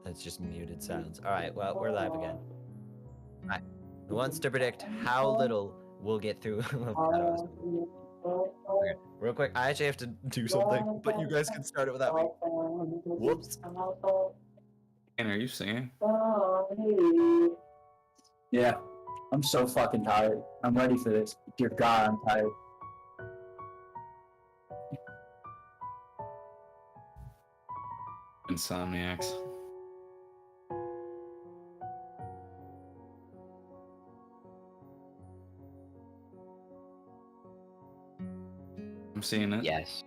That's just muted sounds. All right, well, we're live again. All right, who wants to predict how little we'll get through? Okay, real quick, I actually have to do something, but you guys can start it without me. Whoops. And are you singing? Yeah, I'm so fucking tired. I'm ready for this. Dear God, I'm tired. Insomniacs. I'm seeing it. Yes.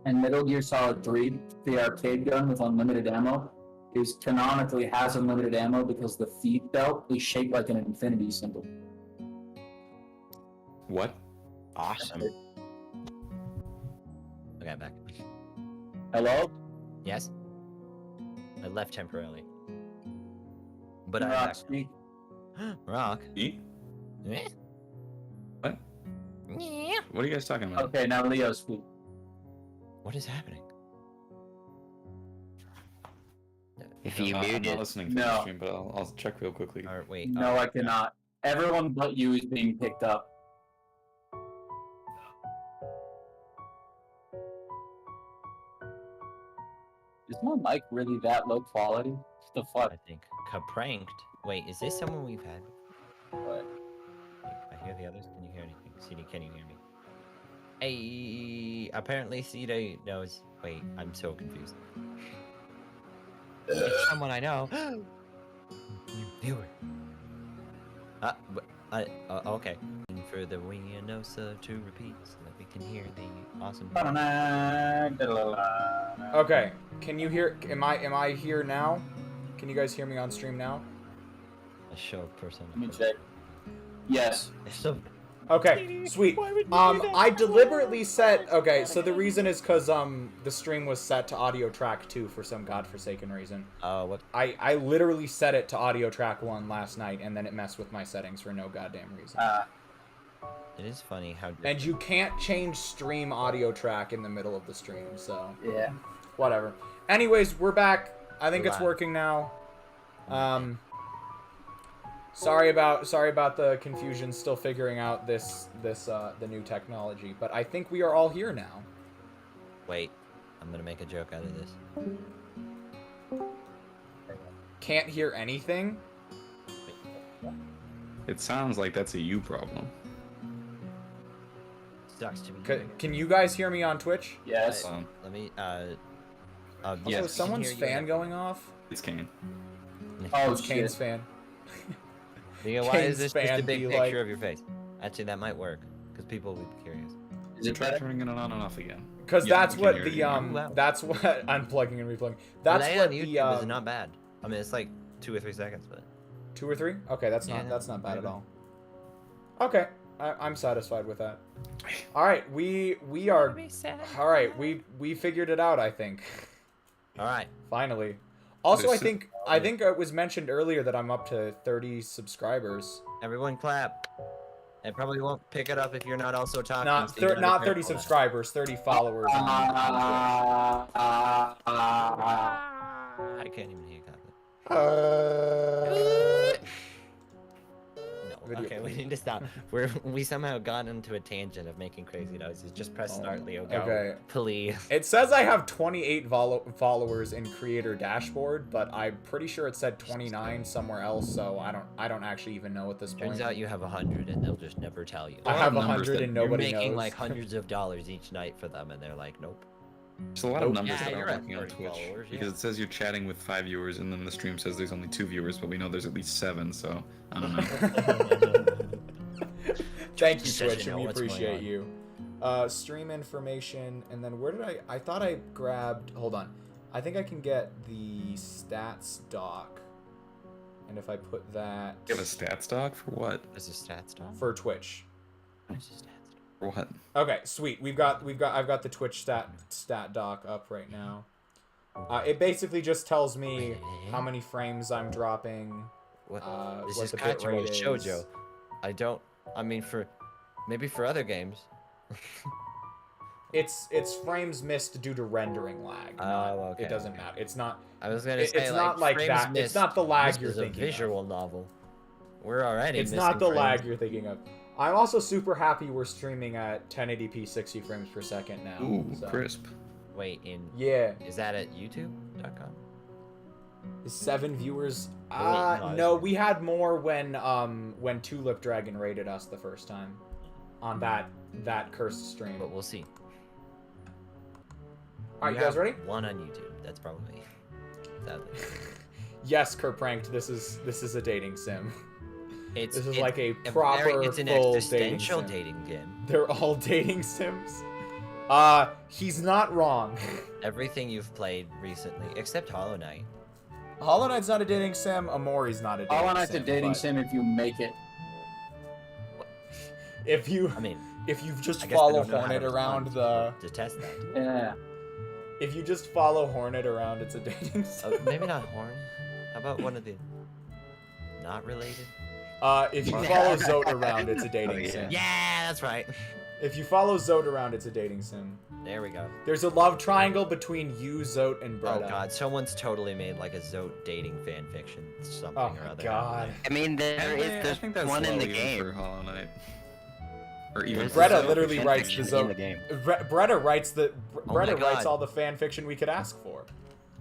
And Metal Gear Solid 3, the arcade gun with unlimited ammo, is canonically has unlimited ammo because the feed belt is shaped like an infinity symbol. What? Awesome. Okay, I'm back. Hello? Yes? I left temporarily. But I'm Rock back. Street. Rock? Eat? Eh? What? Yeah. What are you guys talking about? Okay, now Leo speak. What is happening? If you I'm muted. not listening to No. the stream, but I'll check real quickly. Or wait. No, I cannot. Everyone but you is being picked up. Is my mic really that low quality? What the fuck? I think. Kapranked. Wait, is this someone we've had? What? I hear the others. Can you hear anything? CD, can you hear me? Hey, apparently CD knows. Wait, I'm so confused. It's someone I know. New viewer. Okay. For the Winosa to repeat so that we can hear the awesome. Okay, can you hear? Am I here now? Can you guys hear me on stream now? A show of person. Let me check. Yes. So, Okay, sweet. I deliberately set. Okay, so the reason is because the stream was set to audio track 2 for some godforsaken reason. what? I literally set it to audio track 1 last night, and then it messed with my settings for no goddamn reason. It is funny how. And you can't change stream audio track in the middle of the stream, so Yeah. whatever. Anyways, we're back. I think We're it's live. working now. Sorry about the confusion. Still figuring out the new technology, but I think we are all here now. Wait, I'm gonna make a joke out of this. Can't hear anything. It sounds like that's a you problem. Sucks to be. Can you guys hear me on Twitch? Yes. Let me. Also, Yes. is someone's fan going off? It's Kane. Oh, It's Kane's shit. fan. Leo, why Kane's is this just a fan big be picture like- of your face? Actually, that might work because people will be curious. Is it Try better? turning it on and off again. Because Yeah, that's we can what hear the you now. Wow. that's what unplugging and replugging. That's Delay what on YouTube the is not bad. I mean, it's like 2 or 3 seconds, but 2 or 3. Okay, that's Yeah, not bad at maybe. all. Okay, I'm satisfied with that. All right, we are. All right, we figured it out. I think. all right. Finally. Also, I This- think it was mentioned earlier that I'm up to 30 subscribers. Everyone clap. It probably won't pick it up if you're not also talking. Not so you gotta be not 30 careful of that. subscribers, 30 followers. On I can't even hear you clap. No. Video Okay, we play. need to stop. We somehow got into a tangent of making crazy noises. Just press start, Leo. Go. Okay. Please. It says I have 28 followers in creator dashboard, but I'm pretty sure it said 29 somewhere else, so I don't actually even know at this point. Turns out you have 100 and they'll just never tell you. I lot have of numbers 100 that and You're nobody making knows. like hundreds of dollars each night for them, and they're like, nope. There's a lot of Nope. numbers Yeah, that you're aren't at working on 30 Twitch followers, because yeah. it says you're chatting with 5 viewers and then the stream says there's only 2 viewers, but we know there's at least 7, so I don't know. Thank you, Just so you Twitch, know and we what's going appreciate on. you. Stream information, and then where did I thought I grabbed, hold on. I think I can get the stats doc. And if I put that You have a stats doc for what? Is this stats stuff? for Twitch. What's the stats stuff? For what? Okay, sweet. I've got the Twitch stat doc up right now. It basically just tells me how many frames I'm dropping. What? What This is the bit Katawa rate is. Shoujo. I don't. I mean, maybe for other games. It's frames missed due to rendering lag. Okay. It doesn't matter. It's not. I was gonna say It's not like frames that. It's missed. not the lag This you're is a thinking visual of. novel. We're already. It's missing not the frames. lag you're thinking of. I'm also super happy we're streaming at 1080p 60 frames per second now. Ooh, so. crisp. Wait, Yeah. is that at YouTube.com? 7 viewers. no, No, we had more when Tulip Dragon raided us the first time, on that cursed stream. But we'll see. All right, We you guys have ready? One on YouTube. That's probably. Sadly. Yes, Kerpranked. This is a dating sim. It's This is it's like a a proper It's an full existential dating dating game. They're all dating sims. He's not wrong. Everything you've played recently, except Hollow Knight. Hollow Knight's not a dating sim. Amori's not a dating sim. Hollow Knight's a dating but sim if you make it. If you I mean, if you just I guess I follow don't know how Hornet to around respond the to test that. Yeah. if you just follow Hornet around, it's a dating sim. Maybe not Horn. How about one of the not related? If you follow Zote around, it's a dating yeah. sim. Yeah, that's right. If you follow Zote around, it's a dating sim. There we go. There's a love triangle between you, Zote, and Oh Bretta. god, someone's totally made like a Zote dating fan fiction, something Oh or my other. god. I mean, there's one in the For game. Hollow Knight. Or even There's Bretta Zote literally fan writes the fiction in the Zote. game. Bretta writes Oh my Bretta writes God. all the fan fiction we could ask for.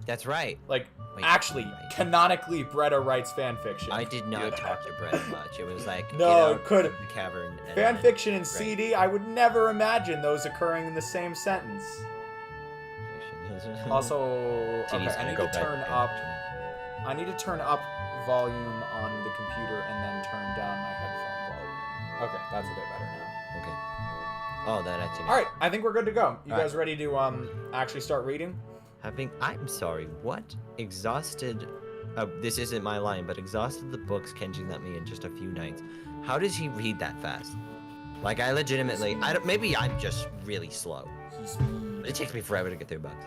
That's right. Like, Wait, actually, right. canonically, Bretta writes fan fiction. I did not talk to Brett much. It was like No, get out it could- of the cavern. And Fan then- fiction and Right. CD, I would never imagine those occurring in the same sentence. Also, okay, CD's I gonna need go to back turn to up. fan I need to turn up volume on the computer and then turn down my headphone volume. Okay, that's a bit better now. fiction. Okay. Oh, that actually. All right, I think we're good to go. You All right. guys ready to actually start reading? I'm sorry. What exhausted? This isn't my line, but exhausted the books Kenji lent me in just a few nights. How does he read that fast? Like I legitimately, maybe I'm just really slow. He's It takes me forever to get through books.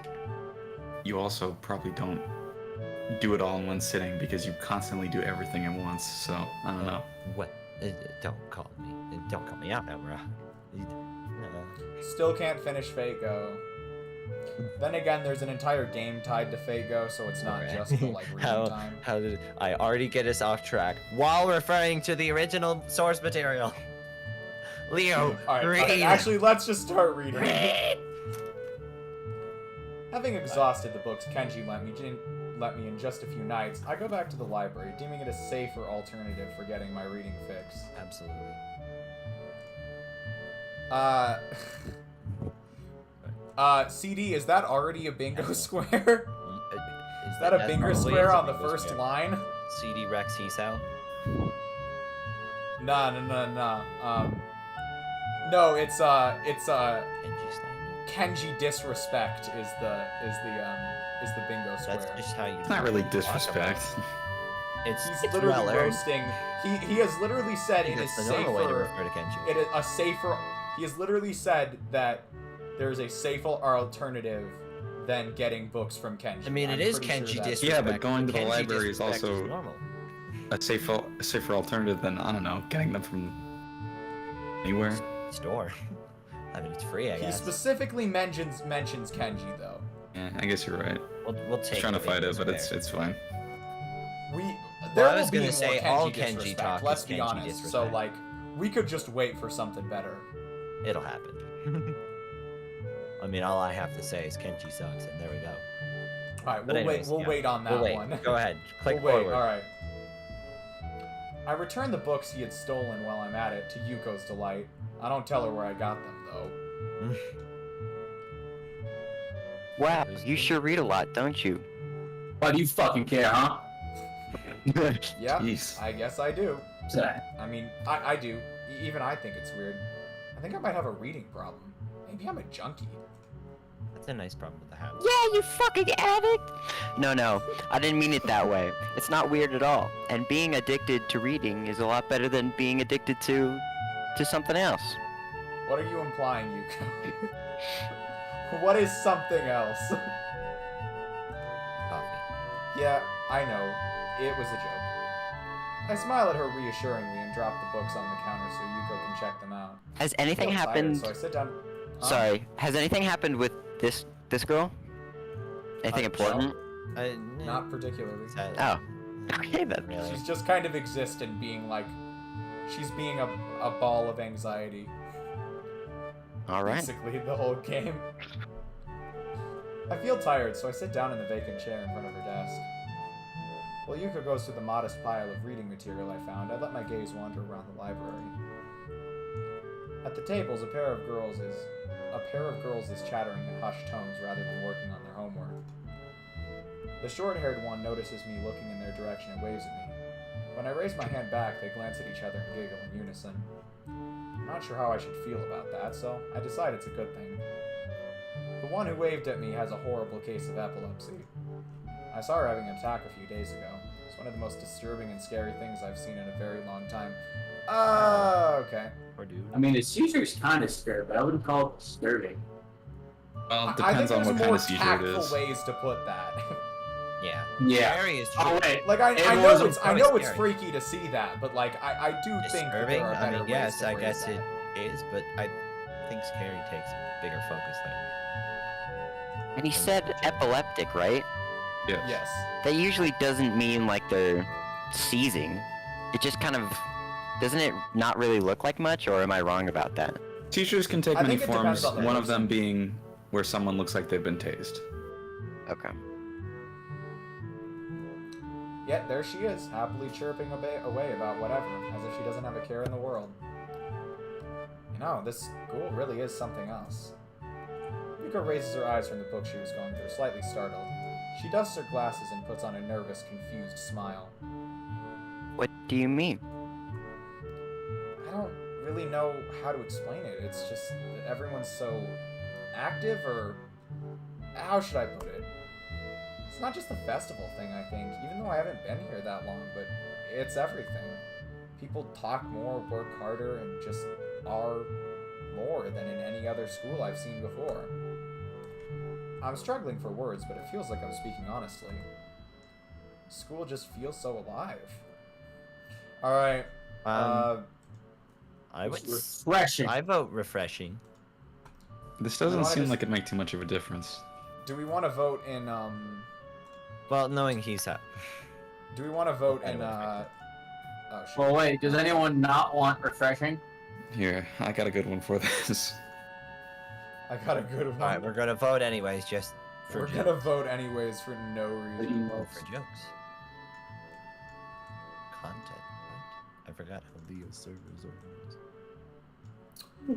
You also probably don't do it all in one sitting because you constantly do everything at once. So I don't know. What? Don't call me. Don't call me out now, bro. Still can't finish Fate-Go. Then again, there's an entire game tied to Fate-Go, so it's not Okay. just the like reading time. How did I already get us off track while referring to the original source material? Leo, All right, read. actually, let's just start reading. Read. Having exhausted the books Kenji lent me in just a few nights, I go back to the library, deeming it a safer alternative for getting my reading fix. Absolutely. CD, is that already a bingo square? Is that a That's bingo probably square is a on the bingo first square. line? CD Rex Hisao. Nah. No, it's Kenji slander. Kenji disrespect is the bingo square. That's just how you. It's not really talk about disrespect. it. It's He's literally well earned. roasting. He has literally said it is That's the normal way to safer. refer to Kenji. It is a safer. He has literally said that there is a safer alternative than getting books from Kenji. I mean, it I'm is pretty sure Kenji that's- disrespect. Yeah, but going to the Kenji library is disrespect also- normal. A safer alternative than, I don't know, getting them from anywhere. Store. I mean, it's free, I He guess. specifically mentions Kenji though. Yeah, I guess you're right. We'll take. Just trying to it fight if it, but fair. it's fine. There I will was be gonna more say Kenji all Kenji disrespect, talk let's is be Kenji honest. So disrespect. like, we could just wait for something better. It'll happen. I mean, all I have to say is Kenji sucks, and there we go. All right, But anyways, we'll yeah. wait on that We'll wait. one. Go ahead. Click We'll wait. forward. All right. I returned the books he had stolen while I'm at it, to Yuko's delight. I don't tell her where I got them though. Wow, you sure read a lot, don't you? Why do you fucking care, huh? Yeah, Jeez. I guess I do. Say. I mean, I do. Even I think it's weird. I think I might have a reading problem. Maybe I'm a junkie. That's a nice problem to have. Yeah, you fucking addict! No, I didn't mean it that way. It's not weird at all. And being addicted to reading is a lot better than being addicted to something else. What are you implying, Yuko? What is something else? Coffee. Yeah, I know. It was a joke. I smile at her reassuringly and drop the books on the counter so Yuko can check them out. Has I anything feel tired, happened? so I sit down. Sorry, has anything happened with this girl? Anything important? Not particularly. Oh, okay then. Really? She's just kind of existing, being like, she's being a ball of anxiety. All right. Basically, the whole game. I feel tired, so I sit down in the vacant chair in front of her desk. While Yuka goes through the modest pile of reading material I found, I let my gaze wander around the library. At the tables, a pair of girls is chattering in hushed tones rather than working on their homework. The short-haired one notices me looking in their direction and waves at me. When I raise my hand back, they glance at each other and giggle in unison. I'm not sure how I should feel about that, so I decide it's a good thing. The one who waved at me has a horrible case of epilepsy. I saw her having an attack a few days ago. It's one of the most disturbing and scary things I've seen in a very long time. Okay. Or dude. I mean, the seizure's kind of scary, but I wouldn't call it disturbing. Well, it I think depends on there's what kind more of seizure it tactful is. ways to put that. Yeah. Yeah. Scary is Oh wait, Like I It know was I know it's scary. freaky to see that, but like I do think that Disturbing? there are I better mean, ways yes, to I phrase guess that. it is, but I think scary takes a bigger focus there. And he said epileptic, right? Yes. Yes. That usually doesn't mean like they're seizing. It just kind of doesn't it not really look like much, or am I wrong about that? Seizures can take I many think it depends forms, on the one of person. them being where someone looks like they've been tased. Okay. Yet there she is, happily chirping away about whatever, as if she doesn't have a care in the world. You know, this school really is something else. Yuka raises her eyes from the book she was going through, slightly startled. She dusts her glasses and puts on a nervous, confused smile. What do you mean? I don't really know how to explain it. It's just that everyone's so active, or how should I put it? It's not just the festival thing, I think, even though I haven't been here that long, but it's everything. People talk more, work harder, and just are more than in any other school I've seen before. I'm struggling for words, but it feels like I'm speaking honestly. School just feels so alive. Alright, I would. refreshing. I vote refreshing. This doesn't wanna seem just- like it make too much of a difference. do we want to vote in, Well, knowing Hisao. do we want to vote in, Anyway. oh shit. Well, wait. Does anyone not want refreshing? Here, I got a good one for this. I got a good one. Alright, we're gonna vote anyways, just for We're jokes. gonna vote anyways for no reason. Oh, for jokes. Content. What? I forgot how Leo servers organized.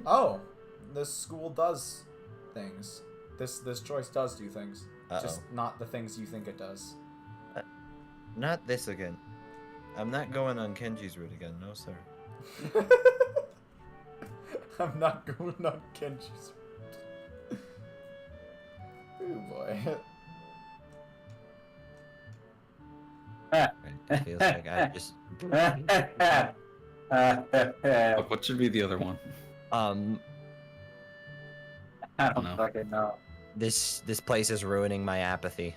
Oh, this school does things. This choice does do things. Uh-oh. Just not the things you think it does. Not this again. I'm not going on Kenji's route again, no sir. I'm not going on Kenji's. Oh boy. It feels like I just But what should be the other one? I don't No. fucking know. this place is ruining my apathy.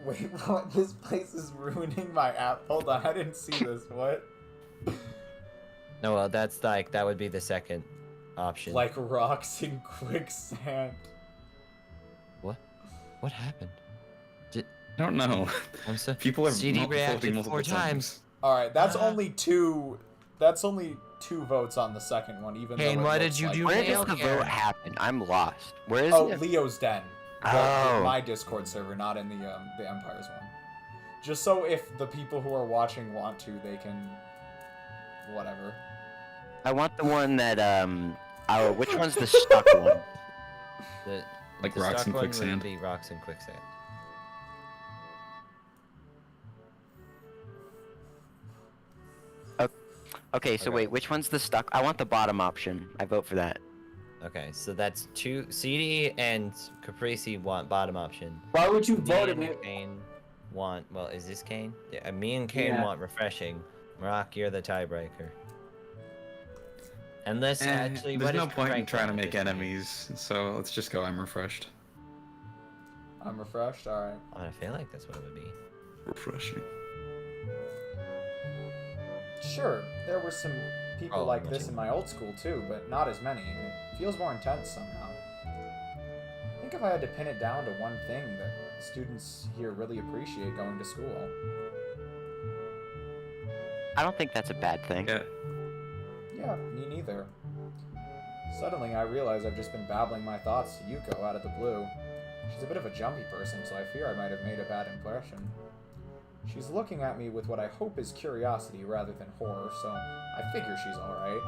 Wait, what? This place is ruining my app. Hold on, I didn't see this. What? No, well, that's like that would be the second option. Like rocks in quicksand. What happened? I don't know. I'm so People are CD voting reacted multiple 4 times. All right, that's Ah. only two. That's only 2 votes on the second one. Even Kane, though it why looks did you like- do Where Hail does the Karen. vote happen? I'm lost. Where is Oh, it? Leo's Den. Oh. In my Discord server, not in the Empire's one. Just so if the people who are watching want to, they can. Whatever. I want the one that oh, which one's the stuck one? The, Like the rocks stock and one quicksand? would be rocks and quicksand. Okay, so Okay. wait, which one's the stuck? I want the bottom option. I vote for that. Okay, so that's 2. CD and Kapressi want bottom option. Why would you Me vote and him? Kane want. Well, is this Kane? Yeah, me and Kane Yeah. want refreshing. Marak, you're the tiebreaker. Unless actually, there's what no is point in rank trying to make competition? enemies, so let's just go I'm refreshed. I'm refreshed. All right. I feel like that's what it would be. refreshing. Sure, there were some people Oh, like much this in my old school too, but not as many. It feels more intense somehow. I think if I had to pin it down to one thing that students here really appreciate going to school. I don't think that's a bad thing. Yeah. Yeah, me neither. Suddenly, I realize I've just been babbling my thoughts to Yuko out of the blue. She's a bit of a jumpy person, so I fear I might have made a bad impression. She's looking at me with what I hope is curiosity rather than horror, so I figure she's alright.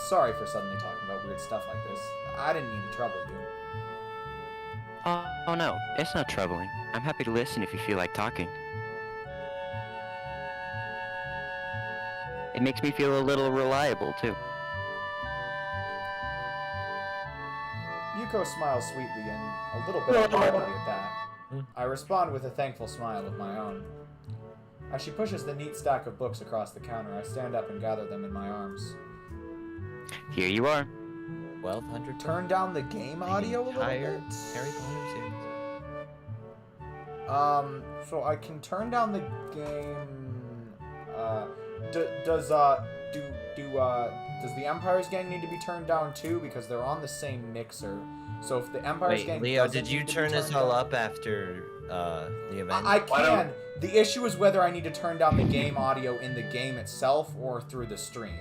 Sorry for suddenly talking about weird stuff like this. I didn't mean to trouble you. Oh no, it's not troubling. I'm happy to listen if you feel like talking. It makes me feel a little reliable, too. Yuko smiles sweetly and a little bit awkwardly at that. I respond with a thankful smile of my own. As she pushes the neat stack of books across the counter, I stand up and gather them in my arms. Here you are. 1200. Turn down the game audio a little entire bit. Harry Potter series. So I can turn down the game. Does the Empire's Gang need to be turned down too? Because they're on the same mixer. So if the Empire's Wait, Gang Leo, doesn't did you need to be turn us turned all down- up after the event? I Why can. don't- The issue is whether I need to turn down the game audio in the game itself or through the stream.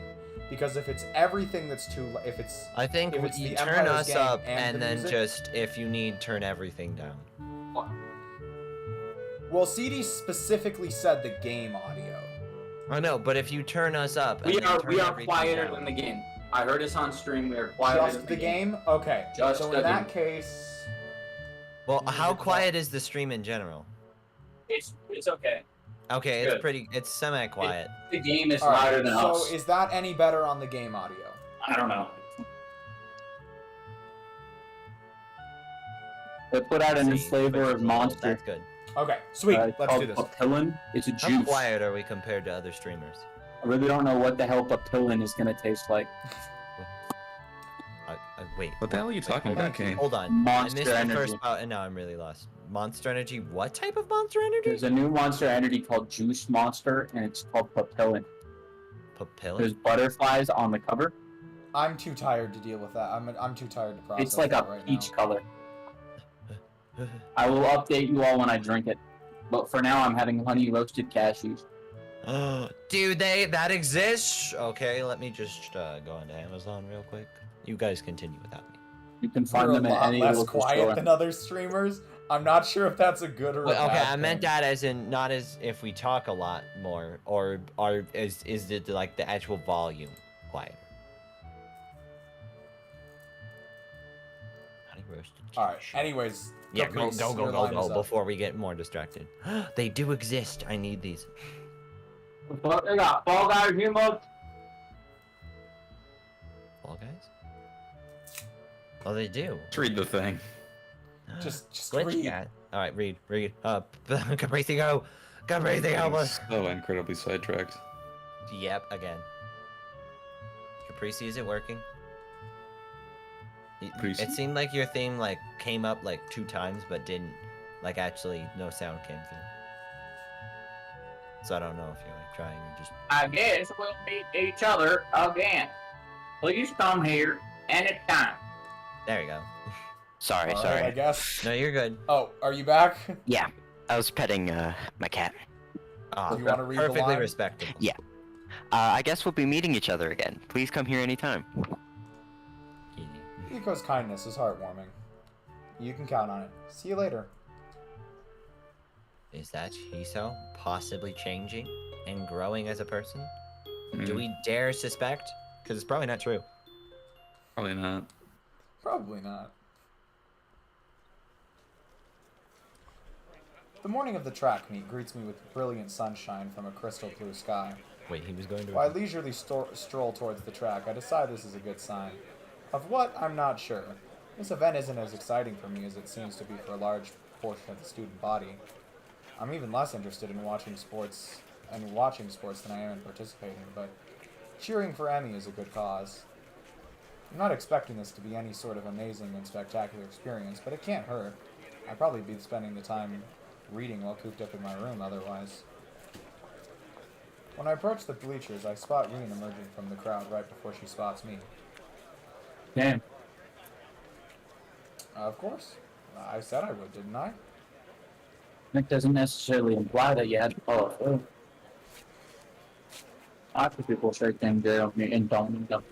Because if it's everything that's if it's I think if it's you the turn Empire's us Gang up and and the then music- just, if you need, turn everything down. Well, CD specifically said the game audio. I know, but if you turn us up, and We then are turn everything quieter down. than the game. I heard us on stream. We are quieter Just than the game? Okay. Just so the in that game. case, Well, how quiet is the stream in general? It's okay. Okay, Good. it's semi-quiet. The game is all right, louder than us. so is that any better on the game audio? I don't know. They put out a new See, flavor but of it's a little- Monster. That's good. Okay, sweet. Let's called do this. Papillon. It's a How juice. quiet are we compared to other streamers? I really don't know what the hell Papillon is gonna taste like. Wait. What the hell are you talking about, Kane? Hold on. I Monster missed the Energy. first part, and now I'm really lost. Monster Energy? What type of Monster Energy? There's a new Monster Energy called Juice Monster, and it's called Papillon. Papillon? There's butterflies on the cover. I'm too tired to deal with that. I'm too tired to process It's like that a right peach now. color. I will update you all when I drink it. But for now, I'm having honey roasted cashews. Dude, that exists? Okay, let me just go into Amazon real quick. You guys continue without me. You can find You're a them at lot any less local quiet store. than other streamers. I'm not sure if that's a good or a Wait, okay, bad I meant thing. that as in not as if we talk a lot more, or is it like the actual volume quieter? Honey roasted. All right. cashew. Anyways, Yeah, Caprice, go your line is up. before we get more distracted. They do exist. I need these. But they got Fall Guys emotes. Fall Guys? Oh, they do. Let's read the thing. Just Glitch read. cat. All right, read. Kapressi, go. Kapressi, help us. So incredibly sidetracked. Yep, again. Caprese, is it working? Caprese? It seemed like your theme like came up like 2 times, but didn't like actually no sound came through. So I don't know if you're like trying or just. I guess we'll meet each other again. Please come here anytime. There you go. Sorry, All right, I sorry. guess. No, you're good. Oh, are you back? Yeah, I was petting my cat. Ah, You wanna read the perfectly line? respectable. Yeah. I guess we'll be meeting each other again. Please come here anytime. Yuko's kindness is heartwarming. You can count on it. See you later. Is that Hisao possibly changing and growing as a person? Do Hmm, we dare suspect? Because it's probably not true. Probably not. Probably not. The morning of the track meet greets me with brilliant sunshine from a crystal blue sky. Wait, he was going to. While I leisurely stroll towards the track, I decide this is a good sign. Of what, I'm not sure. This event isn't as exciting for me as it seems to be for a large portion of the student body. I'm even less interested in watching sports than I am in participating, but cheering for Emmy is a good cause. I'm not expecting this to be any sort of amazing and spectacular experience, but it can't hurt. I'd probably be spending the time reading while cooped up in my room otherwise. When I approach the bleachers, I spot Reen emerging from the crowd right before she spots me. Damn. Of course. I said I would, didn't I? That doesn't necessarily imply that you had to follow through. After people say things they don't mean and don't mean them.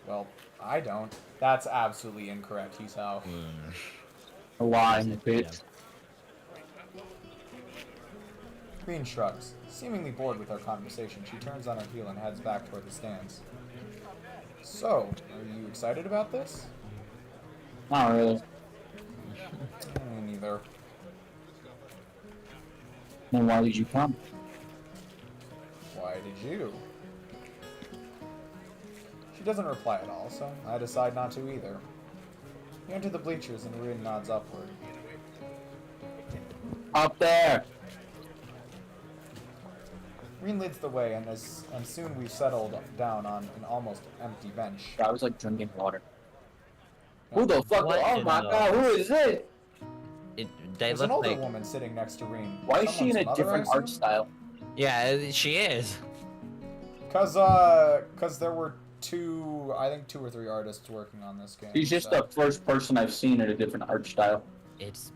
Well, I don't. That's absolutely incorrect, Hisao. A lying bitch. Reen shrugs. Seemingly bored with our conversation, she turns on her heel and heads back toward the stands. So, are you excited about this? Not really. Me neither. Then why did you come? Why did you? She doesn't reply at all, so I decide not to either. We enter the bleachers and Reen nods upward. Up there! Reen leads the way, and soon we've settled down on an almost empty bench. I was like drinking water. Who the fuck? What Oh in my the- god, who is it? They There's an look older like... woman sitting next to Reen. Why is she in a Someone's mother, different I art assume? style? Yeah, she is. Cause there were two or three artists working on this game. She's just so- the first person I've seen in a different art style. It's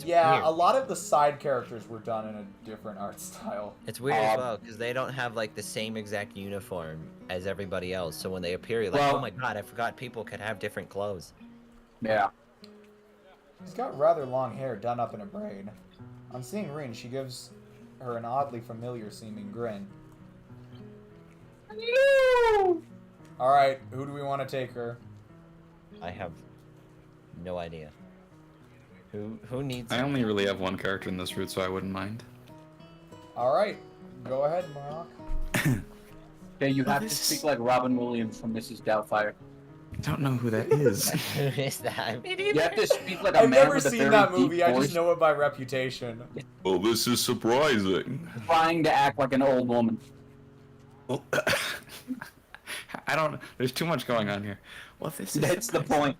Yeah, weird. a lot of the side characters were done in a different art style. It's weird as well because they don't have like the same exact uniform as everybody else. So when they appear, you're like, Well- oh my god, I forgot people could have different clothes. Yeah. She's got rather long hair done up in a braid. On seeing Reen, she gives her an oddly familiar seeming grin. Alright, who do we want to take her? I have no idea. Who needs? I only really have one character in this route, so I wouldn't mind. Alright, go ahead, Marok. Okay, you have to this speak is- like Robin Williams from Mrs. Doubtfire. I don't know who that is. Who is that? You have to speak like a I've man never with a seen very that deep movie, I voice, just know it by reputation. Well, this is surprising. trying to act like an old woman. Well, I don't. There's too much going on here. Well, this is. That's the point.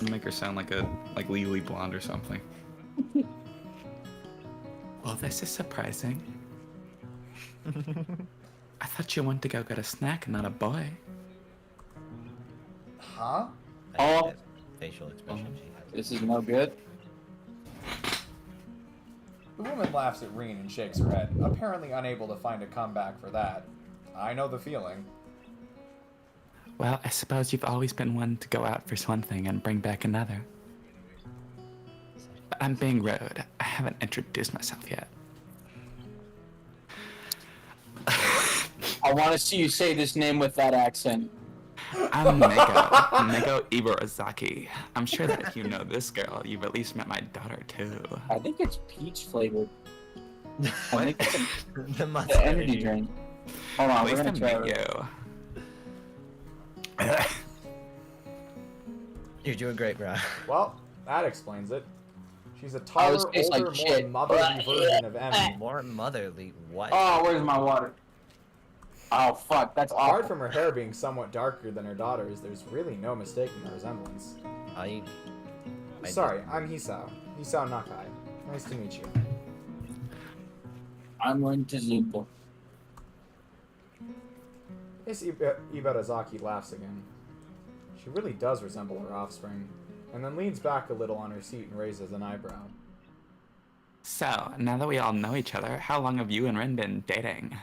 I'll make her sound like Legally Blonde or something. Well, this is surprising. I thought you wanted to go get a snack, not a boy. Huh? I hate Oh. that facial expression she has. This is no good. The woman laughs at Reen and shakes her head, apparently unable to find a comeback for that. I know the feeling. Well, I suppose you've always been one to go out for one thing and bring back another. But I'm being rude. I haven't introduced myself yet. I want to see you say this name with that accent. I'm Nego Ibarazaki. I'm sure that if you know this girl, you've at least met my daughter too. I think it's peach flavored. I think it's The the energy drink. Hold on, At we're least I gonna try. met you. You're doing great, bro. Well, that explains it. She's a Oh, taller, this tastes older, like more shit. motherly version of Emmy. More motherly. What? Oh, where's my water? Oh fuck, that's Apart awful. from her hair being somewhat darker than her daughter's, there's really no mistaking the resemblance. I Sorry, I'm Hisao. Hisao Nakai. Nice to meet you. I'm going to Zuko. Miss Ibarazaki laughs again. She really does resemble her offspring, and then leans back a little on her seat and raises an eyebrow. So, now that we all know each other, how long have you and Rin been dating?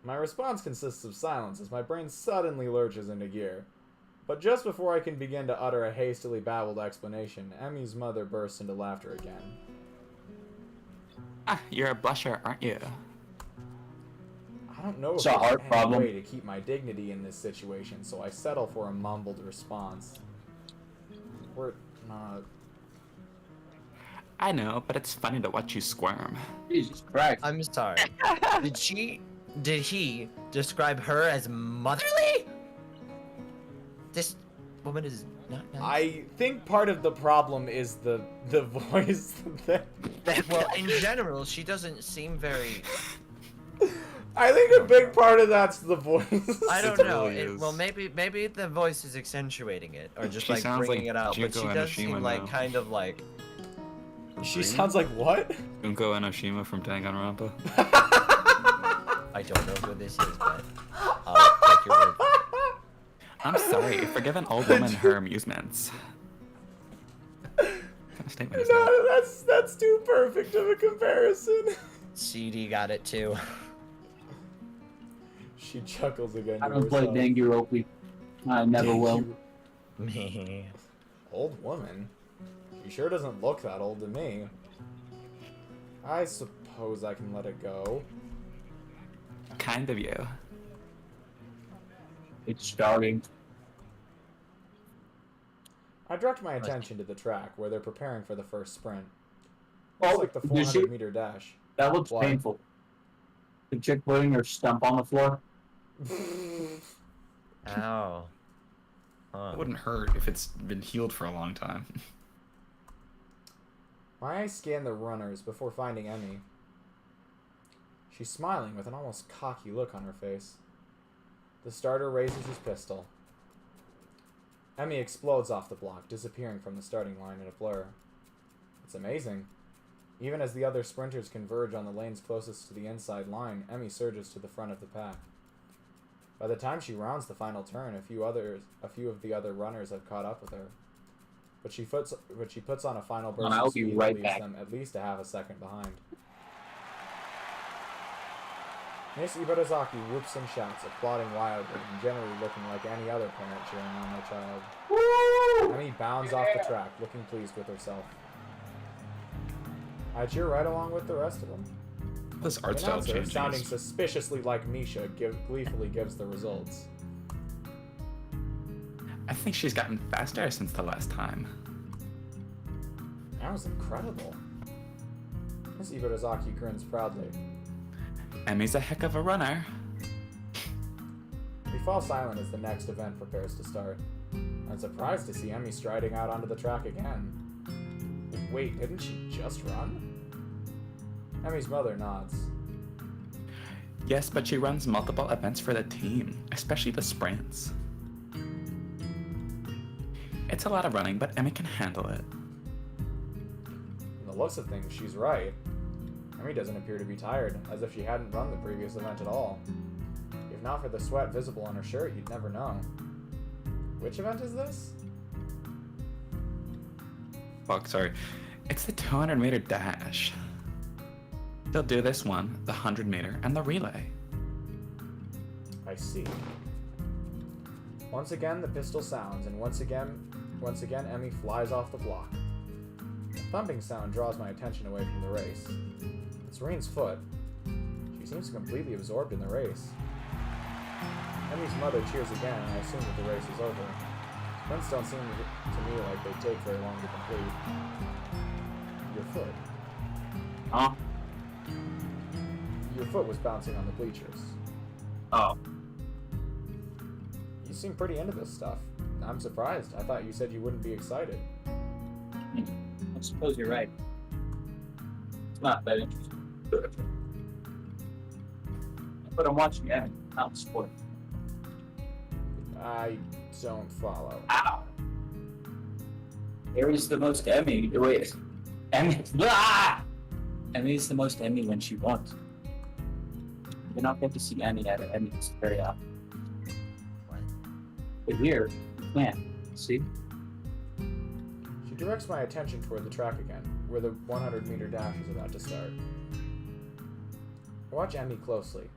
My response consists of silence as my brain suddenly lurches into gear. But just before I can begin to utter a hastily babbled explanation, Emmy's mother bursts into laughter again. Ah, you're a blusher, aren't you? I don't know if It's a there's heart any problem. way to keep my dignity in this situation, so I settle for a mumbled response. We're not... I know, but it's funny to watch you squirm. Jesus Christ. I'm sorry. Did he describe her as motherly? This woman is not nice. I think part of the problem is the voice that... Well, in general, she doesn't seem very. I think a big part of that's the voice. I don't It know. really is. Well, maybe the voice is accentuating it, or just She like sounds bringing like it out. But Junko she does seem Enoshima like now. kind of like. She sounds like what? Junko Enoshima from Danganronpa. I don't know who this is, but I'll take your word for it. I'm sorry, forgive an old woman her amusements. What kind of statement is that? No, that's too perfect of a comparison. CD got it too. She chuckles again. I to don't play herself. Danganronpa. I never will. Me. Old woman? She sure doesn't look that old to me. I suppose I can let it go. Kind of you. It's starting. I direct my attention to the track where they're preparing for the first sprint. Oh, It's like the did she- 400-meter dash. That looks Why? painful. The chick putting her stump on the floor. Ow. Huh. It wouldn't hurt if it's been healed for a long time. My eyes scan the runners before finding Emmy. She's smiling with an almost cocky look on her face. The starter raises his pistol. Emmy explodes off the block, disappearing from the starting line in a blur. It's amazing. Even as the other sprinters converge on the lanes closest to the inside line, Emmy surges to the front of the pack. By the time she rounds the final turn, a few of the other runners have caught up with her. But she puts on a final burst I'll of be speed right that leaves back. them at least a half a second behind. Miss Ibarazaki whoops and shouts, applauding wildly, and generally looking like any other parent cheering on their child. Emmy bounds off the track, looking pleased with herself. I cheer right along with the rest of them. This The art style announcer, changes. sounding suspiciously like Misha, gleefully gives the results. I think she's gotten faster since the last time. That was incredible. Miss Ibarazaki grins proudly. Emmy's a heck of a runner. We fall silent as the next event prepares to start. I'm surprised to see Emmy striding out onto the track again. Wait, didn't she just run? Emmy's mother nods. Yes, but she runs multiple events for the team, especially the sprints. It's a lot of running, but Emmy can handle it. From the looks of things, she's right. Emmy doesn't appear to be tired, as if she hadn't run the previous event at all. If not for the sweat visible on her shirt, you'd never know. Which event is this? Fuck, sorry. It's the 200-meter dash. They'll do this one, the 100-meter, and the relay. I see. Once again, the pistol sounds, and once again, Emmy flies off the block. A thumping sound draws my attention away from the race. It's Reen's foot. She seems completely absorbed in the race. Emmy's mother cheers again, and I assume that the race is over. Sprints don't seem to me like they take very long to complete. Your foot. Huh? Your foot was bouncing on the bleachers. Oh. You seem pretty into this stuff. I'm surprised. I thought you said you wouldn't be excited. I suppose you're right. It's not that interesting. But I'm watching Emmy, not sport. I don't follow. Ow! Aries the most Emmy. Wait. Emmy. Blah! Emmy's the most Emmy when she wants. You're not going to see Emmy at an Emmy's very often. What? But here, you can. See? She directs my attention toward the track again, where the 100-meter dash is about to start. I watch Emmy closely.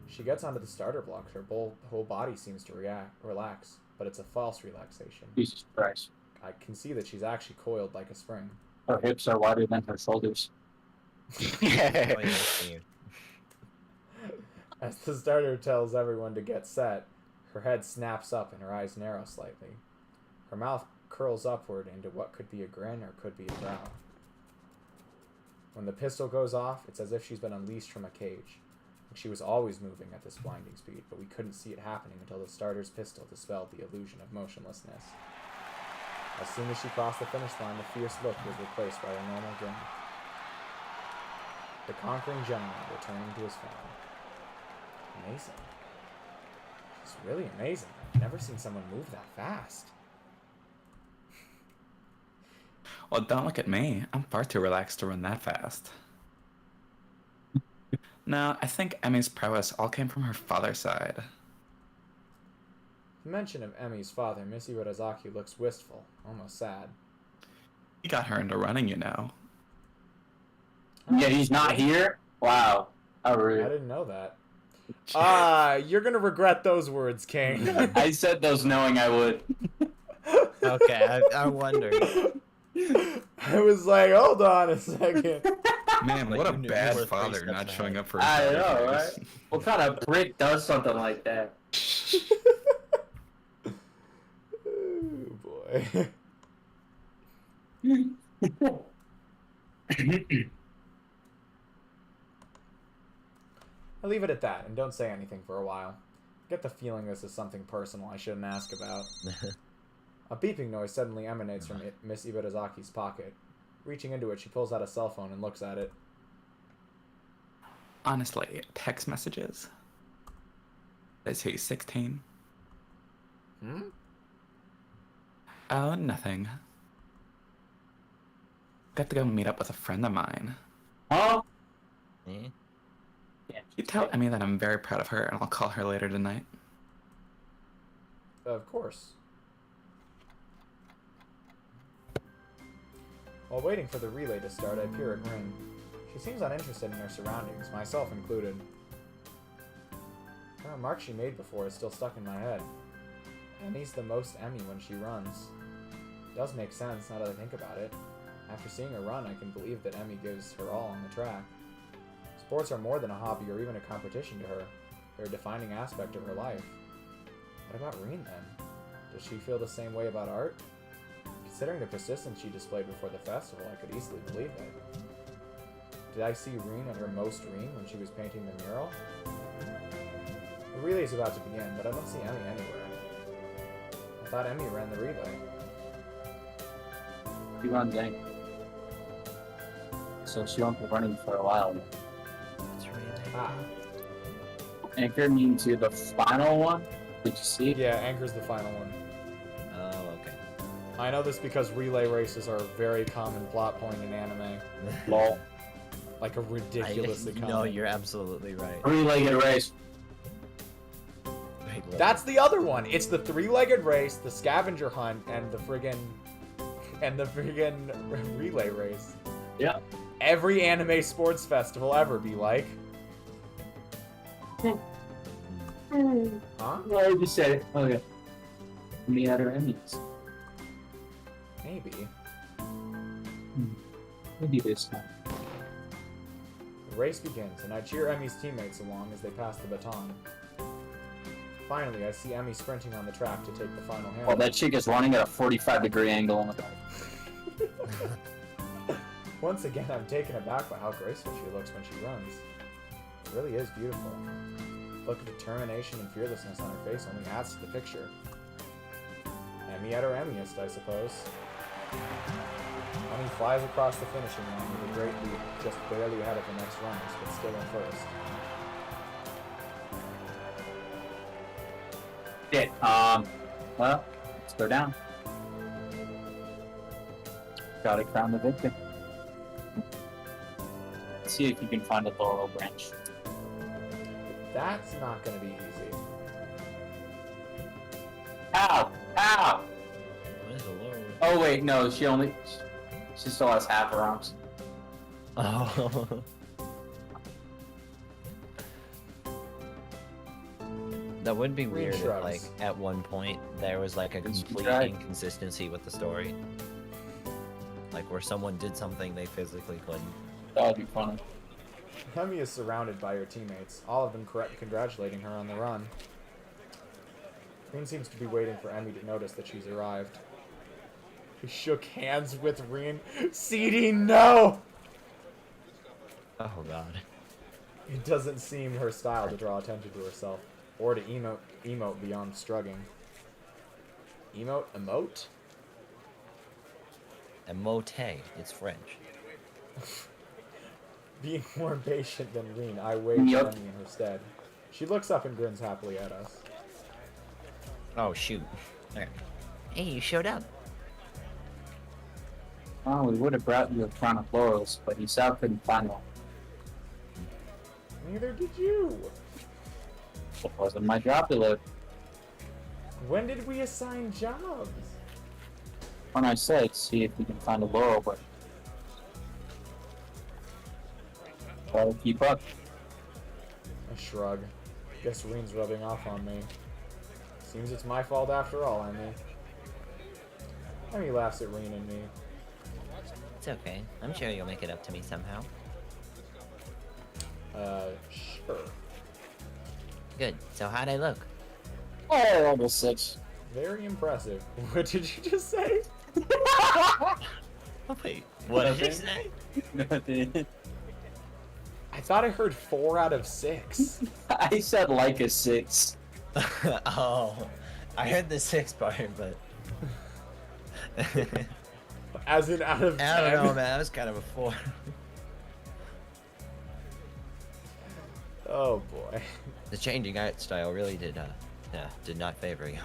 She gets onto the starter block. Her whole body seems to relax, but it's a false relaxation. Jesus Christ. I can see that she's actually coiled like a spring. Her hips are wider than her shoulders. Oh, yeah, I see. As the starter tells everyone to get set, her head snaps up and her eyes narrow slightly. Her mouth curls upward into what could be a grin or could be a brow. When the pistol goes off, it's as if she's been unleashed from a cage. She was always moving at this blinding speed, but we couldn't see it happening until the starter's pistol dispelled the illusion of motionlessness. As soon as she crossed the finish line, the fierce look was replaced by a normal grin. The conquering gentleman returning to his family. Amazing. It's really amazing. I've never seen someone move that fast. Well, don't look at me. I'm far too relaxed to run that fast. No, I think Emmy's prowess all came from her father's side. The mention of Emmy's father, Miss Iwarazaki looks wistful, almost sad. He got her into running, you know. Yeah, he's not here? Wow. How I rude. didn't know that. You're gonna regret those words, King. I said those knowing I would. Okay, I wonder. I was like, hold on a second. Man, Like, what a you knew- you bad were three father steps not showing ahead. up for his I daughter's know, race. right? What kind of prick does something like that? Oh boy. I'll leave it at that and don't say anything for a while. I get the feeling this is something personal I shouldn't ask about. A beeping noise suddenly emanates from Miss Ibarazaki's pocket. Reaching into it, she pulls out a cell phone and looks at it. Honestly, text messages. Is he 16? Hmm? Oh, nothing. Got to go meet up with a friend of mine. Huh? Eh? You tell Emmy that I'm very proud of her, and I'll call her later tonight. Of course. While waiting for the relay to start, I peer at Rin. She seems uninterested in her surroundings, myself included. The remark she made before is still stuck in my head. Emmy's the most Emmy when she runs. It does make sense now that I think about it. After seeing her run, I can believe that Emmy gives her all on the track. Sports are more than a hobby or even a competition to her. They're a defining aspect of her life. What about Rin then? Does she feel the same way about art? Considering the persistence she displayed before the festival, I could easily believe it. Did I see Rin at her most Rin when she was painting the mural? The relay is about to begin, but I don't see Emmy anywhere. I thought Emmy ran the relay. She runs Anchor. So she won't be running for a while. That's right. Ah, Anchor means you're the final one? Did you see? yeah, Anchor's the final one. Oh, okay. I know this because relay races are a very common plot point in anime. Lol. Like a ridiculously common. No, you're absolutely right. Three-legged race. Wait, look. That's the other one. It's the three-legged race, the scavenger hunt, and the friggin' relay race. Yeah. Every anime sports festival ever be like. Huh? Why did you say it? Okay. Me at her enemies. Maybe. Maybe this time. The race begins, and I cheer Emmy's teammates along as they pass the baton. Finally, I see Emmy sprinting on the track to take the final hand. Oh, that chick is running at a 45-degree angle on the back. Once again, I'm taken aback by how graceful she looks when she runs. It really is beautiful. The look of determination and fearlessness on her face only adds to the picture. Emmy at her Emmyest, I suppose. Emmy flies across the finishing line with a great lead, just barely ahead of the next runners, but still in first. Shit. Well, let's go down. Gotta crown the victor. See if you can find a laurel branch. That's not gonna be easy. Ow! Ow! What is a laurel? Oh wait, no, she still has half her arms. Oh. That would be Green weird if, shrubs. like, at one point there was like a It's complete drag. inconsistency with the story. Like where someone did something they physically couldn't. That would be funny. Emmy is surrounded by her teammates, all of them congratulating her on the run. Rin seems to be waiting for Emmy to notice that she's arrived. He shook hands with Rin. CD, no! Oh god. It doesn't seem her style to draw attention to herself, or to emote beyond struggling. Emote? Emote, it's French. Being more impatient than Rin, I waved Yup. Emmy in her stead. She looks up and grins happily at us. Oh shoot. Okay. Hey, you showed up. Oh, we would have brought you a crown of laurels, but Hisao couldn't find one. Neither did you. It wasn't my job to look. When did we assign jobs? When I said, see if we can find a laurel, but try to keep up. I shrug. Guess Reen's rubbing off on me. Seems it's my fault after all, Emmy. Emmy laughs at Reen and me. It's okay. I'm sure you'll make it up to me somehow. Sure. Good. So how'd I look? Oh, almost 6. Very impressive. What did you just say? Oh, wait. What did you say? Nothing. I thought I heard 4 out of 6. I said like a 6. Oh, I heard the 6 part, but As in out of 10. I don't know, man. That was kind of a 4. Oh boy. The changing art style really did not favor you.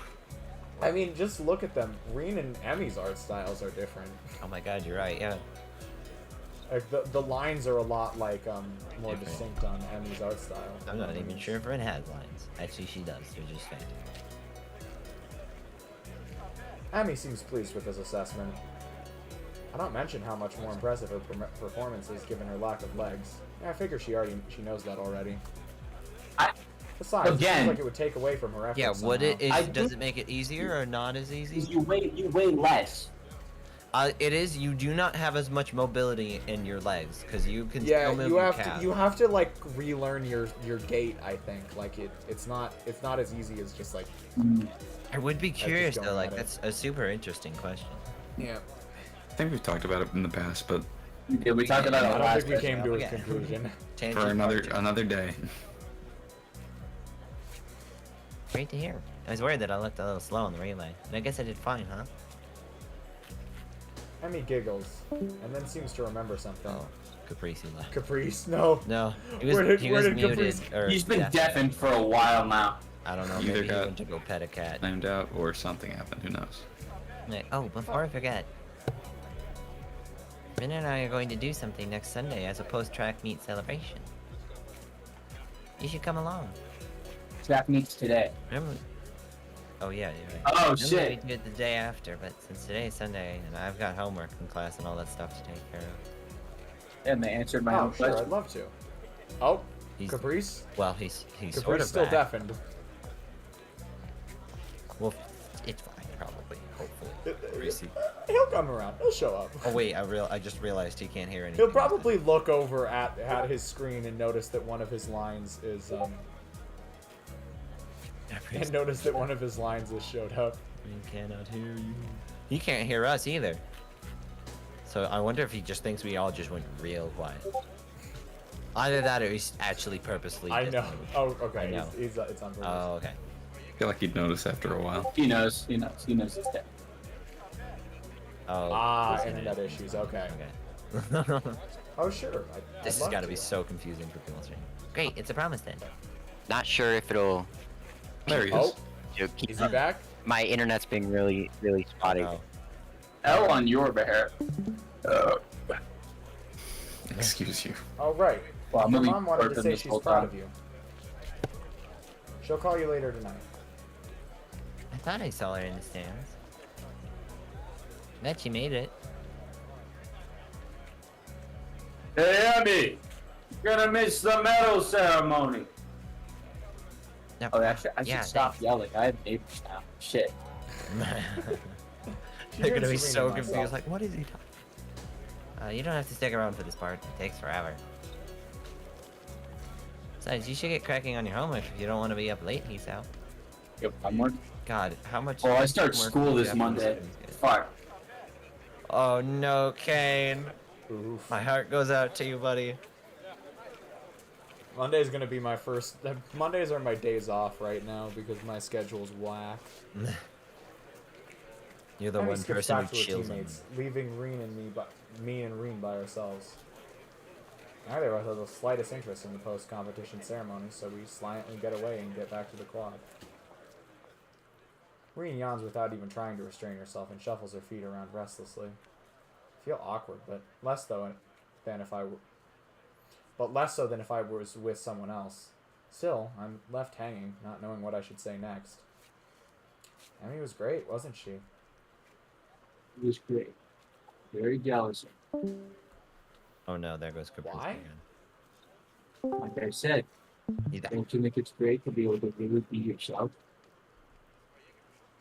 I mean, just look at them. Reen and Emmy's art styles are different. Oh my god, you're right. Yeah. Like the lines are a lot like more Different. distinct on Emmy's art style. I'm not even sure if it has lines. Actually, she does. They're just faint. Emmy seems pleased with his assessment. I don't mention how much more impressive her performance is given her lack of legs. Yeah, I figure she knows that already. Besides, it Again. seems like it would take away from her efforts. Yeah. Would it? somehow. Does it make it easier or not as easy? You weigh less. It is. You do not have as much mobility in your legs because you can Yeah, still move you your have calf. to like relearn your gait. I think like it's not as easy as just like I would be curious going though. Like at it. that's a super interesting question. yeah. I think we've talked about it in the past, but Yeah, we talked about I it don't last think we came to a Okay. conclusion. Tangent for part two. another day. Great to hear. I was worried that I looked a little slow on the relay, and I guess I did fine, huh? Emmy giggles and then seems to remember something. Oh, Kapressi left. Caprice, no. No, he Where was did muted. Caprice- Or He's been deaf. deafened for a while now. I don't know. Either Maybe he got- went to go pet a cat. Named out or something happened. Who knows? Like, oh, before I forget, Min and I are going to do something next Sunday as a post-track meet celebration. You should come along. Track meets today. Remember? Oh yeah, you're right. Oh, Normally shit. we do it the day after, but since today is Sunday and I've got homework and class and all that stuff to take care of. And they answered my Oh, own sure, question. I'd love to. Oh, He's Caprice? well, he's Caprice sort of still back. deafened. Well, it's fine, probably, hopefully. Capressi. He'll come around. He'll show up. Oh wait, I just realized he can't hear anything. He'll probably look over at his screen and notice that one of his lines is and notice that one of his lines is showed up. We cannot hear you. He can't hear us either. So I wonder if he just thinks we all just went real quiet. Either that or he's actually purposely. I just know. moved. Oh, okay. I know. It's on purpose. Oh, okay. I feel like you'd notice after a while. He knows he's deaf. Oh. this Internet is- issues. Okay. Okay. Oh, sure. This has got to be so confusing for people streaming. Great, it's a promise then. Not sure if it'll. There he is. Oh, Keep, is he back? my internet's being really, really spotty. Oh, L on your behalf. Excuse you. Oh, right. Well, I'm Your really mom wanted to burping say this she's whole proud time. of you. She'll call you later tonight. I thought I saw her in the stands. Bet she made it. Hey, Abby! You're gonna miss the medal ceremony. No. Oh, actually, I should Yeah, stop thanks. yelling. I have neighbors now. Shit. They're gonna be Serena so myself. confused. Like, what is he talking? You don't have to stick around for this part. It takes forever. Besides, you should get cracking on your homework if you don't want to be up late, Hisao. Yep, I'm working. God, how much? Well, I start homework school do you this have to Monday. do? Fuck. Oh no, Kane. Oof. My heart goes out to you, buddy. Monday's gonna be my first. Mondays are my days off right now because my schedule's whack. You're the Emmy one skips person who back to her chills on teammates, leaving me and Reen by ourselves. Neither of us has the slightest interest in the post-competition ceremony, so we silently get away and get back to the quad. Reen yawns without even trying to restrain herself and shuffles her feet around restlessly. I feel awkward, but less so than if I was with someone else. Still, I'm left hanging, not knowing what I should say next. Emmy was great, wasn't she? It was great. Very jealous. Oh no, there goes Kapressi Why? again. Like I said, Either. don't you think it's great to be able to really be yourself?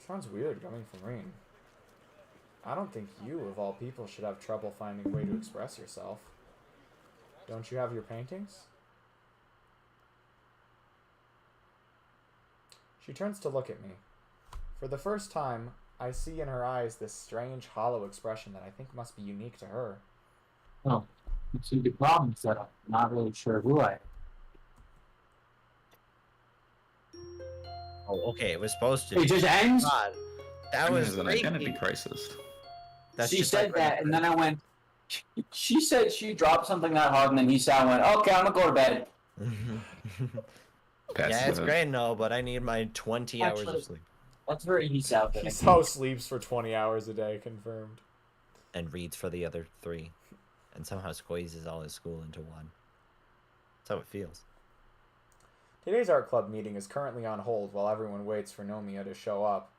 Sounds weird coming from Reen. I don't think you, of all people, should have trouble finding a way to express yourself. Don't you have your paintings? She turns to look at me. For the first time, I see in her eyes this strange, hollow expression that I think must be unique to her. Oh, you see, the problem is that I'm not really sure who I am. Oh, okay, it was supposed to It be. just ends? God, that was an great. identity crisis. That's She just said like that, and then I went. She said she dropped something that hard, and then Hisao went, "Okay, I'm gonna go to bed." Yeah, it's great and all, but I need my 20 hours Actually- of sleep. That's very Hisao. Hisao sleeps for 20 hours a day, confirmed. And reads for the other 3. And somehow squeezes all his school into one. That's how it feels. Today's art club meeting is currently on hold while everyone waits for Nomiya to show up.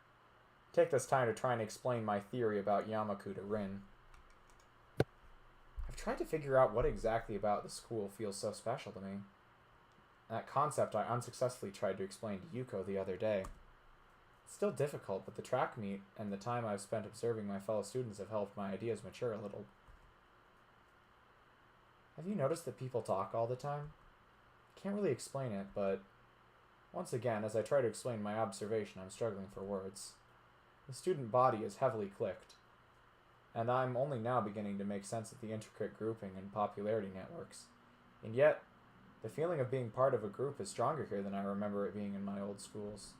Take this time to try and explain my theory about Yamaku to Rin. I've tried to figure out what exactly about the school feels so special to me. That concept I unsuccessfully tried to explain to Yuko the other day. It's still difficult, but the track meet and the time I've spent observing my fellow students have helped my ideas mature a little. Have you noticed that people talk all the time? Can't really explain it, but once again, as I try to explain my observation, I'm struggling for words. The student body is heavily clicked, and I'm only now beginning to make sense of the intricate grouping and popularity networks. And yet, the feeling of being part of a group is stronger here than I remember it being in my old schools.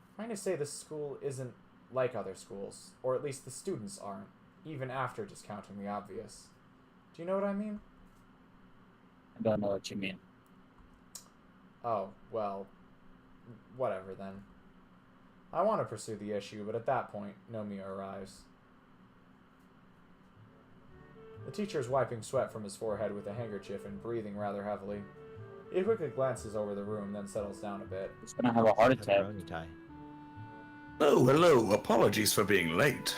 I'm trying to say this school isn't like other schools, or at least the students aren't, even after discounting the obvious. Do you know what I mean? I don't know what you mean. Oh, well, whatever then. I want to pursue the issue, but at that point, Nomiya arrives. The teacher is wiping sweat from his forehead with a handkerchief and breathing rather heavily. He quickly glances over the room, then settles down a bit. It's gonna have a heart attack. Pepperoni tie. Oh, hello. Apologies for being late.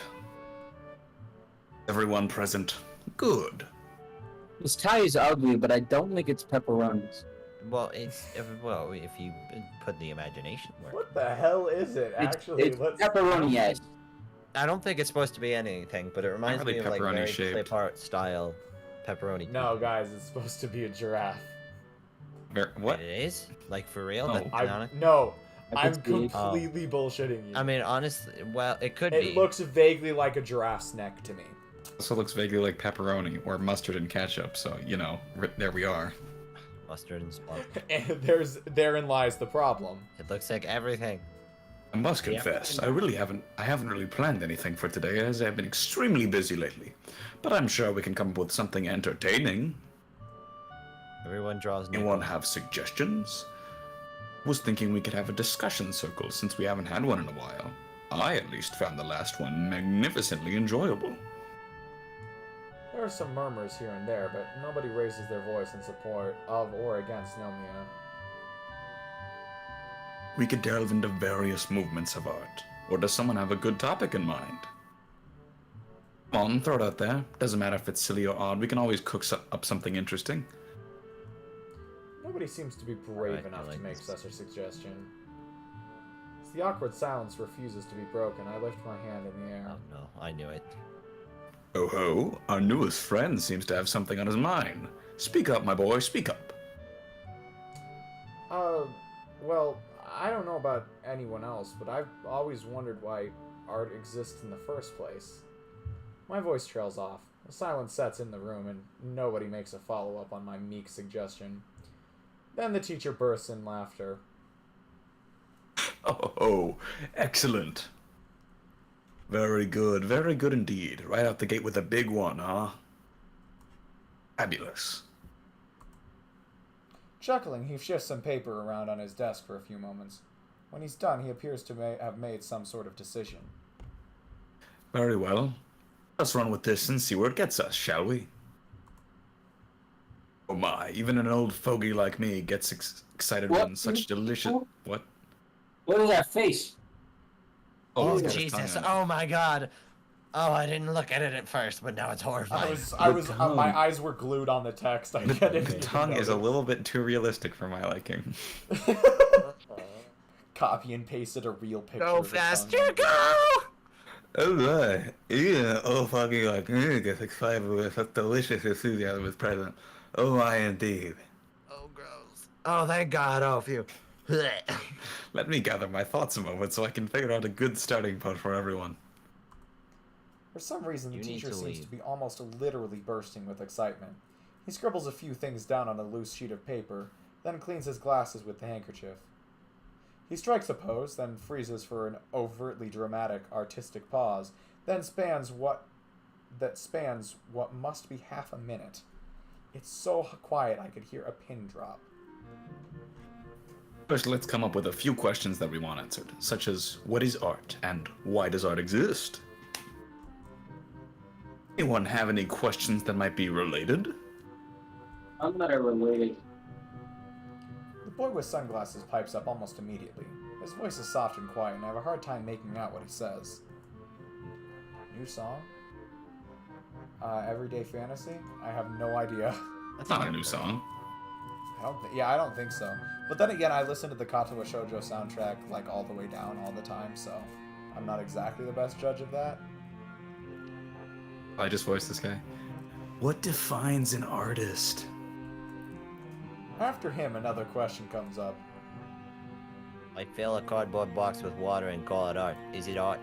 Everyone present? Good. This tie is ugly, but I don't think it's pepperonis. Well, if you put the imagination where. What the hell is it? Actually, It's pepperoni, yes. I don't think it's supposed to be anything, but it reminds really me of like pepperoni very shaped. clip art style pepperoni. No, guys, it's supposed to be a giraffe. What? It is? Like for real? Oh. That's canonical? No, I I'm think it's big. completely bullshitting you. I mean, honestly, well, it could be. It looks vaguely like a giraffe's neck to me. Also looks vaguely like pepperoni or mustard and ketchup, so, you know, there we are. Mustard and spark. And therein lies the problem. It looks like everything. I must confess, I haven't really planned anything for today as I've been extremely busy lately. But I'm sure we can come up with something entertaining. Everyone draws Anyone nickels. have suggestions? Was thinking we could have a discussion circle since we haven't had one in a while. I at least found the last one magnificently enjoyable. There are some murmurs here and there, but nobody raises their voice in support of or against Nomiya. We could delve into various movements of art. Or does someone have a good topic in mind? Come on, throw it out there. Doesn't matter if it's silly or odd, we can always cook up something interesting. Nobody seems to be brave Right, I enough like to make this. such a suggestion. As the awkward silence refuses to be broken, I lift my hand in the air. Oh no, I knew it. Oh ho, our newest friend seems to have something on his mind. Speak up, my boy, speak up. Well, I don't know about anyone else, but I've always wondered why art exists in the first place. My voice trails off. A silence sets in the room, and nobody makes a follow-up on my meek suggestion. Then the teacher bursts in laughter. Oh, excellent. Very good indeed. Right out the gate with a big one, huh? Fabulous. Chuckling, he shifts some paper around on his desk for a few moments. When he's done, he appears to have made some sort of decision. Very well. Let's run with this and see where it gets us, shall we? Oh my, even an old fogey like me gets excited What? when such delicious... What? What is that face? Oh, he's got his Jesus. tongue out. Oh, my God. Oh, I didn't look at it at first, but now it's horrifying. My eyes were glued on the text. I didn't The even tongue is a notice. little bit too realistic for my liking. Copy and pasted a real picture. Go of the faster, tongue. go! Alright. Yeah, oh fucking like me gets excited with such delicious enthusiasm is present. Oh my indeed. Oh, gross. Oh, thank God. Oh, phew. Let me gather my thoughts a moment so I can figure out a good starting point for everyone. For some reason, the You need teacher to seems to leave. be almost literally bursting with excitement. He scribbles a few things down on a loose sheet of paper, then cleans his glasses with the handkerchief. He strikes a pose, then freezes for an overtly dramatic, artistic pause, then spans what must be half a minute. It's so quiet I could hear a pin drop. First, let's come up with a few questions that we want answered, such as, what is art, and why does art exist? Anyone have any questions that might be related? I'm not related. The boy with sunglasses pipes up almost immediately. His voice is soft and quiet, and I have a hard time making out what he says. New song? Everyday Fantasy? I have no idea. That's not a new song. I don't think so. But then again, I listen to the Katawa Shoujo soundtrack like all the way down all the time, so I'm not exactly the best judge of that. I just voiced this guy. What defines an artist? After him, another question comes up. I fill a cardboard box with water and call it art. Is it art?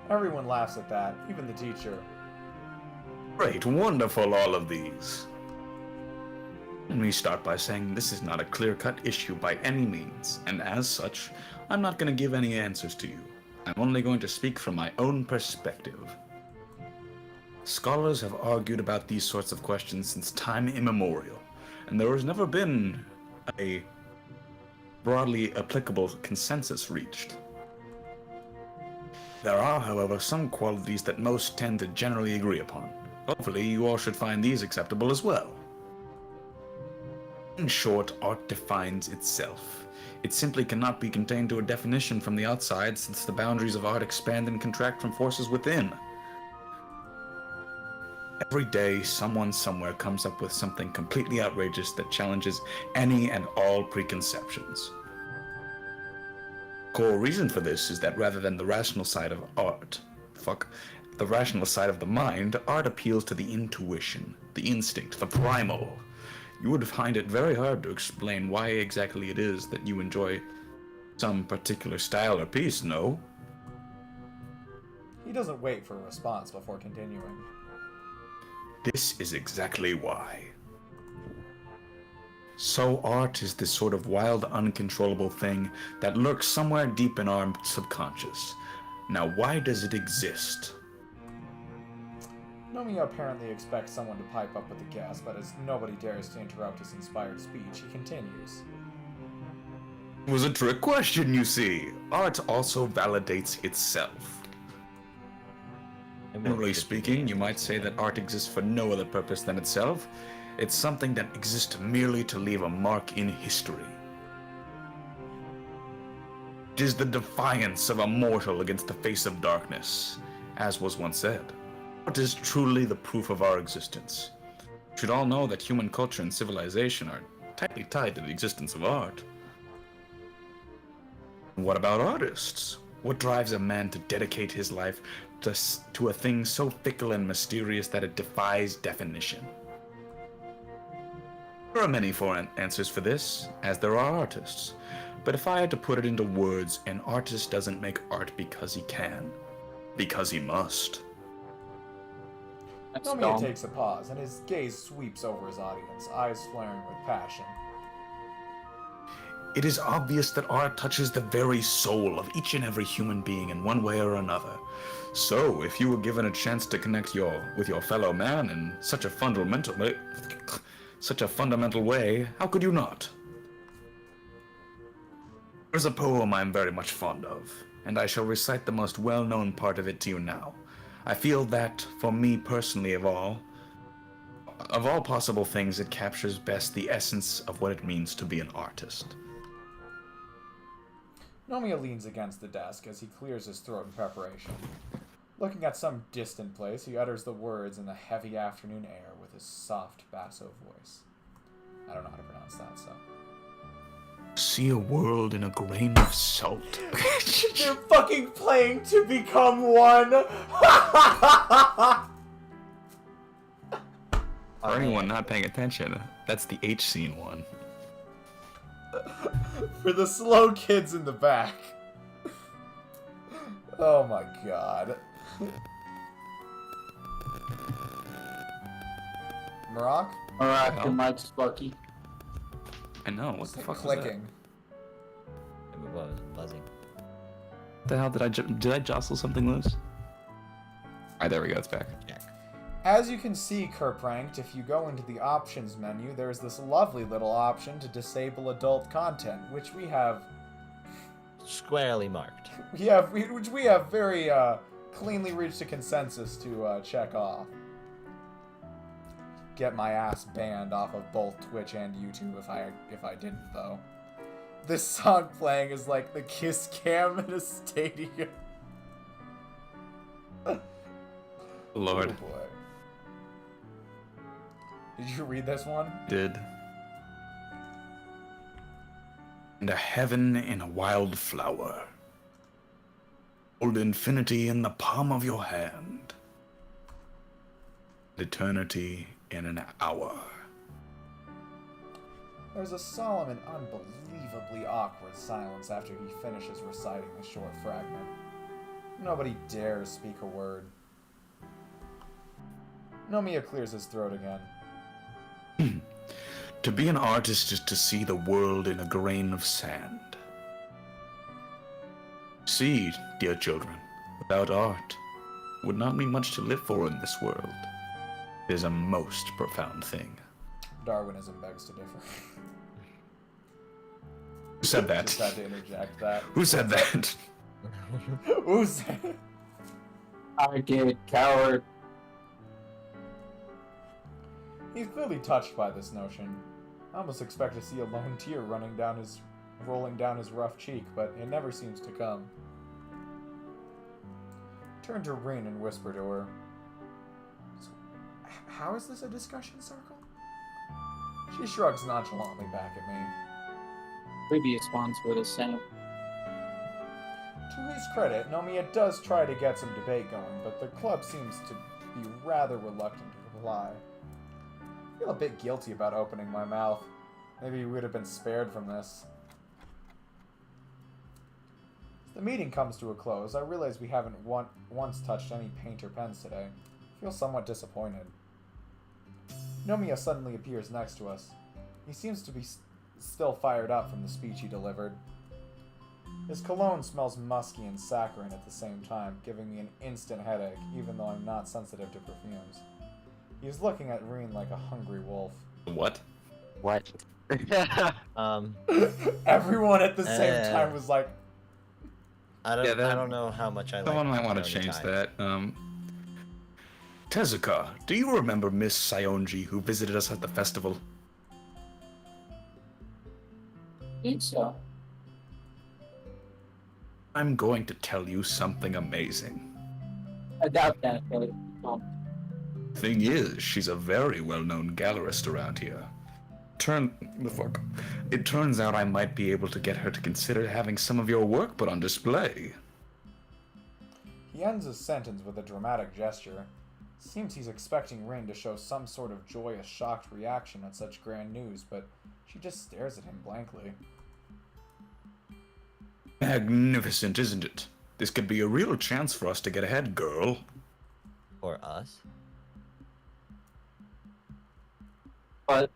Everyone laughs at that, even the teacher. Great, wonderful, all of these. Let me start by saying this is not a clear-cut issue by any means, and as such, I'm not going to give any answers to you. I'm only going to speak from my own perspective. Scholars have argued about these sorts of questions since time immemorial, and there has never been a broadly applicable consensus reached. There are, however, some qualities that most tend to generally agree upon. Hopefully, you all should find these acceptable as well. In short, art defines itself. It simply cannot be contained to a definition from the outside, since the boundaries of art expand and contract from forces within. Every day, someone somewhere comes up with something completely outrageous that challenges any and all preconceptions. Core reason for this is that rather than the rational side of the rational side of the mind, art appeals to the intuition, the instinct, the primal. You would find it very hard to explain why exactly it is that you enjoy some particular style or piece, no? He doesn't wait for a response before continuing. This is exactly why. So art is this sort of wild, uncontrollable thing that lurks somewhere deep in our subconscious. Now, why does it exist? Nomiya apparently expects someone to pipe up with a guess, but as nobody dares to interrupt his inspired speech, he continues. It was a trick question, you see. Art also validates itself. Generally speaking, you might say that art exists for no other purpose than itself. It's something that exists merely to leave a mark in history. It is the defiance of a mortal against the face of darkness, as was once said. Art is truly the proof of our existence. You should all know that human culture and civilization are tightly tied to the existence of art. What about artists? What drives a man to dedicate his life to a thing so fickle and mysterious that it defies definition? There are many foreign answers for this, as there are artists. But if I had to put it into words, an artist doesn't make art because he can. Because he must. That's Nomiya dumb. takes a pause, and his gaze sweeps over his audience, eyes flaring with passion. It is obvious that art touches the very soul of each and every human being in one way or another. So, if you were given a chance to connect with your fellow man in such a fundamental such a fundamental way, how could you not? There's a poem I'm very much fond of, and I shall recite the most well-known part of it to you now. I feel that, for me personally of all possible things, it captures best the essence of what it means to be an artist. Nomiya leans against the desk as he clears his throat in preparation. Looking at some distant place, he utters the words in the heavy afternoon air with his soft basso voice. I don't know how to pronounce that, so... See a world in a grain of salt. You're fucking playing to become one! For anyone not paying attention, that's the H scene one. For the slow kids in the back. Oh my god. Marak? Alright, your mic's fucky. I know, what What's the that fuck clicking? It was buzzing. What the hell, did I jostle something loose? Alright, there we go, it's back. Check. As you can see, Kerpranked, if you go into the options menu, there's this lovely little option to disable adult content, which we have Squarely marked. which we have very cleanly reached a consensus to check off. Get my ass banned off of both Twitch and YouTube if I didn't though. This song playing is like the kiss cam in a stadium. Lord. Oh boy. Did you read this one? Did. And a heaven in a wild flower. Hold infinity in the palm of your hand. Eternity in an hour. There's a solemn and unbelievably awkward silence after he finishes reciting the short fragment. Nobody dares speak a word. Nomiya clears his throat again. To be an artist is to see the world in a grain of sand. See, dear children, without art, would not be much to live for in this world. It is a most profound thing. Darwinism begs to differ. Who said that? Just had to interject that. Who said that? Who said? I did, coward. He's clearly touched by this notion. I almost expect to see a lone tear rolling down his rough cheek, but it never seems to come. Turn to Rin and whisper to her. So, how is this a discussion circle? She shrugs nonchalantly back at me. Previous ones were the same. To his credit, Nomiya does try to get some debate going, but the club seems to be rather reluctant to comply. I feel a bit guilty about opening my mouth. Maybe we would have been spared from this. As the meeting comes to a close, I realize we haven't once touched any paint or pens today. I feel somewhat disappointed. Nomiya suddenly appears next to us. He seems to be still fired up from the speech he delivered. His cologne smells musky and saccharine at the same time, giving me an instant headache, even though I'm not sensitive to perfumes. He was looking at Rin like a hungry wolf. What? What? Everyone at the same time was like, I don't. Yeah, that- I don't know how much I like. Someone might want to Tony change Time. that. Tezuka, do you remember Miss Sayonji who visited us at the festival? I think so. I'm going to tell you something amazing. I doubt that, but Thing is, she's a very well-known gallerist around here. It turns out I might be able to get her to consider having some of your work put on display. he ends his sentence with a dramatic gesture. Seems he's expecting Rin to show some sort of joyous, shocked reaction at such grand news, but she just stares at him blankly. Magnificent, isn't it? This could be a real chance for us to get ahead, girl. For us. but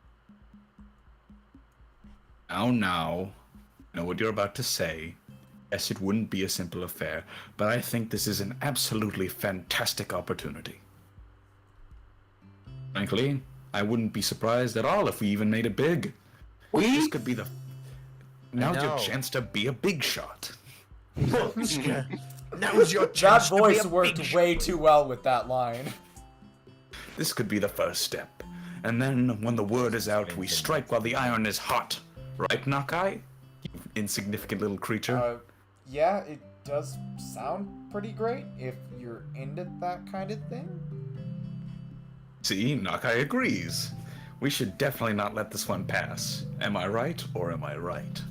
Now, I know what you're about to say. Yes, it wouldn't be a simple affair, but I think this is an absolutely fantastic opportunity. Frankly, I wouldn't be surprised at all if we even made it big. This could be the... Now's your know. chance to be a big shot. Now's your That chance to be voice a worked big way too well with that line. This could be the first step. And then, when the word is out, we strike while the iron is hot. Right, Nakai? You insignificant little creature. Yeah, it does sound pretty great if you're into that kind of thing. See, Nakai agrees. We should definitely not let this one pass. Am I right, or am I right?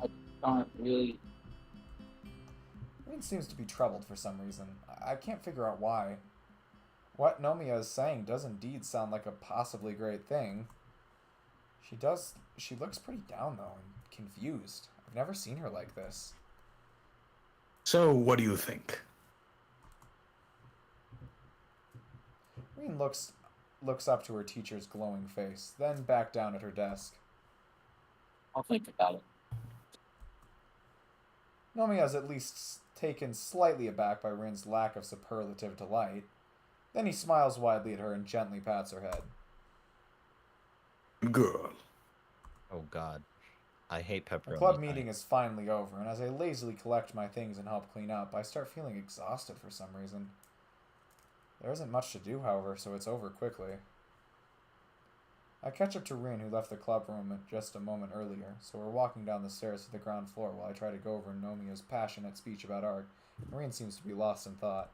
I don't really. Rin seems to be troubled for some reason. I can't figure out why. What Nomiya is saying does indeed sound like a possibly great thing. She looks pretty down though, and confused. I've never seen her like this. So, what do you think? Rin looks up to her teacher's glowing face, then back down at her desk. I'll think about it. Nomiya is at least taken slightly aback by Rin's lack of superlative delight. Then he smiles widely at her and gently pats her head. Girl. Oh god. I hate pepperoni. The club pie. meeting is finally over, and as I lazily collect my things and help clean up, I start feeling exhausted for some reason. There isn't much to do, however, so it's over quickly. I catch up to Rin, who left the club room just a moment earlier, so we're walking down the stairs to the ground floor while I try to go over Nomiya's passionate speech about art. Rin seems to be lost in thought.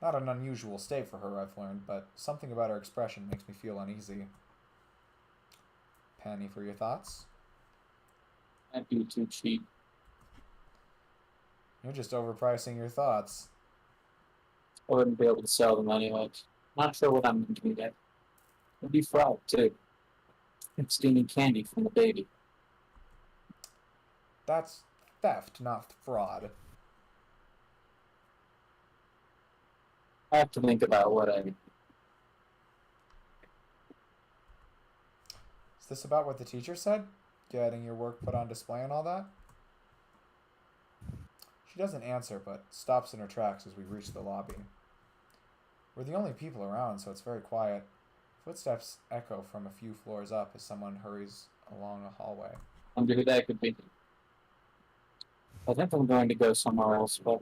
Not an unusual state for her, I've learned, but something about her expression makes me feel uneasy. Penny for your thoughts? I'd be too cheap. You're just overpricing your thoughts. I wouldn't be able to sell them anyway. Not sure what I'm going to do yet. It'd be fraud, too. It's stealing candy from the baby. That's theft, not fraud. I have to think about what I... Is this about what the teacher said? Getting your work put on display and all that? She doesn't answer, but stops in her tracks as we reach the lobby. We're the only people around, so it's very quiet. Footsteps echo from a few floors up as someone hurries along a hallway. I wonder who that could be. I think I'm going to go somewhere else, but...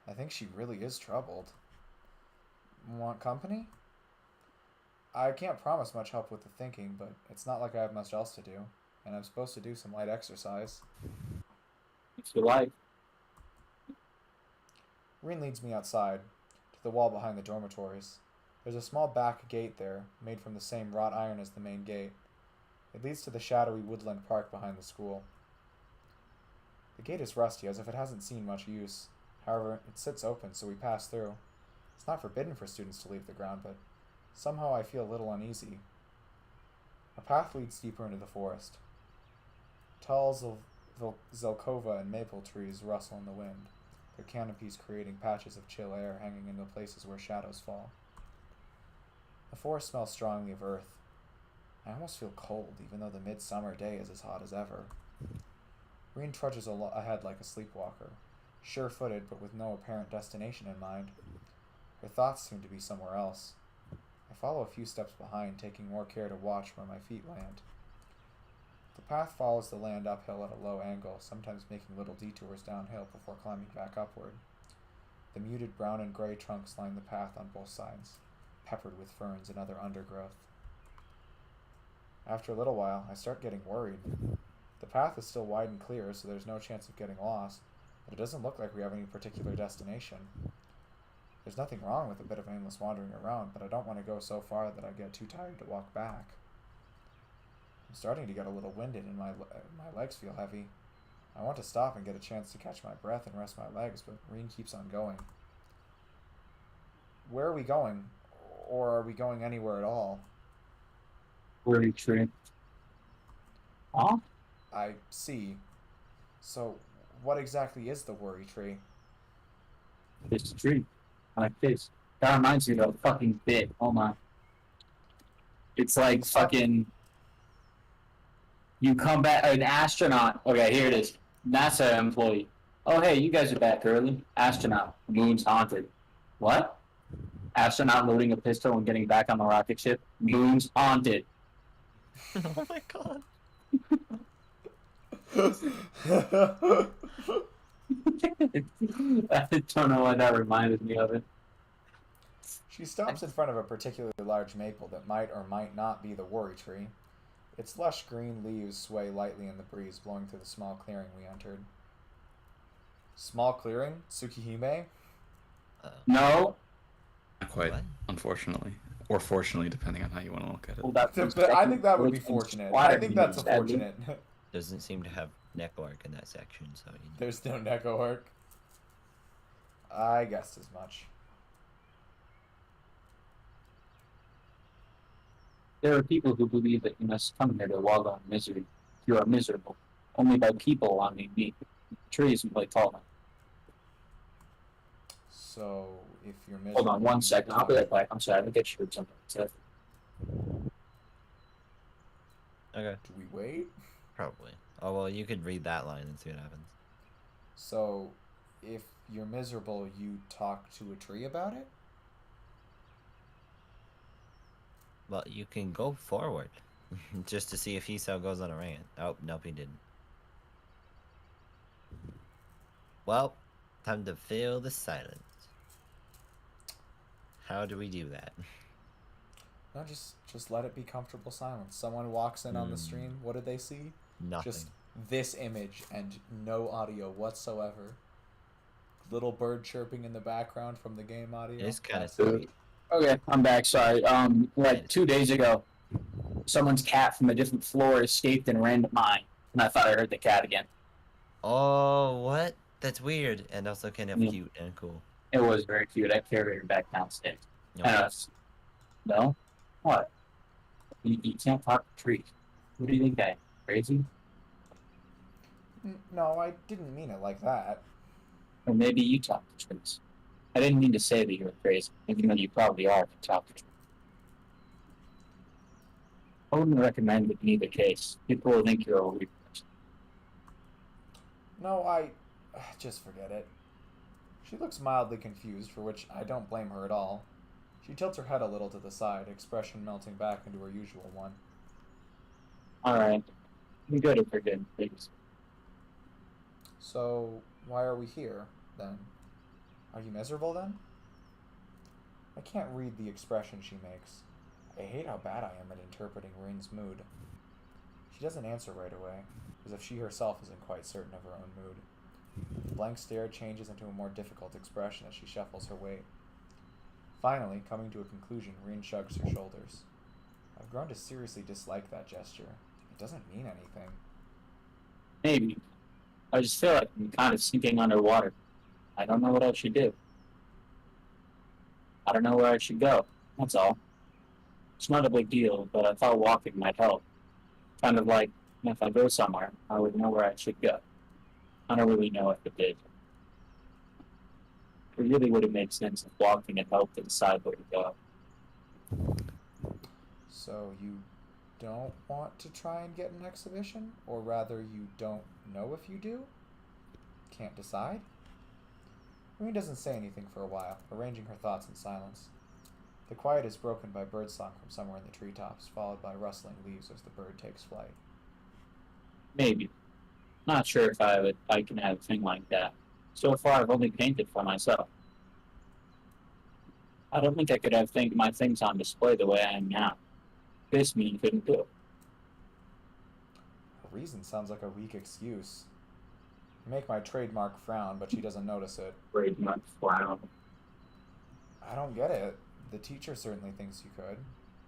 I think she really is troubled. Want company? I can't promise much help with the thinking, but it's not like I have much else to do, and I'm supposed to do some light exercise. If you like. Rin leads me outside, to the wall behind the dormitories. There's a small back gate there, made from the same wrought iron as the main gate. It leads to the shadowy woodland park behind the school. The gate is rusty, as if it hasn't seen much use. However, it sits open, so we pass through. It's not forbidden for students to leave the ground, but somehow I feel a little uneasy. A path leads deeper into the forest. Tall Zelkova and maple trees rustle in the wind, their canopies creating patches of chill air hanging in the places where shadows fall. The forest smells strongly of earth. I almost feel cold, even though the midsummer day is as hot as ever. Rin trudges ahead like a sleepwalker, sure-footed but with no apparent destination in mind. Her thoughts seem to be somewhere else. I follow a few steps behind, taking more care to watch where my feet land. The path follows the land uphill at a low angle, sometimes making little detours downhill before climbing back upward. The muted brown and gray trunks line the path on both sides, peppered with ferns and other undergrowth. After a little while, I start getting worried. The path is still wide and clear, so there's no chance of getting lost, but it doesn't look like we have any particular destination. There's nothing wrong with a bit of aimless wandering around, but I don't want to go so far that I get too tired to walk back. I'm starting to get a little winded and my legs feel heavy. I want to stop and get a chance to catch my breath and rest my legs, but Rin keeps on going. Where are we going? Or are we going anywhere at all? Worry tree. Huh? I see. So, what exactly is the worry tree? It's a tree. Like this. That reminds me of a fucking bit. Oh my. It's like fucking... You come back, an astronaut. Okay, here it is. NASA employee. Oh, hey, you guys are back early. Astronaut. Moon's haunted. What? Astronaut loading a pistol and getting back on the rocket ship. Moon's haunted. Oh my god. I don't know why that reminded me of it. She stops in front of a particularly large maple that might or might not be the worry tree. Its lush green leaves sway lightly in the breeze, blowing through the small clearing we entered. Small clearing? Tsukihime? No. Not quite, What? unfortunately. Or fortunately, depending on how you want to look at it. Hold up. I think that would be fortunate. I think that's a fortunate. Doesn't seem to have network in that section, so you know. There's no Neko work. I guessed as much. There are people who believe that you must come here to wallow in misery. You are miserable. Only by people, I mean me. Trees and play tall. So, if you're Hold on one second. I'll be right back. I'm sorry. I'm gonna get you something. Okay. Do we wait? Probably. Oh well, you could read that line and see what happens. So, if you're miserable, you talk to a tree about it? Well, you can go forward, just to see if Hisao goes on a rant. Oh, nope, he didn't. Well, time to fill the silence. How do we do that? No, just let it be comfortable silence. Someone walks in on the stream. What did they see? Nothing. Just this image and no audio whatsoever. Little bird chirping in the background from the game audio. It's kind of That's it. sweet. Okay, I'm back. Sorry. Like 2 days ago, someone's cat from a different floor escaped and ran to mine, and I thought I heard the cat again. Oh, what? That's weird, and also kind of Yeah. cute and cool. It was very cute. I carried her back downstairs. No. No? What? You can't talk to trees. What do you think, I am? Crazy? No, I didn't mean it like that. Or maybe you talk to trees. I didn't mean to say that you were crazy, even though you probably are if you talk to trees. I wouldn't recommend it in either case. People will think you're a weird person. No, just forget it. She looks mildly confused, for which I don't blame her at all. She tilts her head a little to the side, expression melting back into her usual one. Alright. I'm good at forgetting things. So, why are we here, then? Are you miserable, then? I can't read the expression she makes. I hate how bad I am at interpreting Rin's mood. She doesn't answer right away, as if she herself isn't quite certain of her own mood. The blank stare changes into a more difficult expression as she shuffles her weight. Finally, coming to a conclusion, Rin shrugs her shoulders. I've grown to seriously dislike that gesture. It doesn't mean anything. Maybe. I just feel like I'm kind of sinking underwater. I don't know what I should do. I don't know where I should go. That's all. It's not a big deal, but I thought walking might help. Kind of like, if I go somewhere, I would know where I should go. I don't really know if it did. It really would have made sense if walking had helped to decide where to go. So you don't want to try and get an exhibition? Or rather, you don't know if you do? Can't decide? Rin doesn't say anything for a while, arranging her thoughts in silence. The quiet is broken by birdsong from somewhere in the treetops, followed by rustling leaves as the bird takes flight. Maybe. Not sure if I can have a thing like that. So far, I've only painted for myself. I don't think I could have my things on display the way I am now. This mean couldn't do it. Her reason sounds like a weak excuse. You make my trademark frown, but she doesn't notice it. Pretty much frown. I don't get it. The teacher certainly thinks you could.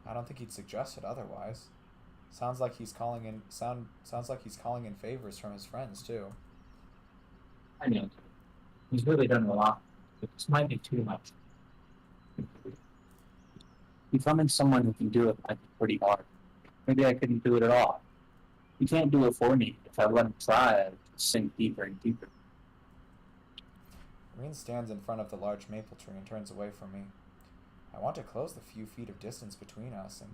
I don't think he'd suggest it otherwise. Sounds like he's calling in favors from his friends too. I know. He's really done a lot, but this might be too much. Becoming someone who can do it might be pretty hard. Maybe I couldn't do it at all. He can't do it for me. If I let him try, I'd sink deeper and deeper. Rin stands in front of the large maple tree and turns away from me. I want to close the few feet of distance between us, and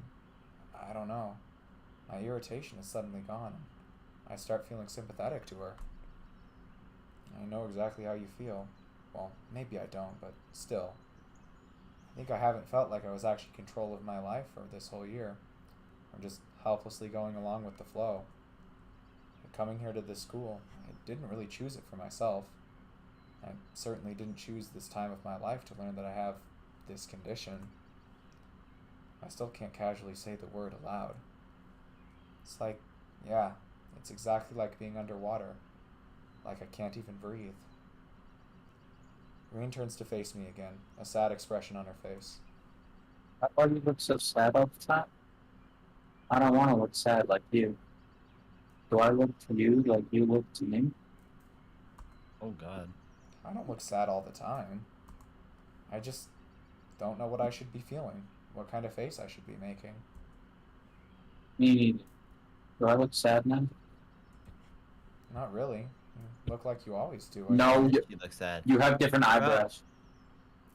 I don't know. My irritation is suddenly gone. I start feeling sympathetic to her. I know exactly how you feel. Well, maybe I don't, but still. I think I haven't felt like I was actually in control of my life for this whole year. I'm just helplessly going along with the flow. But coming here to this school, I didn't really choose it for myself. I certainly didn't choose this time of my life to learn that I have this condition. I still can't casually say the word aloud. It's like, yeah, it's exactly like being underwater. Like I can't even breathe. Reen turns to face me again, a sad expression on her face. Why do you look so sad all the time? I don't want to look sad like you. Do I look to you like you look to me? Oh God. I don't look sad all the time. I just don't know what I should be feeling, what kind of face I should be making. Me neither. Do I look sad now? Not really. You look like you always do. No, You look sad. you have different eyebrows.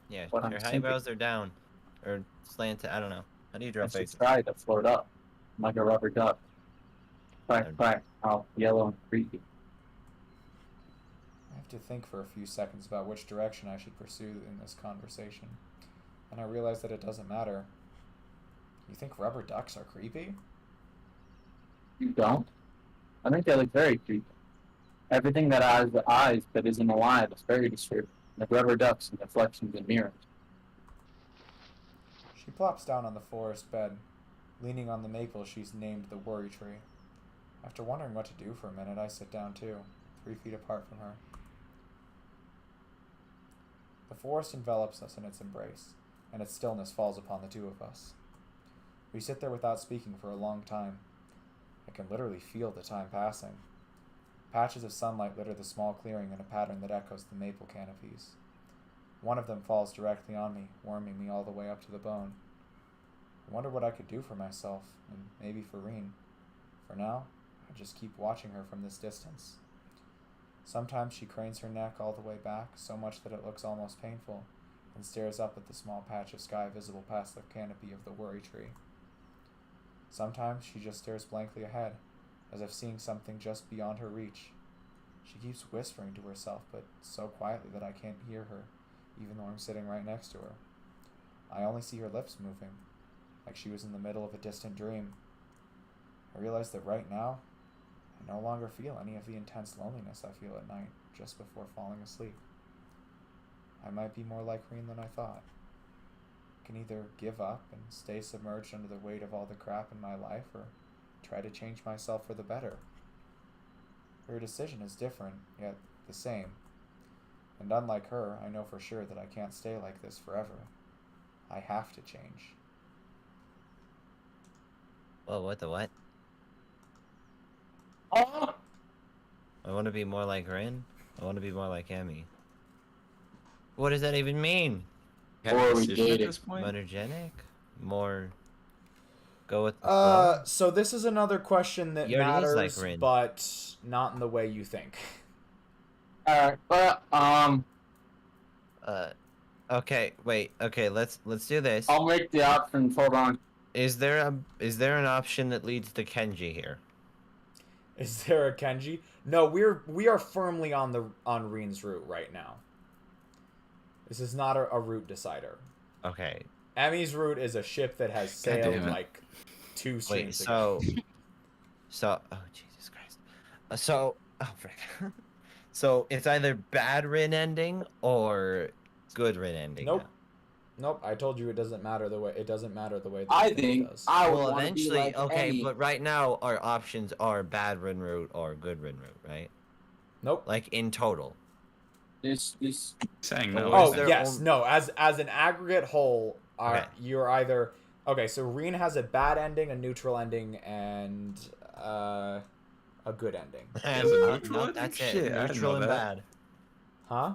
Yeah, What I'm your thinking. eyebrows are down. Or slanted, I don't know. How do you draw I should faces? try to float up like a rubber duck. Quack, Um, quack, all yellow and creepy. I have to think for a few seconds about which direction I should pursue in this conversation. And I realize that it doesn't matter. You think rubber ducks are creepy? You don't? I think they look very creepy. Everything that has the eyes that isn't alive is very disturbing, like rubber ducks and reflections in mirrors. She plops down on the forest bed, leaning on the maple she's named the worry tree. After wondering what to do for a minute, I sit down too, 3 feet apart from her. The forest envelops us in its embrace, and its stillness falls upon the two of us. We sit there without speaking for a long time. I can literally feel the time passing. Patches of sunlight litter the small clearing in a pattern that echoes the maple canopies. One of them falls directly on me, warming me all the way up to the bone. I wonder what I could do for myself, and maybe for Reen. For now, I just keep watching her from this distance. Sometimes she cranes her neck all the way back, so much that it looks almost painful, and stares up at the small patch of sky visible past the canopy of the worry tree. Sometimes she just stares blankly ahead, as if seeing something just beyond her reach. She keeps whispering to herself, but so quietly that I can't hear her, even though I'm sitting right next to her. I only see her lips moving, like she was in the middle of a distant dream. I realize that right now, I no longer feel any of the intense loneliness I feel at night, just before falling asleep. I might be more like Reen than I thought. I can either give up and stay submerged under the weight of all the crap in my life, or try to change myself for the better. Her decision is different, yet the same. And unlike her, I know for sure that I can't stay like this forever. I have to change. Whoa, what the what? Oh! I want to be more like Rin? I want to be more like Emmy. What does that even mean? Have Or a we decision at dated. this point? Photogenic? More... Go with the flow? So this is another question that He already is matters, like Rin. but not in the way you think. Alright, Okay, wait. Okay, let's do this. I'll make the options, hold on. Is there an option that leads to Kenji here? Is there a Kenji? No, we are firmly on Reen's route right now. This is not a route decider. Okay. Emmy's route is a ship that has God damn sailed it. like 2 Wait, streams ago. so oh Jesus Christ. Oh frick. So it's either bad Rin ending or good Rin ending. Nope. now. Nope, I told you it doesn't matter the way that I it think does. I would Well, want to be eventually, like okay, Emmy. but right now our options are bad Rin route or good Rin route, right? Nope. Like in total. This Saying Oh, no. is Oh there yes, only- no. As an aggregate whole, Okay. you're either okay. So Reen has a bad ending, a neutral ending, and a good ending. has a neutral ending? That's it. Shit, I didn't Neutral know and that. bad. Huh?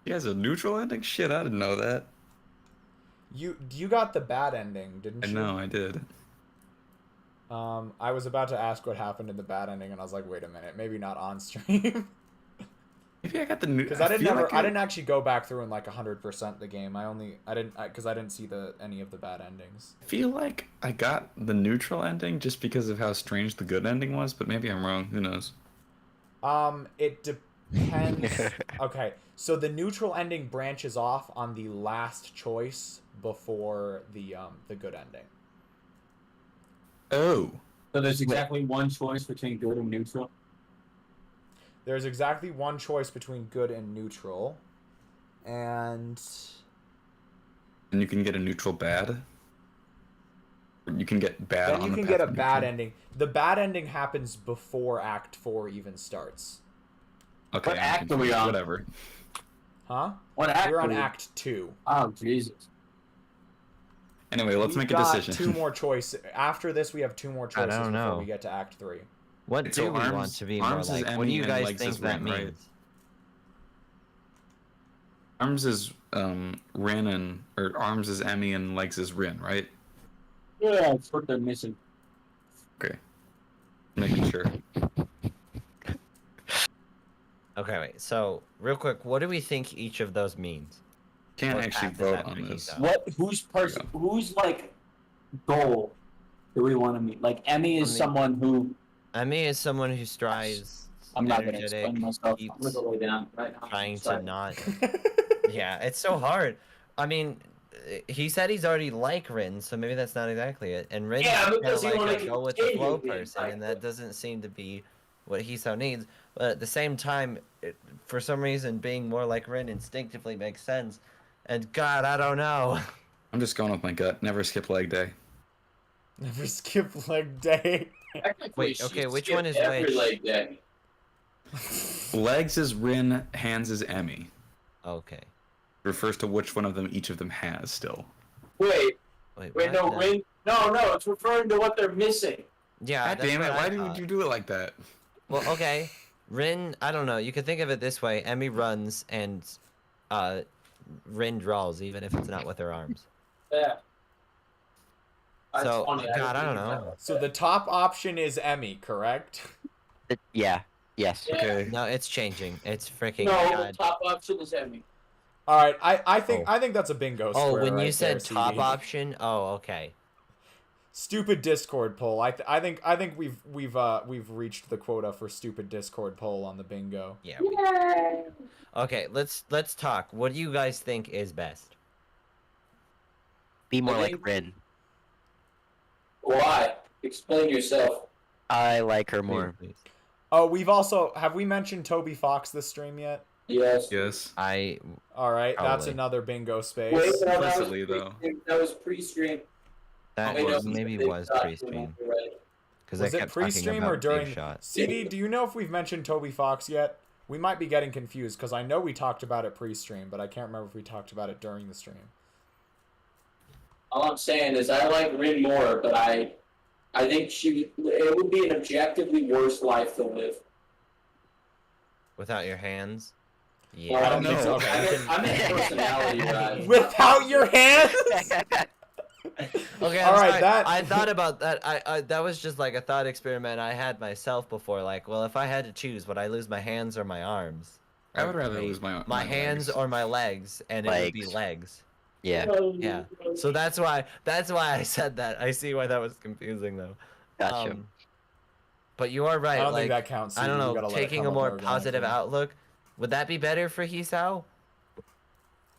He has a neutral ending? Shit, I didn't know that. You got the bad ending, didn't I you? know, I did. I was about to ask what happened in the bad ending, and I was like, wait a minute, maybe not on stream. Maybe I got the new. Because I feel like didn't actually go back through and like 100% the game. I didn't see any of the bad endings. I feel like I got the neutral ending just because of how strange the good ending was, but maybe I'm wrong. Who knows? Hence, okay. So the neutral ending branches off on the last choice before the good ending. Oh. So there's exactly one choice between good and neutral. There's exactly one choice between good and neutral, and And you can get a neutral bad. You can get bad then on you the can path get a of bad neutral. ending. The bad ending happens before Act 4 even starts. Okay, What I'm act are we confused. on? Whatever. Huh? What act? We're on are we- Act 2. Oh Jesus! Anyway, let's We've make a got decision. 2 more choices. After this, we have 2 more choices don't before know. we get to Act 3. What Right, do so we want arms- to be more arms is like? What do Emmy you and guys legs think is that Rin, right? means? Arms is Rin and or arms is Emmy and legs is Rin, right? Yeah, it's what they're missing. Okay. Making sure. Okay, wait. So, real quick, what do we think each of those means? Can't What actually path is vote that on for this. Hisao? What? Who's like goal do we want to meet? Like Emmy is I mean- someone who Emmy is someone who strives, I'm not gonna energetic, explain myself. I'm keeps gonna lay down right now. trying to Sorry. not. Yeah, it's so hard. I mean, he said he's already like Rin, so maybe that's not exactly it. And Rin's Yeah, kind because of you like wanna a go with the flow continue being person, like and that doesn't seem to be what Hisao needs. But at the same time, for some reason, being more like Rin instinctively makes sense. And God, I don't know. I'm just going with my gut. Never skip leg day. Never skip leg day. Technically, Wait, she okay, which skipped one is every which? leg day. Legs is Rin, hands is Emmy. Okay. Refers to which one of them each of them has still. Wait, Wait, wait, no, what the- wait, no, it's referring to what they're missing. Yeah, God that's damn it, what I why thought. did you do it like that? Well, okay. Rin, I don't know. You can think of it this way. Emmy runs and Rin draws, even if it's not with her arms. Yeah. That's So, funny, God, I didn't don't think know. about that. So the top option is Emmy, correct? Yeah. Yes. Yeah. Okay. No, it's changing. It's freaking No, the God. top option is Emmy. All right, I think Oh. I think that's a bingo Oh, square when you right said there, top CD. option? Oh, okay. Stupid Discord poll. I think we've reached the quota for stupid Discord poll on the bingo. Yeah. Okay, let's talk. What do you guys think is best? Be more I like think- Rin. Why? Explain yourself. I like her more. Please. Oh, have we mentioned Toby Fox this stream yet? Yes. Yes. All right, that's Probably. another bingo space. Wait, no, that was Implicitly, though. pre-stream. That was pre-stream. That Wait, no, maybe Big was shot, pre-stream you're right. because I Was it kept talking pre-stream about or during? Big Shot. CD, do you know if we've mentioned Toby Fox yet? We might be getting confused because I know we talked about it pre-stream, but I can't remember if we talked about it during the stream. All I'm saying is I like Rin more, but I think it would be an objectively worse life to live. Without your hands? Well, Yeah. I don't think so. No. Okay, you can- I'm in personality wise. Without your hands? Okay, All right, sorry. that- I thought about that. I that was just like a thought experiment I had myself before. Like, well, if I had to choose, would I lose my hands or my arms? I would rather Or lose my hands legs. or my legs, and it would be Legs. legs. Yeah. Yeah. So that's why I said that. I see why that was confusing though. Gotcha. But you are right. I don't like, think that counts. I don't CD. You know, gotta let it taking come a up more organically. positive outlook, would that be better for Hisao?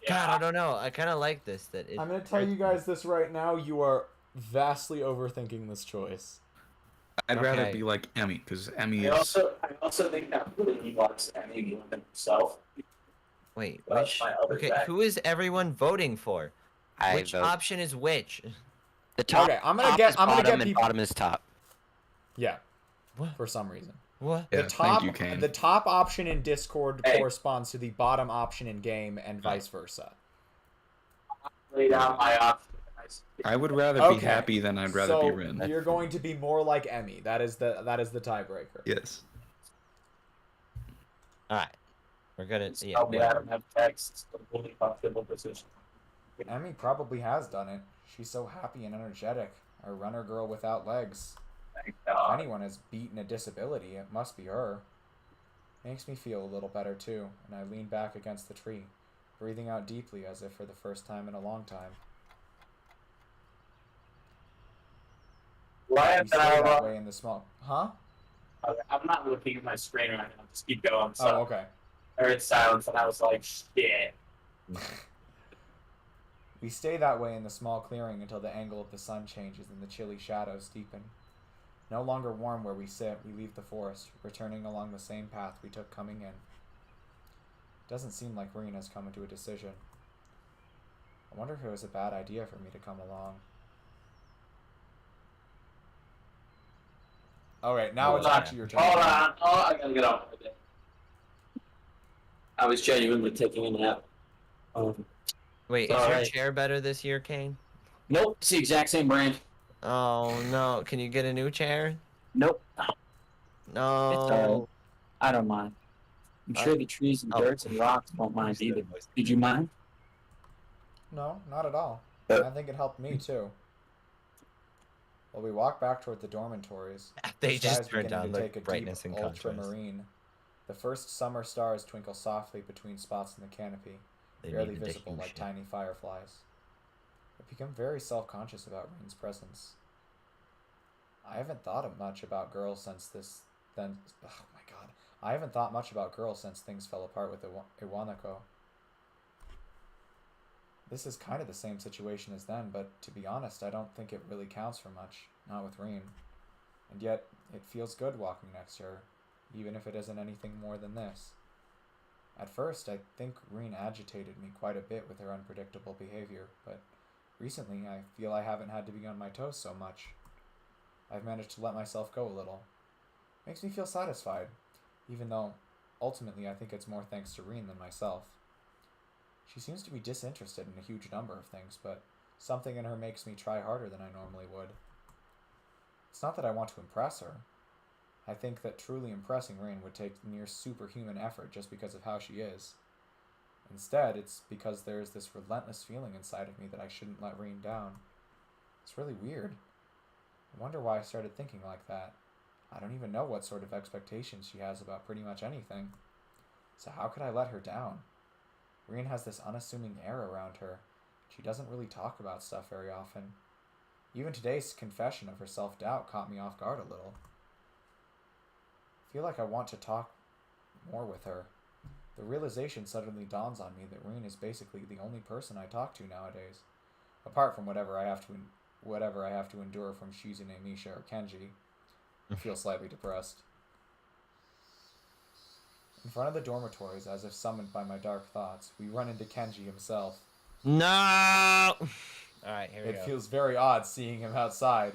God, I don't know. I kind of like this. That it, I'm gonna tell you guys this right now. You are vastly overthinking this choice. I'd rather Okay. be like Emmy, because Emmy I is. also think that really wants Emmy more than himself. Wait, That's which? my other Okay, fact. who is everyone voting for? I Which vote. option is which? The top. Okay, I'm gonna top get- is I'm gonna bottom get and people- bottom is top. Yeah, What? for some reason. What? Yeah, The top, thank you, Kane. the top option in Discord Hey. corresponds to the bottom option in game, and vice versa. Lay down my option. I would rather Okay. be happy than I'd rather so be Rin. you're going to be more like Emmy. That is the tiebreaker. Yes. All right, we're gonna. Yeah. Tell me I whatever. don't have text. It's a really comfortable position. Emmy probably has done it. She's so happy and energetic. A runner girl without legs. Thank If God. anyone has beaten a disability, it must be her. Makes me feel a little better too, and I lean back against the tree, breathing out deeply as if for the first time in a long time. Why You am stay that I? way in the smoke. Huh? I'm not looking at my screen right now. Just keep going. Oh, okay. I heard silence, and I was like, shit. We stay that way in the small clearing until the angle of the sun changes and the chilly shadows deepen. No longer warm where we sit, we leave the forest, returning along the same path we took coming in. It doesn't seem like Reen has come to a decision. I wonder if it was a bad idea for me to come along. Alright, now it's actually your turn. Hold on. Oh, I gotta get off of it. I was genuinely taking a nap. Wait, is your Alright. chair better this year, Kane? Nope, it's the exact same brand. Oh no, can you get a new chair? Nope. No. It's alright. I don't mind. I'm sure the trees and Oh. birds and rocks won't mind either. Did you mind? No, not at all. I think it helped me too. Well, we walk back toward the dormitories. They The sky's just turned beginning down to the take a brightness deep and contrast. ultramarine. The first summer stars twinkle softly between spots in the canopy, They barely needed to visible huge like it. tiny fireflies. I've become very self-conscious about Reen's presence. I haven't thought much about girls since then. Oh my god. I haven't thought much about girls since things fell apart with Iwanako. This is kind of the same situation as then, but to be honest, I don't think it really counts for much. Not with Reen. And yet, it feels good walking next to her, even if it isn't anything more than this. At first, I think Reen agitated me quite a bit with her unpredictable behavior, but recently I feel I haven't had to be on my toes so much. I've managed to let myself go a little. Makes me feel satisfied, even though ultimately I think it's more thanks to Reen than myself. She seems to be disinterested in a huge number of things, but something in her makes me try harder than I normally would. It's not that I want to impress her. I think that truly impressing Reen would take near superhuman effort just because of how she is. Instead, it's because there's this relentless feeling inside of me that I shouldn't let Reen down. It's really weird. I wonder why I started thinking like that. I don't even know what sort of expectations she has about pretty much anything. So how could I let her down? Reen has this unassuming air around her. She doesn't really talk about stuff very often. Even today's confession of her self-doubt caught me off guard a little. I feel like I want to talk more with her. The realization suddenly dawns on me that Reen is basically the only person I talk to nowadays, apart from whatever I have to endure from Shizune, Misha, or Kenji. I feel slightly depressed. In front of the dormitories, as if summoned by my dark thoughts, we run into Kenji himself. No! Alright, here we go. It feels very odd seeing him outside,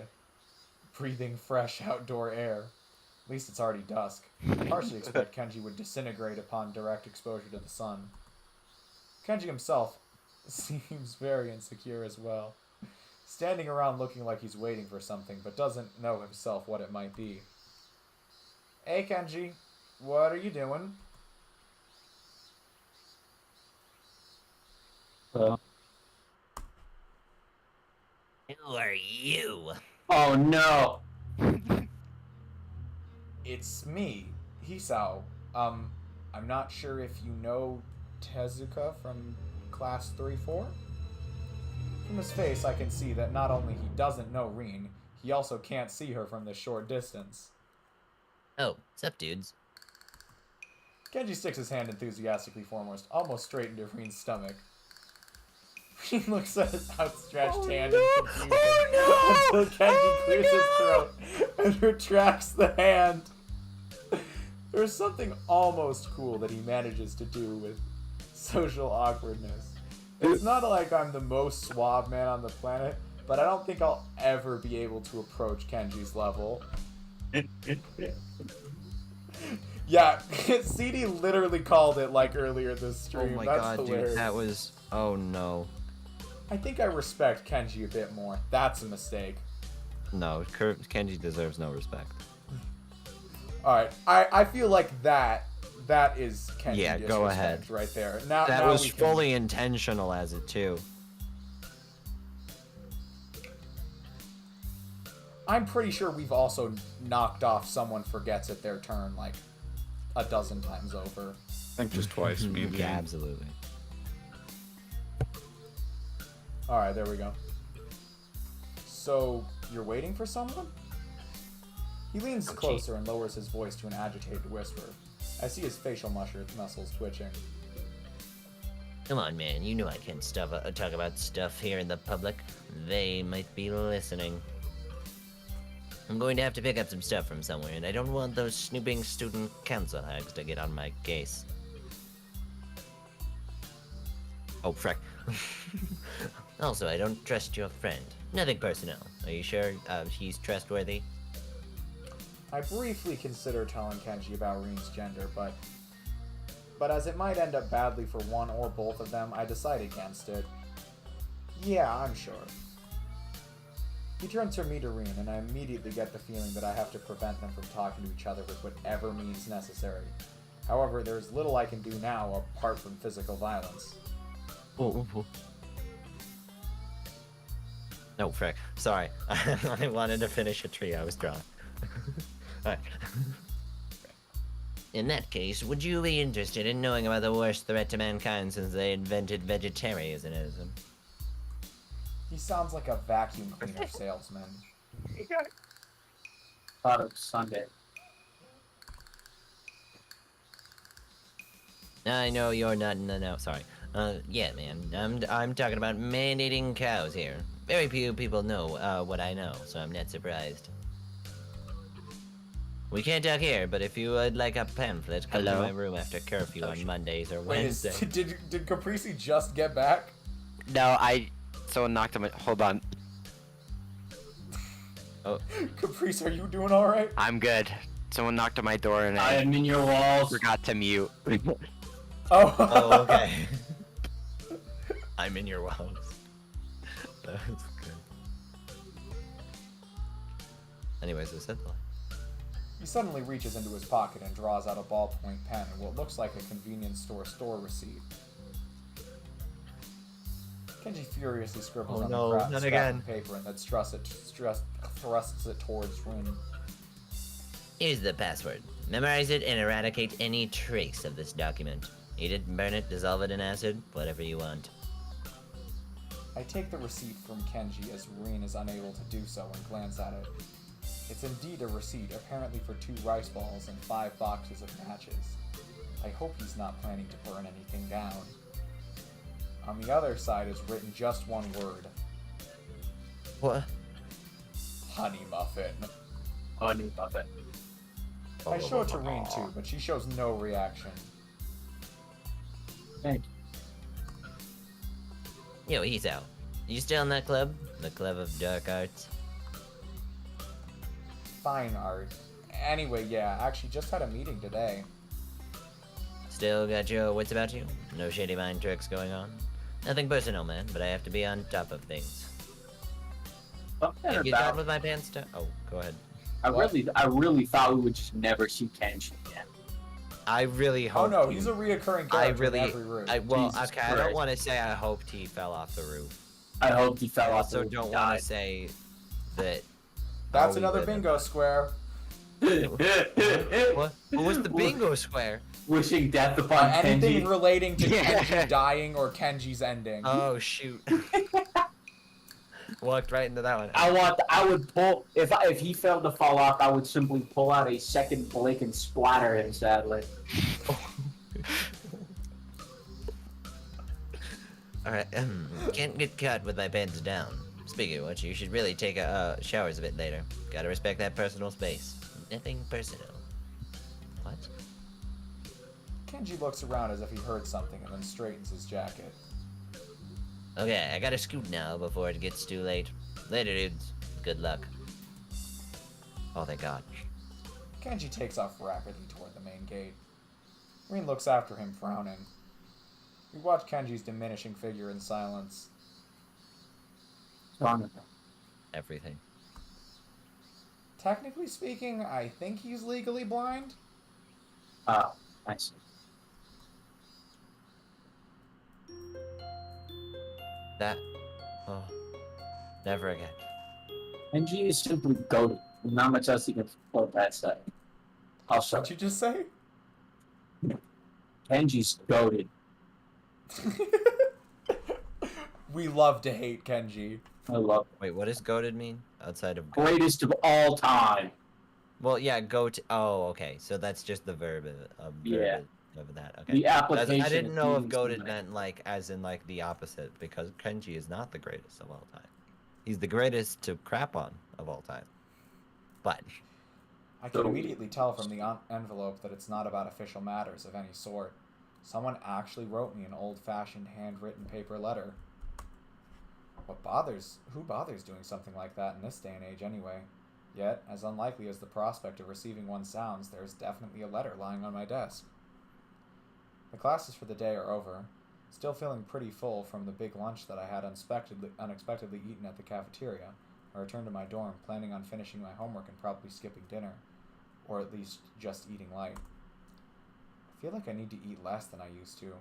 breathing fresh outdoor air. At least it's already dusk. I partially expect Kenji would disintegrate upon direct exposure to the sun. Kenji himself seems very insecure as well, standing around looking like he's waiting for something, but doesn't know himself what it might be. Hey Kenji, what are you doing? Well, Who are you? oh no! It's me, Hisao. I'm not sure if you know Tezuka from class 3-4? From his face, I can see that not only he doesn't know Reen, he also can't see her from this short distance. Oh, what's up, dudes? Kenji sticks his hand enthusiastically foremost, almost straight into Reen's stomach. Reen looks at his outstretched hand in confusion until Kenji clears his throat and retracts the hand. There's something almost cool that he manages to do with social awkwardness. It's not like I'm the most suave man on the planet, but I don't think I'll ever be able to approach Kenji's level. Yeah, CD literally called it like earlier this Oh stream. my That's god, hilarious. dude, that was... Oh no. I think I respect Kenji a bit more. That's a mistake. No, Kenji deserves no respect. Alright, I feel like that is Kenji Yeah, disrespect go ahead. right there. Now That now was we can- fully intentional as it too. I'm pretty sure we've also knocked off someone forgets it their turn like a dozen times over. I think just twice, me and Yeah, Jane. absolutely. Alright, there we go. So, you're waiting for someone? He leans closer and lowers his voice to an agitated whisper, I see his facial muscles twitching. Come on, man. You know I can't talk about stuff here in the public. They might be listening. I'm going to have to pick up some stuff from somewhere, and I don't want those snooping student council hags to get on my case. Oh, frick. Also, I don't trust your friend. Nothing personal. Are you sure he's trustworthy? I briefly considered telling Kenji about Rin's gender, but as it might end up badly for one or both of them, I decided against it. Yeah, I'm sure. He turns from me to Rin, and I immediately get the feeling that I have to prevent them from talking to each other with whatever means necessary. However, there's little I can do now apart from physical violence. Oh, frick. Sorry. I wanted to finish a tree I was drawing. Alright. In that case, would you be interested in knowing about the worst threat to mankind since they invented vegetarianism? He sounds like a vacuum cleaner salesman. Thought it was Sunday. I know you're not in the know. Sorry. Yeah, man. I'm talking about man-eating cows here. Very few people know what I know, so I'm not surprised. We can't talk here, but if you would like a pamphlet, come to my room after curfew on Mondays or Wednesdays. Wait, did Kapressi just get back? No, someone knocked on my. Hold on. Oh, Kapressi, are you doing alright? I'm good. Someone knocked on my door and I I am in your walls. forgot to mute. oh, okay. I'm in your walls. That's good. Anyways, what's that like? He suddenly reaches into his pocket and draws out a ballpoint pen and what looks like a convenience store receipt. Kenji furiously scribbles on the scrap of paper and then thrusts it towards Rin. Here's the password. Memorize it and eradicate any trace of this document. Eat it, burn it, dissolve it in acid, whatever you want. I take the receipt from Kenji as Rin is unable to do so and glance at it. It's indeed a receipt, apparently for 2 rice balls and 5 boxes of matches. I hope he's not planning to burn anything down. On the other side is written just one word. What? Honey muffin. Honey muffin. I show it to Rin too, but she shows no reaction. Thank you. Yo, Hisao. You still in that club? The Club of Dark Arts? Fine art. Anyway, yeah, actually just had a meeting today. Still got your wits about you? No shady mind tricks going on? Nothing personal, man, but I have to be on top of things. Something You about. done with my pants stuff? Oh, go ahead. I What? really thought we would just never see Kenji again. I really Oh hope. no, he's a reoccurring character in every room. Well, Jesus okay, I don't Christ. want to say I hoped he fell off the roof. I hope he fell I off. also the don't roof want and to say that. That's we another live in- bingo square. died. What was the bingo square? Wishing death upon Anything Kenji. relating to Kenji dying or Kenji's ending. Oh shoot! Walked right into that one. I would pull if he failed to fall off. I would simply pull out a second blade and splatter him. Sadly. Alright, can't get caught with my pants down. Speaking of which, you should really take showers a bit later. Gotta respect that personal space. Nothing personal. What? Kenji looks around as if he heard something and then straightens his jacket. Okay, I gotta scoot now before it gets too late. Later, dudes. Good luck. Oh, thank God. Kenji takes off rapidly toward the main gate. Rin looks after him, frowning. We watch Kenji's diminishing figure in silence. Everything. Technically speaking, I think he's legally blind. Oh, I see. That. Oh. Never again. Kenji is simply goated. Not much else he can float that side. I'll show What'd you. you just say? Kenji's goated. We love to hate Kenji. I love Wait, what does goaded mean? Outside of. greatest of all time. Well, yeah, go to. Oh, okay. So that's just the verb of Yeah. of that. Okay. The application. I didn't is know if meeting goated somebody. meant like as in like the opposite because Kenji is not the greatest of all time. He's the greatest to crap on of all time. But I can immediately tell from the envelope that it's not about official matters of any sort. Someone actually wrote me an old-fashioned handwritten paper letter. Who bothers doing something like that in this day and age anyway? Yet, as unlikely as the prospect of receiving one sounds, there is definitely a letter lying on my desk. The classes for the day are over. Still feeling pretty full from the big lunch that I had unexpectedly eaten at the cafeteria, I returned to my dorm, planning on finishing my homework and probably skipping dinner. Or at least just eating light. I feel like I need to eat less than I used to.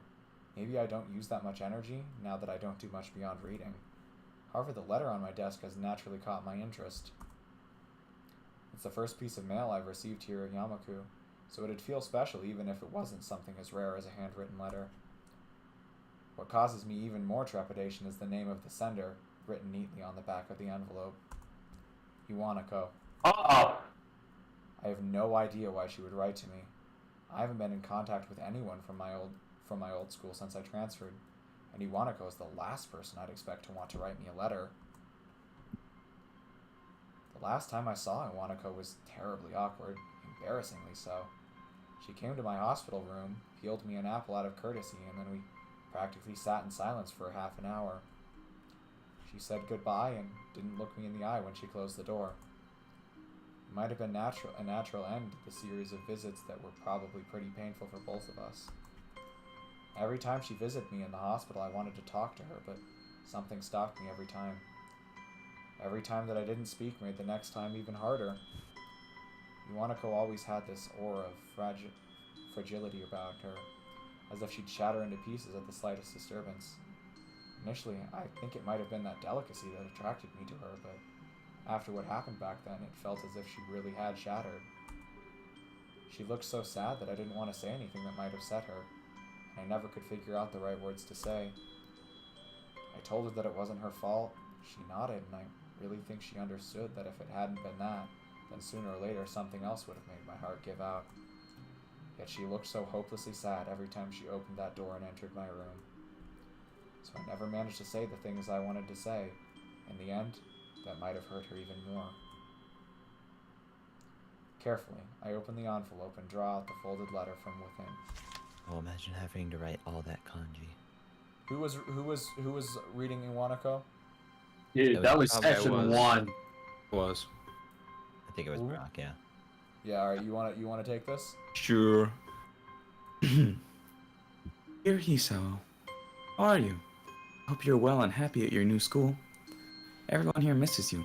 Maybe I don't use that much energy, now that I don't do much beyond reading. However, the letter on my desk has naturally caught my interest. It's the first piece of mail I've received here at Yamaku, so it'd feel special even if it wasn't something as rare as a handwritten letter. What causes me even more trepidation is the name of the sender, written neatly on the back of the envelope. Iwanako. Uh-oh. I have no idea why she would write to me. I haven't been in contact with anyone from my old school since I transferred, and Iwanako is the last person I'd expect to want to write me a letter. The last time I saw Iwanako was terribly awkward, embarrassingly so. She came to my hospital room, peeled me an apple out of courtesy, and then we practically sat in silence for half an hour. She said goodbye and didn't look me in the eye when she closed the door. It might have been a natural end to the series of visits that were probably pretty painful for both of us. Every time she visited me in the hospital, I wanted to talk to her, but something stopped me every time. Every time that I didn't speak made the next time even harder. Iwanako always had this aura of fragility about her, as if she'd shatter into pieces at the slightest disturbance. Initially, I think it might have been that delicacy that attracted me to her, but after what happened back then, it felt as if she really had shattered. She looked so sad that I didn't want to say anything that might upset her, and I never could figure out the right words to say. I told her that it wasn't her fault. She nodded, and I really think she understood that if it hadn't been that, then sooner or later something else would have made my heart give out. Yet she looked so hopelessly sad every time she opened that door and entered my room. So I never managed to say the things I wanted to say. In the end, that might have hurt her even more. Carefully, I open the envelope and draw out the folded letter from within. oh, imagine having to write all that kanji. Who was reading Iwanako? Dude, that was Okay, session was. 1. Was. I think it was Ooh. Brock. Yeah. Yeah, alright, you wanna take this? Sure. Dear Hisao, how are you? Hope you're well and happy at your new school. Everyone here misses you.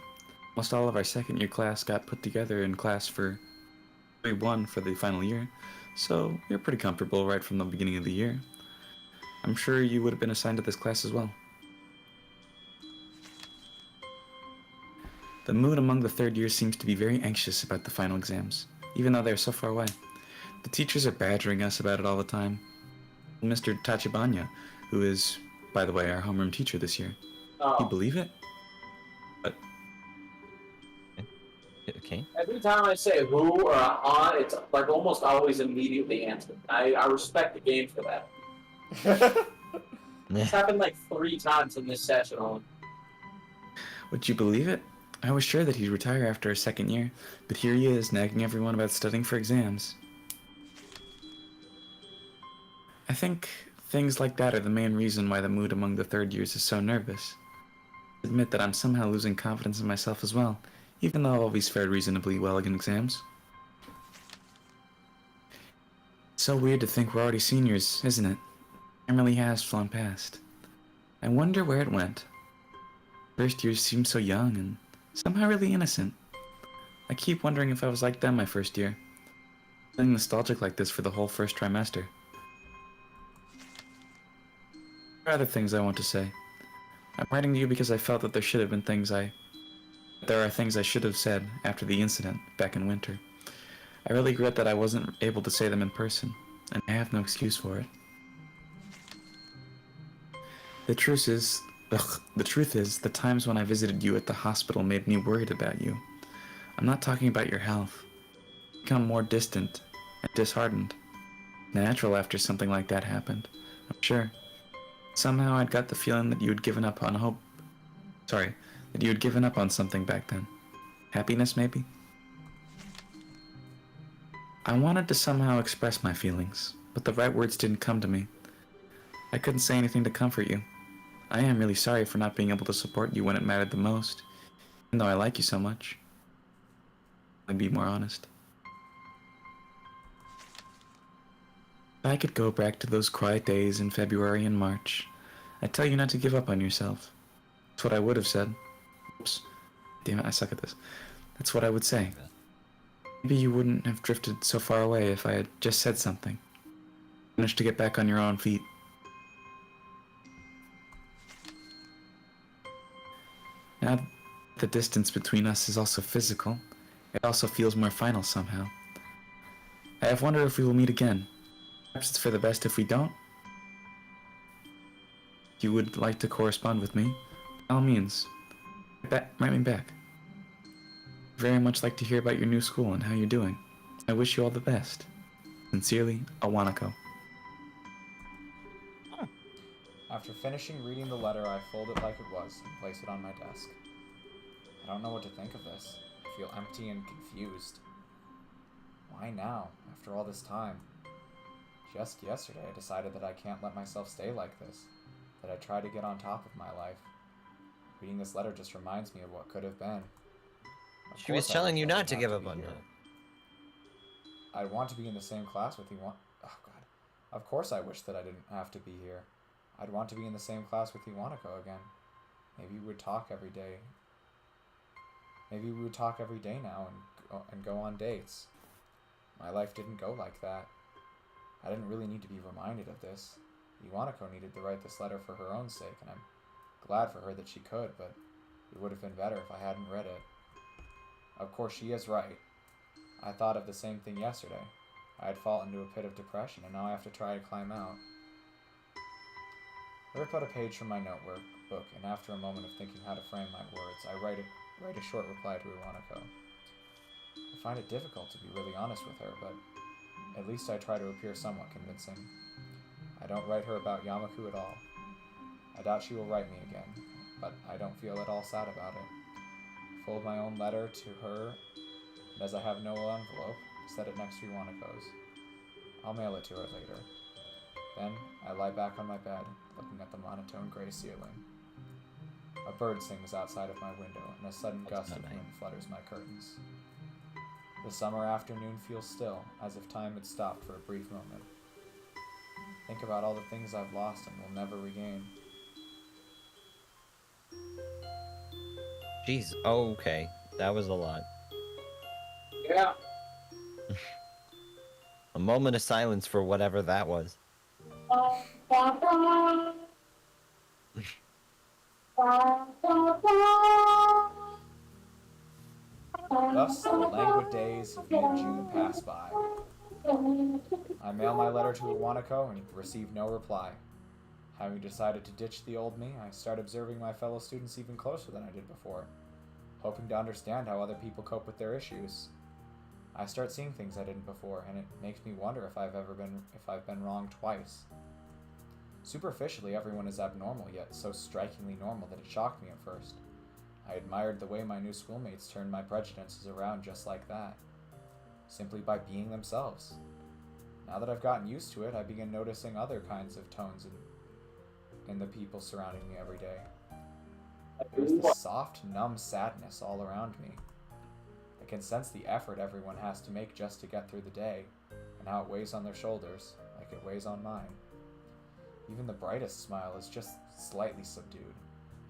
Almost all of our second year class got put together in class for 1 for the final year, so you're pretty comfortable right from the beginning of the year. I'm sure you would have been assigned to this class as well. The mood among the third years seems to be very anxious about the final exams, even though they are so far away. The teachers are badgering us about it all the time. Mr. Tachibana, who is, by the way, our homeroom teacher this year. Oh. You believe it? Okay. Every time I say who or on, it's like almost always immediately answered. I respect the game for that. It's happened like 3 times in this session alone. Would you believe it? I was sure that he'd retire after his second year, but here he is, nagging everyone about studying for exams. I think things like that are the main reason why the mood among the third years is so nervous. I admit that I'm somehow losing confidence in myself as well, even though I've always fared reasonably well in exams. It's so weird to think we're already seniors, isn't it? Time really has flown past. I wonder where it went. First years seem so young and somehow really innocent. I keep wondering if I was like them my first year, feeling nostalgic like this for the whole first trimester. There are other things I want to say. I'm writing to you because I felt that there are things I should have said after the incident back in winter. I really regret that I wasn't able to say them in person, and I have no excuse for it. The truth is, the times when I visited you at the hospital made me worried about you. I'm not talking about your health. become more distant and disheartened. Natural after something like that happened, I'm sure. Somehow I'd got the feeling that you had given up on hope. Sorry, that you had given up on something back then. Happiness, maybe? I wanted to somehow express my feelings, but the right words didn't come to me. I couldn't say anything to comfort you. I am really sorry for not being able to support you when it mattered the most, even though I like you so much. I'd be more honest. If I could go back to those quiet days in February and March, I'd tell you not to give up on yourself. That's what I would have said. Oops. Damn it, I suck at this. That's what I would say. Maybe you wouldn't have drifted so far away if I had just said something. Managed to get back on your own feet. Now, the distance between us is also physical. It also feels more final somehow. I have wondered if we will meet again. Perhaps it's for the best if we don't. If you would like to correspond with me, by all means, write me back. I'd very much like to hear about your new school and how you're doing. I wish you all the best. Sincerely, Awanako. After finishing reading the letter, I fold it like it was and place it on my desk. I don't know what to think of this. I feel empty and confused. Why now, after all this time? Just yesterday, I decided that I can't let myself stay like this, that I try to get on top of my life. Reading this letter just reminds me of what could have been. She was telling you not to give up on her. I want to be in the same class with you. Oh, God. Of course I wish that I didn't have to be here. I'd want to be in the same class with Iwanako again. Maybe we would talk every day. Maybe we would talk every day now and go on dates. My life didn't go like that. I didn't really need to be reminded of this. Iwanako needed to write this letter for her own sake, and I'm glad for her that she could, but it would have been better if I hadn't read it. Of course, she is right. I thought of the same thing yesterday. I had fallen into a pit of depression, and now I have to try to climb out. I rip out a page from my notebook, and after a moment of thinking how to frame my words, I write a short reply to Iwanako. I find it difficult to be really honest with her, but at least I try to appear somewhat convincing. I don't write her about Yamaku at all. I doubt she will write me again, but I don't feel at all sad about it. I fold my own letter to her, and as I have no envelope, set it next to Iwanako's. I'll mail it to her later. Then, I lie back on my bed, looking at the monotone gray ceiling. A bird sings outside of my window, and a sudden gust of wind flutters my curtains. The summer afternoon feels still, as if time had stopped for a brief moment. Think about all the things I've lost and will never regain. Jeez, oh, okay. That was a lot. Yeah. A moment of silence for whatever that was. Thus, the languid days of mid-June pass by. I mail my letter to Iwanako and receive no reply. Having decided to ditch the old me, I start observing my fellow students even closer than I did before, hoping to understand how other people cope with their issues. I start seeing things I didn't before, and it makes me wonder if I've been wrong twice. Superficially, everyone is abnormal, yet so strikingly normal that it shocked me at first. I admired the way my new schoolmates turned my prejudices around just like that, simply by being themselves. Now that I've gotten used to it, I begin noticing other kinds of tones in the people surrounding me every day. There's this soft, numb sadness all around me. I can sense the effort everyone has to make just to get through the day, and how it weighs on their shoulders, like it weighs on mine. Even the brightest smile is just slightly subdued.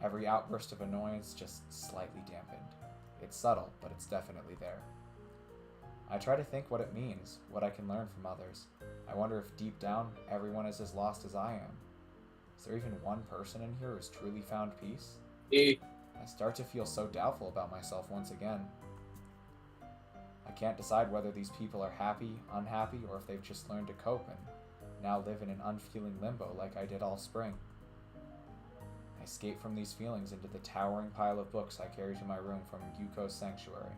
Every outburst of annoyance just slightly dampened. It's subtle, but it's definitely there. I try to think what it means, what I can learn from others. I wonder if deep down, everyone is as lost as I am. Is there even one person in here who's truly found peace? I start to feel so doubtful about myself once again. I can't decide whether these people are happy, unhappy, or if they've just learned to cope and now live in an unfeeling limbo like I did all spring. I escape from these feelings into the towering pile of books I carry to my room from Yuko's sanctuary.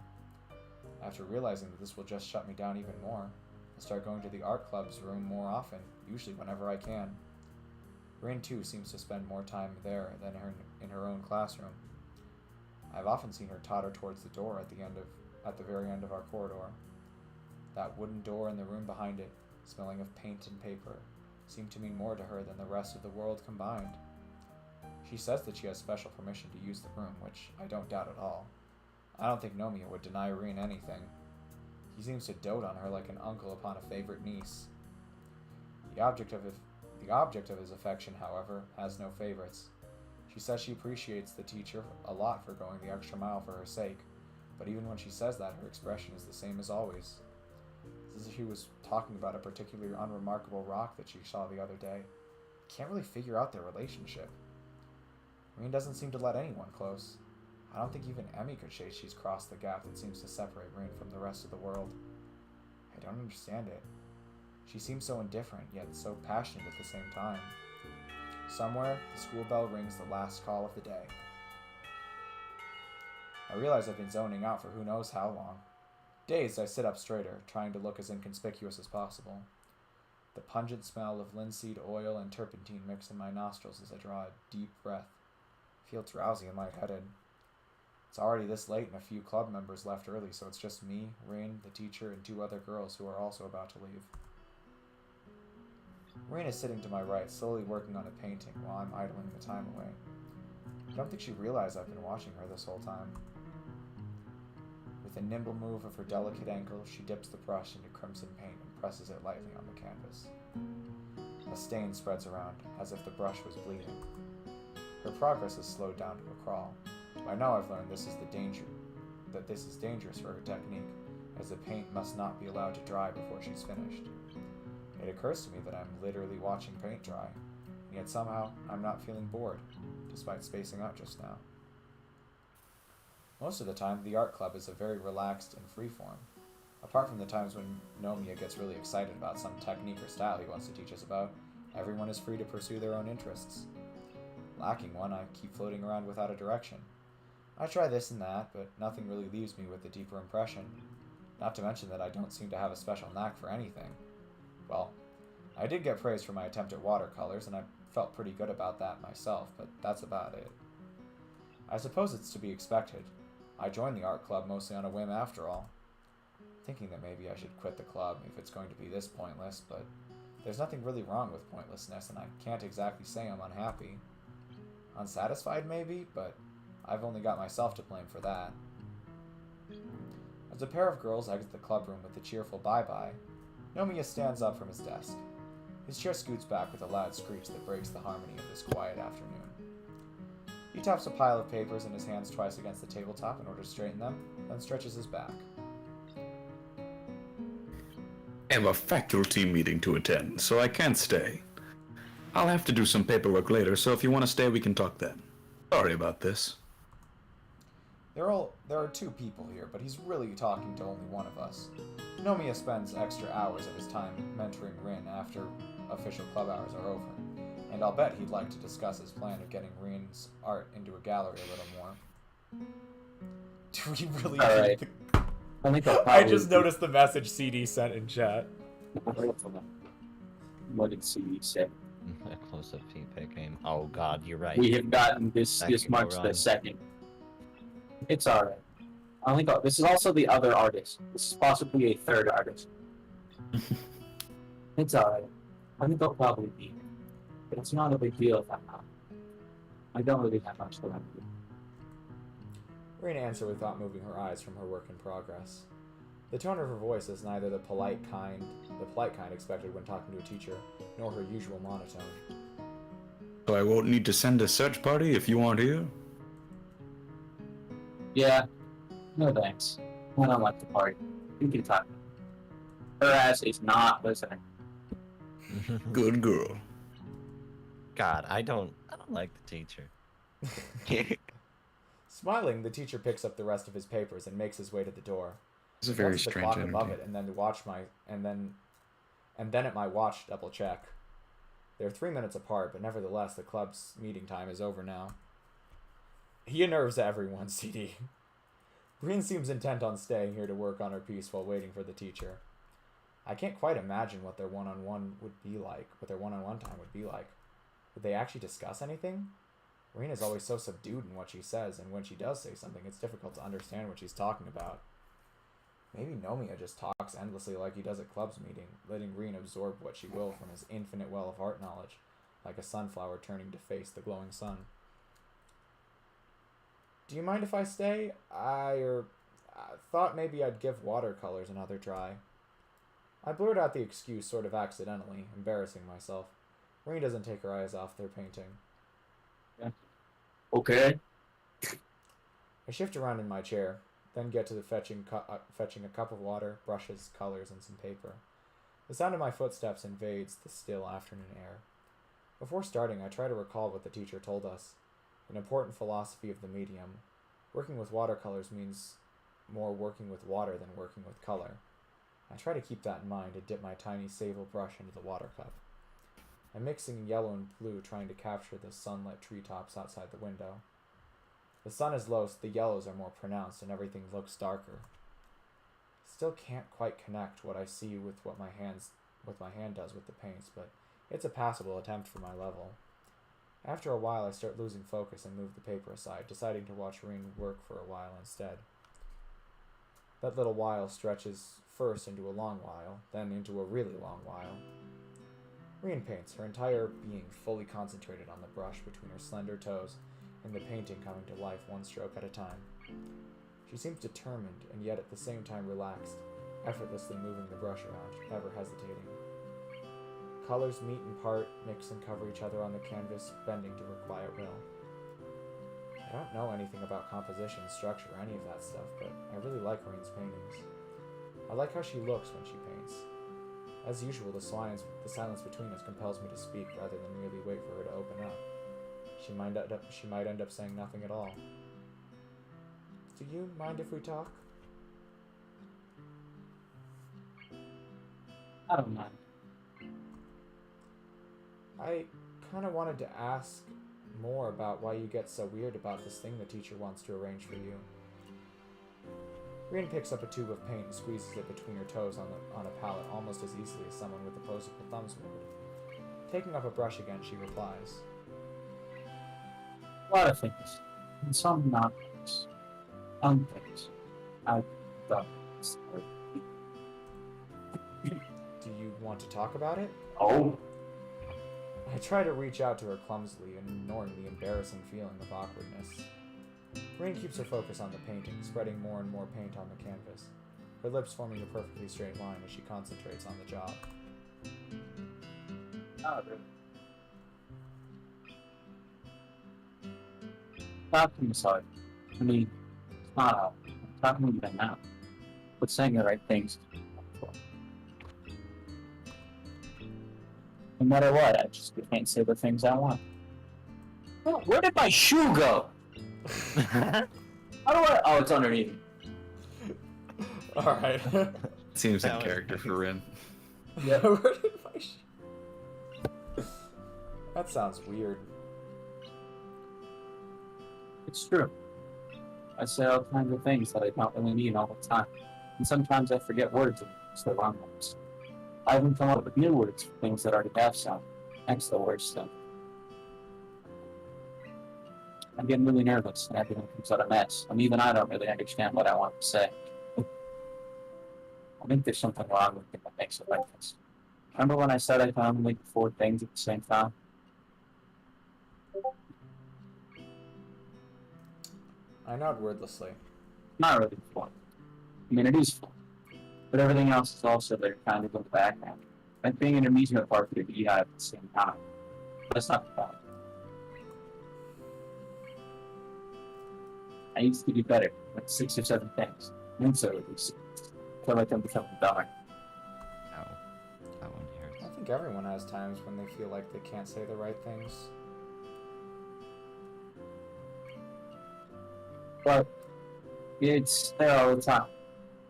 After realizing that this will just shut me down even more, I'll start going to the art club's room more often, usually whenever I can. Rin too seems to spend more time there than in her own classroom. I've often seen her totter towards the door at the very end of our corridor. That wooden door in the room behind it, smelling of paint and paper, seemed to mean more to her than the rest of the world combined. She says that she has special permission to use the room, which I don't doubt at all. I don't think Nomiya would deny Rin anything. He seems to dote on her like an uncle upon a favorite niece. The object of his affection, however, has no favorites. She says she appreciates the teacher a lot for going the extra mile for her sake, but even when she says that, her expression is the same as always. It's as if she was talking about a particularly unremarkable rock that she saw the other day. Can't really figure out their relationship. Rin doesn't seem to let anyone close. I don't think even Emmy could say she's crossed the gap that seems to separate Rin from the rest of the world. I don't understand it. She seems so indifferent, yet so passionate at the same time. Somewhere, the school bell rings the last call of the day. I realize I've been zoning out for who knows how long. Dazed, I sit up straighter, trying to look as inconspicuous as possible. The pungent smell of linseed oil and turpentine mix in my nostrils as I draw a deep breath. I feel drowsy and lightheaded. It's already this late and a few club members left early, so it's just me, Rin, the teacher, and 2 other girls who are also about to leave. Rin is sitting to my right, slowly working on a painting while I'm idling the time away. I don't think she realized I've been watching her this whole time. With a nimble move of her delicate ankle, she dips the brush into crimson paint and presses it lightly on the canvas. A stain spreads around, as if the brush was bleeding. Her progress has slowed down to a crawl. By now I've learned this is dangerous for her technique, as the paint must not be allowed to dry before she's finished. It occurs to me that I'm literally watching paint dry, and yet somehow I'm not feeling bored, despite spacing out just now. Most of the time, the art club is a very relaxed and free form, apart from the times when Nomiya gets really excited about some technique or style he wants to teach us about. Everyone is free to pursue their own interests. Lacking one, I keep floating around without a direction. I try this and that, but nothing really leaves me with a deeper impression. Not to mention that I don't seem to have a special knack for anything. Well, I did get praise for my attempt at watercolors, and I felt pretty good about that myself, but that's about it. I suppose it's to be expected. I joined the art club mostly on a whim after all. Thinking that maybe I should quit the club if it's going to be this pointless, but there's nothing really wrong with pointlessness, and I can't exactly say I'm unhappy. Unsatisfied maybe, but I've only got myself to blame for that. As a pair of girls exit the clubroom with a cheerful bye-bye, Nomiya stands up from his desk. His chair scoots back with a loud screech that breaks the harmony of this quiet afternoon. He taps a pile of papers in his hands twice against the tabletop in order to straighten them, then stretches his back. I have a faculty meeting to attend, so I can't stay. I'll have to do some paperwork later, so if you want to stay, we can talk then. Sorry about this. There are 2 people here, but he's really talking to only one of us. Nomiya spends extra hours of his time mentoring Rin after official club hours are over, and I'll bet he'd like to discuss his plan of getting Rin's art into a gallery a little more. Do we really All need right. the... I think I'll I just probably- noticed the message CD sent in chat. What did CD say? A close-up feedback game. Oh god, you're right. We have gotten this. That This could go marks the wrong. 2nd. It's alright. I think this is also the other artist. This is possibly a 3rd artist. It's alright. I think I'll probably be here. But it's not a big deal if I'm not. I don't really have much to do. Rin answered without moving her eyes from her work in progress. The tone of her voice is neither the polite kind expected when talking to a teacher, nor her usual monotone. So I won't need to send a search party if you aren't here? Yeah. No thanks. I don't like the party. You can talk. Her ass is not listening. Good girl. God, I don't like the teacher. Smiling, the teacher picks up the rest of his papers and makes his way to the door. It's a very Watches the strange clock above energy. it, and then at my watch to double check. They're 3 minutes apart, but nevertheless, the club's meeting time is over now. He unnerves everyone, CD. Breen seems intent on staying here to work on her piece while waiting for the teacher. I can't quite imagine what their one-on-one would be like, what their one-on-one time would be like. Would they actually discuss anything? Breen is always so subdued in what she says, and when she does say something, it's difficult to understand what she's talking about. Maybe Nomiya just talks endlessly like he does at club's meeting, letting Green absorb what she will from his infinite well of art knowledge, like a sunflower turning to face the glowing sun. Do you mind if I stay? I thought maybe I'd give watercolors another try. I blurt out the excuse sort of accidentally, embarrassing myself. Green doesn't take her eyes off their painting. Yeah. Okay. I shift around in my chair, then get to the fetching a cup of water, brushes, colors, and some paper. The sound of my footsteps invades the still afternoon air. Before starting, I try to recall what the teacher told us. An important philosophy of the medium. Working with watercolors means more working with water than working with color. I try to keep that in mind and dip my tiny sable brush into the water cup. I'm mixing yellow and blue, trying to capture the sunlit treetops outside the window. The sun is low, so the yellows are more pronounced and everything looks darker. Still can't quite connect what I see with what my hand does with the paints, but it's a passable attempt for my level. After a while, I start losing focus and move the paper aside, deciding to watch Reen work for a while instead. That little while stretches first into a long while, then into a really long while. Reen paints, her entire being fully concentrated on the brush between her slender toes, and the painting coming to life one stroke at a time. She seems determined, and yet at the same time relaxed, effortlessly moving the brush around, never hesitating. Colors meet and part, mix and cover each other on the canvas, bending to her quiet will. I don't know anything about composition, structure, or any of that stuff, but I really like Reen's paintings. I like how she looks when she paints. As usual, the silence between us compels me to speak rather than merely wait for her to open up. She might end up saying nothing at all. Do you mind if we talk? I don't mind. I kind of wanted to ask more about why you get so weird about this thing the teacher wants to arrange for you. Reen picks up a tube of paint and squeezes it between her toes on a palette almost as easily as someone with opposable thumbs would. Taking up a brush again, she replies. A lot of things. And some not things. Some things. I thought. Do you want to talk about it? Oh. I try to reach out to her clumsily, ignoring the embarrassing feeling of awkwardness. Reen keeps her focus on the painting, spreading more and more paint on the canvas, her lips forming a perfectly straight line as she concentrates on the job. Not really. Talking aside, I mean, it's not out. I'm talking to you right now. But saying the right things. No matter what, I just can't say the things I want. Oh, where did my shoe go? How do I? Oh, it's underneath. Alright. Seems in That was character for Rin. Yeah, where did my That sounds weird. It's true. I say all kinds of things that I don't really mean all the time. And sometimes I forget words and use the wrong ones. I even come up with new words for things that already have sound, thanks to the word stuff. I'm getting really nervous and everything comes out a mess, and even I don't really understand what I want to say. I think there's something wrong with me that makes it like this. Remember when I said I can only do 4 things at the same time? I nod wordlessly. Not really fun. I mean, it is fun. But everything else is also there, kind of in the background. Like being an amusement park with a beehive at the same time. But that's not the point. I used to do better, like 6 or 7 things. And so at least. I feel like I'm becoming dumber. Ow. That one hurts. I think everyone has times when they feel like they can't say the right things. But it's there all the time.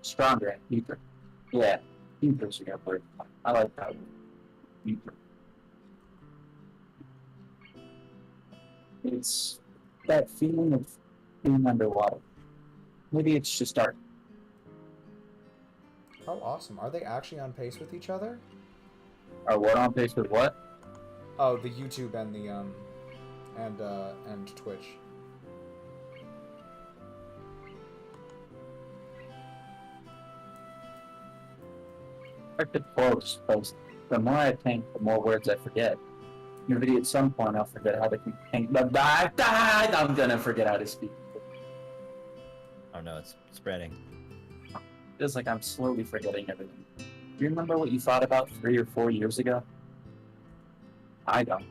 Stronger and deeper. Yeah, deeper's a good word. I like that word. Deeper. It's that feeling of being underwater. Maybe it's just art. Oh, awesome. Are they actually on pace with each other? Or what on pace with what? Oh, the YouTube and the and Twitch. I could close, because the more I think, the more words I forget. Maybe at some point I'll forget how to think. I'm gonna forget how to speak. Oh no, it's spreading. Feels like I'm slowly forgetting everything. Do you remember what you thought about 3 or 4 years ago? I don't.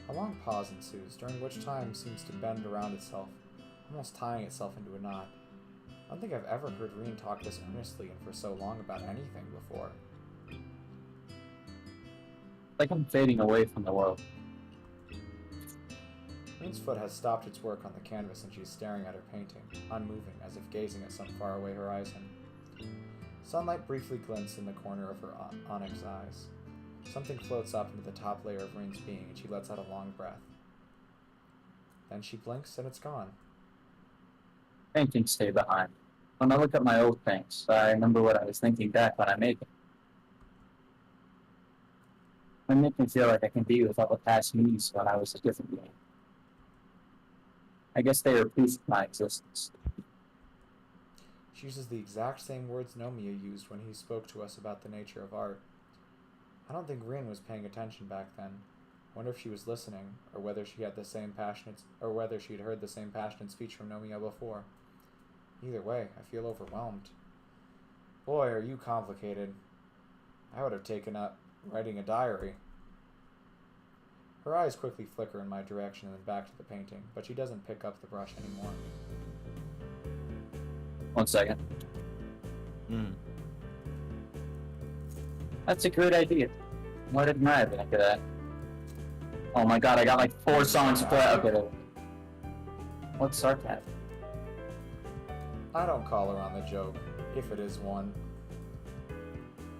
A long pause ensues, during which time seems to bend around itself, almost tying itself into a knot. I don't think I've ever heard Reen talk this earnestly and for so long about anything before. Like I'm fading away from the world. Reen's foot has stopped its work on the canvas and she's staring at her painting, unmoving, as if gazing at some faraway horizon. Sunlight briefly glints in the corner of her onyx eyes. Something floats up into the top layer of Reen's being and she lets out a long breath. Then she blinks and it's gone. Paintings stay behind. When I look at my old things, I remember what I was thinking back when I made them. It makes me feel like I can be with all the past me's when I was a different me. I guess they are a piece of my existence. She uses the exact same words Nomiya used when he spoke to us about the nature of art. I don't think Reen was paying attention back then. I wonder if she was listening, or whether she had the same passionate, or whether she'd heard the same passionate speech from Nomiya before. Either way, I feel overwhelmed. Boy, are you complicated. I would have taken up writing a diary. Her eyes quickly flicker in my direction and then back to the painting, but she doesn't pick up the brush anymore. 1 second. Hmm. That's a great idea. Why didn't I think of that? Oh my god, I got like 4 songs to play. Okay. What's sarcasm? I don't call her on the joke, if it is one.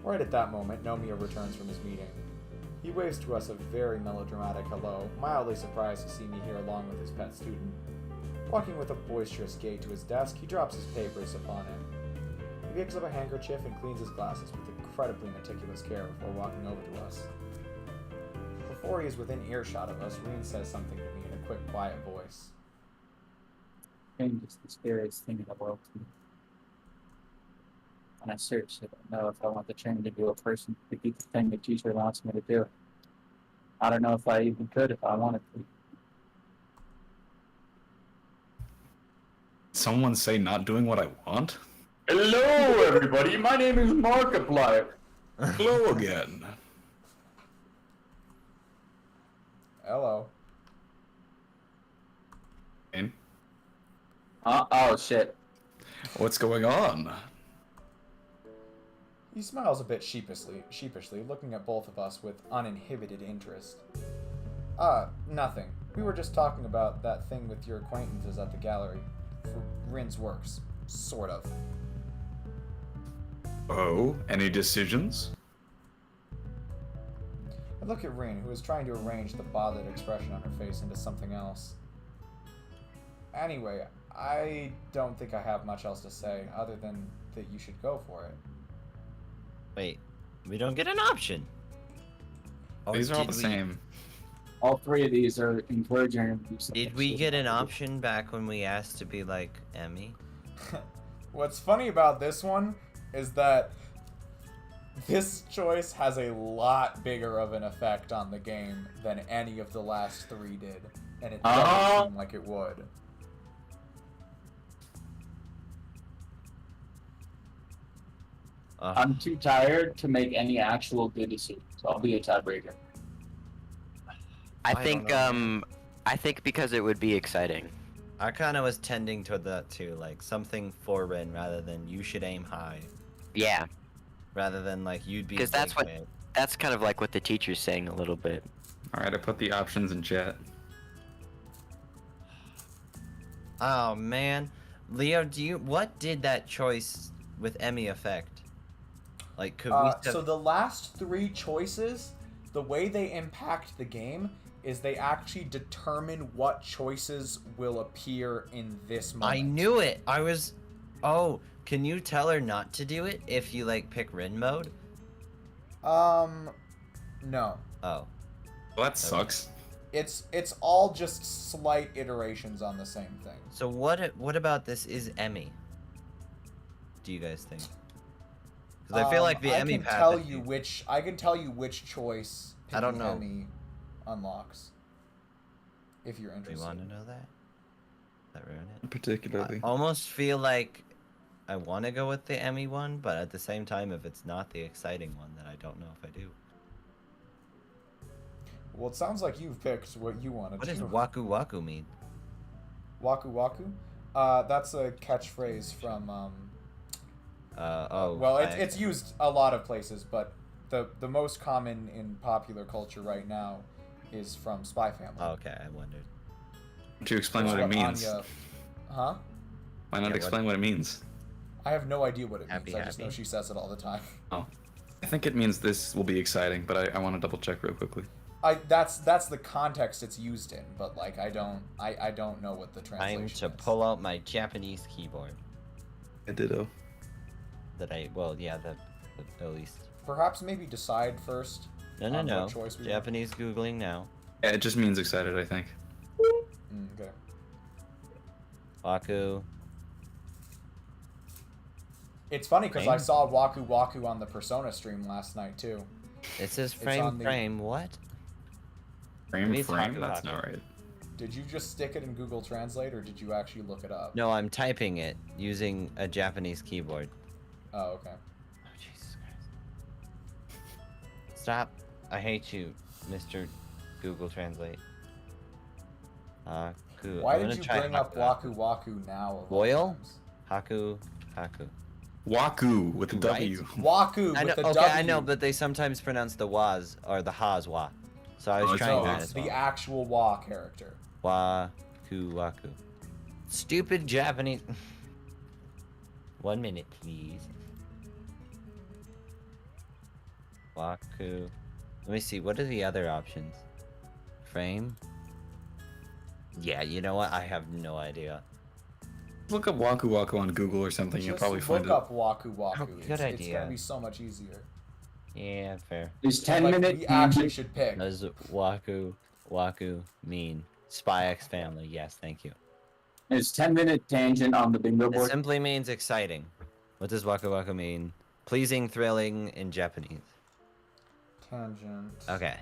Right at that moment, Nomiya returns from his meeting. He waves to us a very melodramatic hello, mildly surprised to see me here along with his pet student. Walking with a boisterous gait to his desk, he drops his papers upon it. He picks up a handkerchief and cleans his glasses with incredibly meticulous care before walking over to us. Before he is within earshot of us, Reen says something to me in a quick, quiet voice. Change is the scariest thing in the world to me. And I seriously don't know if I want to change into a person to do the thing the teacher wants me to do. I don't know if I even could if I wanted to. Someone say not doing what I want? Hello, everybody. My name is Markiplier. Hello again. Hello. And Oh, shit. what's going on? He smiles a bit sheepishly, looking at both of us with uninhibited interest. Nothing. We were just talking about that thing with your acquaintances at the gallery. For Rin's works. Sort of. Oh, any decisions? I look at Rin, who is trying to arrange the bothered expression on her face into something else. Anyway, I don't think I have much else to say, other than that you should go for it. Wait, we don't get an option. Or These are all did the we- same. All 3 of these are encouraging him to do something. Did we get an option back when we asked to be like Emmy? What's funny about this one is that this choice has a lot bigger of an effect on the game than any of the last 3 did, and it doesn't seem like it would. I'm too tired to make any actual good decisions. I'll be a tiebreaker. I I think don't I think because it would be exciting. I kind of was tending toward that too, like something for Ren rather than you should aim high, Yeah, rather than like you'd be. because that's what that's kind of like what the teacher's saying a little bit. Alright, I put the options in chat. Oh man, Leo, what did that choice with Emmy affect? Like, could we? So the last 3 choices, the way they impact the game is they actually determine what choices will appear in this moment. I knew it. I was. Oh, can you tell her not to do it if you like pick Rin mode? No. Oh. Well, that sucks. It's all just slight iterations on the same thing. So what about this is Emmy? Do you guys think? Because I feel like the Emmy path. I can tell you which choice I don't know. Emmy unlocks. If you're Do you interested. want to know that? That ruin it? Particularly. I almost feel like I want to go with the Emmy one, but at the same time, if it's not the exciting one, then I don't know if I do. Well, it sounds like you've picked what you want to What do. does Waku Waku mean? Waku Waku? That's a catchphrase from well, it's used a lot of places, but the most common in popular culture right now is from Spy Family. Oh, okay, I wondered. Would you explain what it means? Huh? Why not explain what it means? I have no idea what it means. Happy, I just know happy. she says it all the time. Oh. I think it means this will be exciting, but I want to double check real quickly. That's the context it's used in, but like I don't know what the translation Time is. to pull out my Japanese keyboard. I ditto. At least. Perhaps maybe decide first. No. what choice we want. Japanese Googling now. Yeah, it just means excited, I think. Okay. Waku. It's funny because I Frame? saw Waku Waku on the Persona stream last night too. It says on frame the- frame. What? Frame, means frame? Haku That's Haku. not right. Did you just stick it in Google Translate or did you actually look it up? No, I'm typing it using a Japanese keyboard. Oh, okay. Oh, Jesus Christ. Stop. I hate you, Mr. Google Translate. Haku. Why I'm did gonna you try bring up Haku. Waku Waku now? of all Loyal? times? Haku. Haku. Waku with a Right? W. Waku I know, with the okay, W. I know, but they sometimes pronounce the was or the ha's wa. So I was Oh, it's trying all- that it's as the well. actual Wa character. Waku Waku. Stupid Japanese. 1 minute, please. Waku. Let me see. What are the other options? Frame. Yeah, you know what? I have no idea. Look up Waku Waku on Google or something. You'll Just probably look find it. up Waku Waku. Oh, It's good idea. gonna be so much easier. Yeah, fair. There's 10 Like, minute we actually should pick. Does Waku Waku mean Spy X Family? Yes, thank you. There's 10-minute tangent on the bingo It board. simply means exciting. What does Waku Waku mean? Pleasing, thrilling in Japanese. Tangent. Okay.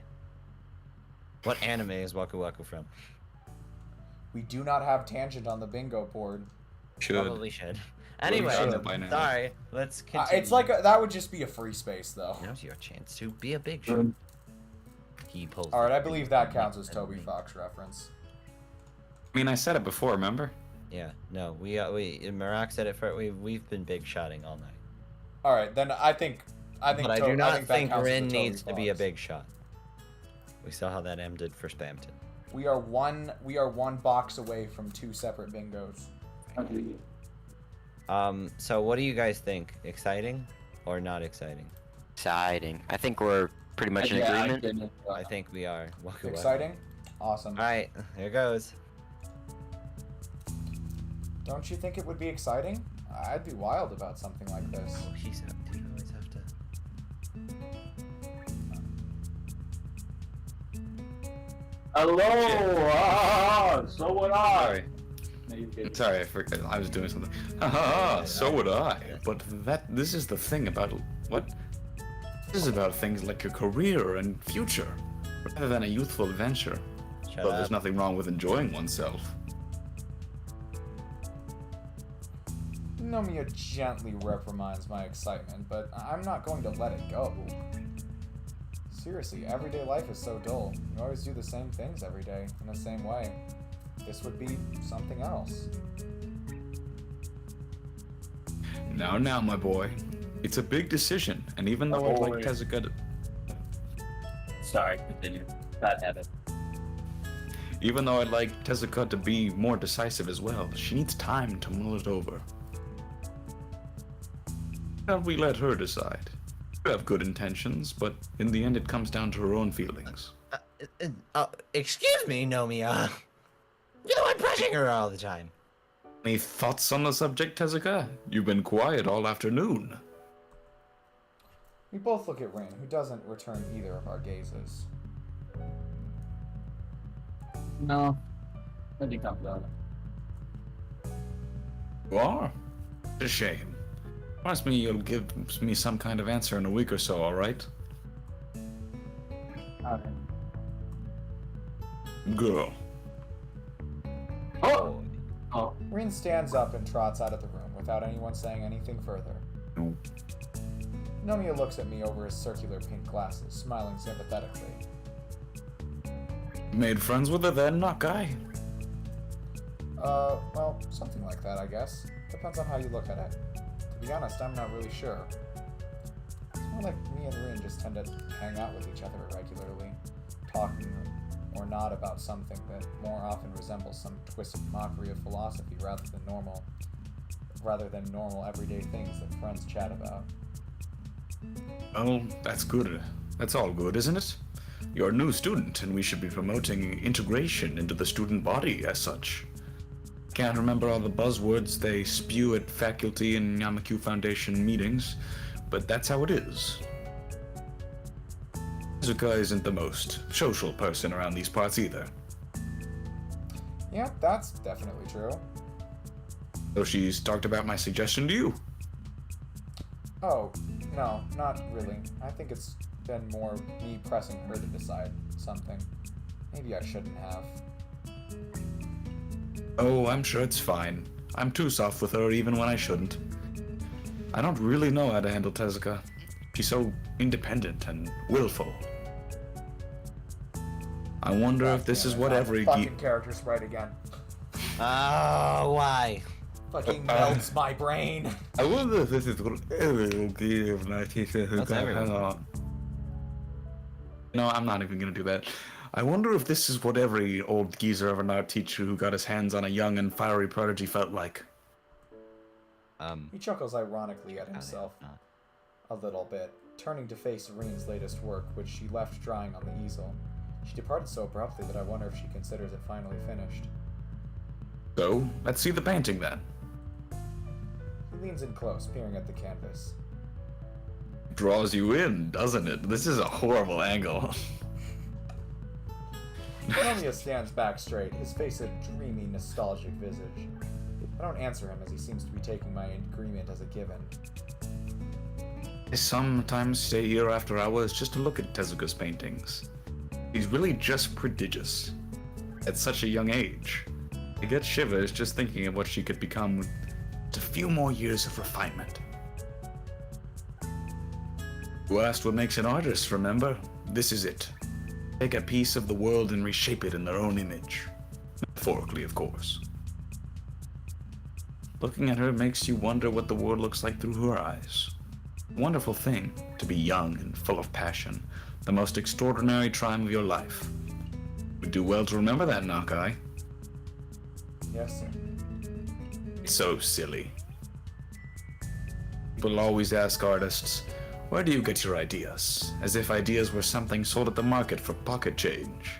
What anime is Waku Waku from? We do not have tangent on the bingo board. Should. Probably should. Well, we Anyway, should by now. sorry. Let's continue. It's like that would just be a free space though. Now's your chance to be a big shot. Good. He pulls. All right, I the believe trigger that counts as and Toby me. Fox reference. I mean, I said it before, remember? Yeah. No, we Marak said it for we've been big shotting all night. All right, then I think. But I do not that think counts as Rin a Toby needs to be a Fox. big shot. We saw how that ended for Spamton. We are one box away from 2 separate bingos. So what do you guys think? Exciting or not exciting? Exciting. I think we're pretty much in Yeah, agreement. didn't, I think we are. Waku Waku. Exciting? Awesome. All right, here goes. Don't you think it would be exciting? I'd be wild about something like this. Oh, Hisao. Do you always have to? Hello! So would I! Sorry. No, you didn't. Sorry, I forgot. I was doing something. Haha, so would I. But this is the thing about what? This is about things like a career and future, rather than a youthful adventure. Shut Though up. there's nothing wrong with enjoying oneself. Nomiya gently reprimands my excitement, but I'm not going to let it go. Seriously, everyday life is so dull. You always do the same things every day, in the same way. This would be something else. Now, my boy. It's a big decision, and even though I'd like Boy. Tezuka to, Sorry, continue. Bad habit. even though I'd like Tezuka to be more decisive as well, she needs time to mull it over. Can't we let her decide? You have good intentions, but in the end it comes down to her own feelings. Excuse me, Nomiya. You're the one pushing her all the time. Any thoughts on the subject, Tezuka? You've been quiet all afternoon. We both look at Rin, who doesn't return either of our gazes. No, I think I'm done. You are? It's a shame. Promise me you'll give me some kind of answer in a week or so, alright? Alright. Girl. Oh! Oh. Rin stands up and trots out of the room without anyone saying anything further. No. Nomiya looks at me over his circular pink glasses, smiling sympathetically. Made friends with her then, Nakai? Well, something like that, I guess. Depends on how you look at it. To be honest, I'm not really sure. It's more like me and Rin just tend to hang out with each other regularly, talking or not about something that more often resembles some twisted mockery of philosophy rather than normal everyday things that friends chat about. Oh, that's good. That's all good, isn't it? You're a new student, and we should be promoting integration into the student body as such. Can't remember all the buzzwords they spew at faculty and Yamakyu Foundation meetings, but that's how it is. Tezuka isn't the most social person around these parts either. Yeah, that's definitely true. So she's talked about my suggestion to you. Oh, no, not really. I think it's been more me pressing her to decide something. Maybe I shouldn't have. Oh, I'm sure it's fine. I'm too soft with her even when I shouldn't. I don't really know how to handle Tezuka. She's so independent and willful. I wonder if this is what every fucking character sprite again. Oh, why? Fucking melts my brain. I wonder if this is what every teacher who That's got everyone. hung on. No, I'm not even gonna do that. I wonder if this is what every old geezer of an art teacher who got his hands on a young and fiery prodigy felt like. He chuckles ironically at himself a little bit, turning to face Rin's latest work, which she left drying on the easel. She departed so abruptly that I wonder if she considers it finally finished. So, let's see the painting then. He leans in close, peering at the canvas. Draws you in, doesn't it? This is a horrible angle. Nomiya stands back straight, his face a dreamy, nostalgic visage. I don't answer him as he seems to be taking my agreement as a given. I sometimes stay here after hours just to look at Tezuka's paintings. He's really just prodigious. At such a young age. I get shivers just thinking of what she could become with just a few more years of refinement. You asked what makes an artist, remember? This is it. Take a piece of the world and reshape it in their own image. Metaphorically, of course. Looking at her makes you wonder what the world looks like through her eyes. Wonderful thing to be young and full of passion, the most extraordinary time of your life. Would do well to remember that, Nakai. Yes, sir. It's so silly. People always ask artists, where do you get your ideas? As if ideas were something sold at the market for pocket change.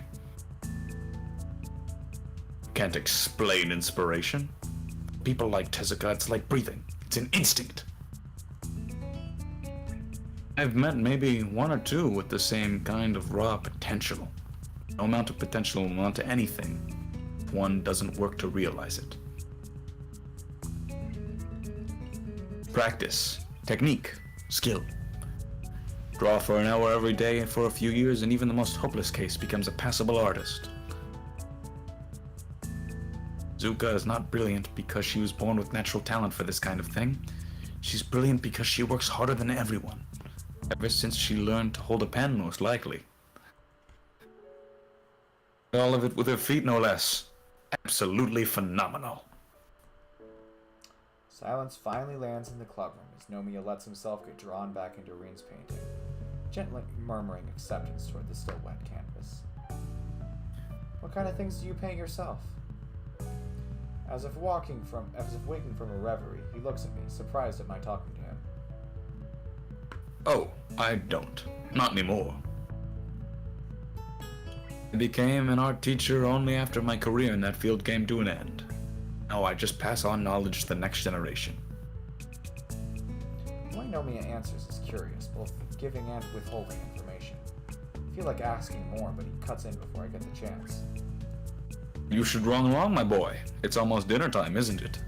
Can't explain inspiration. People like Tezuka, it's like breathing. It's an instinct. I've met maybe one or two with the same kind of raw potential. No amount of potential will amount to anything if one doesn't work to realize it. Practice, technique, skill. Draw for an hour every day and for a few years, and even the most hopeless case becomes a passable artist. Zuka is not brilliant because she was born with natural talent for this kind of thing. She's brilliant because she works harder than everyone. Ever since she learned to hold a pen, most likely. All of it with her feet, no less. Absolutely phenomenal. Silence finally lands in the clubroom as Nomiya lets himself get drawn back into Rin's painting, gently murmuring acceptance toward the still wet canvas. What kind of things do you paint yourself? As if waking from a reverie, he looks at me, surprised at my talking to him. Oh, I don't. Not anymore. I became an art teacher only after my career in that field came to an end. Now I just pass on knowledge to the next generation. Why Nomiya answers is curious, both giving and withholding information. I feel like asking more, but he cuts in before I get the chance. You should run along, my boy. It's almost dinner time, isn't it?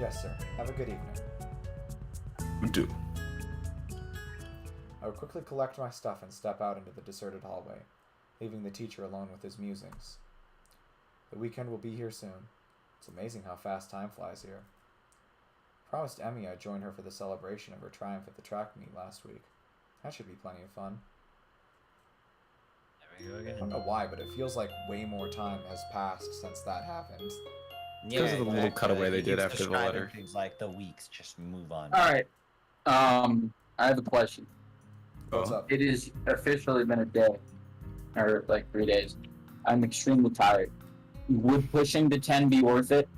Yes, sir. Have a good evening. You do. I would quickly collect my stuff and step out into the deserted hallway, leaving the teacher alone with his musings. The weekend will be here soon. It's amazing how fast time flies here. I promised Emmy I'd join her for the celebration of her triumph at the track meet last week. That should be plenty of fun. There we go I again. don't know why, but it feels like way more time has passed since that happened. Because of the little cutaway they did He's after the describing letter. Things like the weeks just move on. All right. I have a question. What's Oh. up? It is officially been a day, or like 3 days. I'm extremely tired. Would pushing to 10 be worth it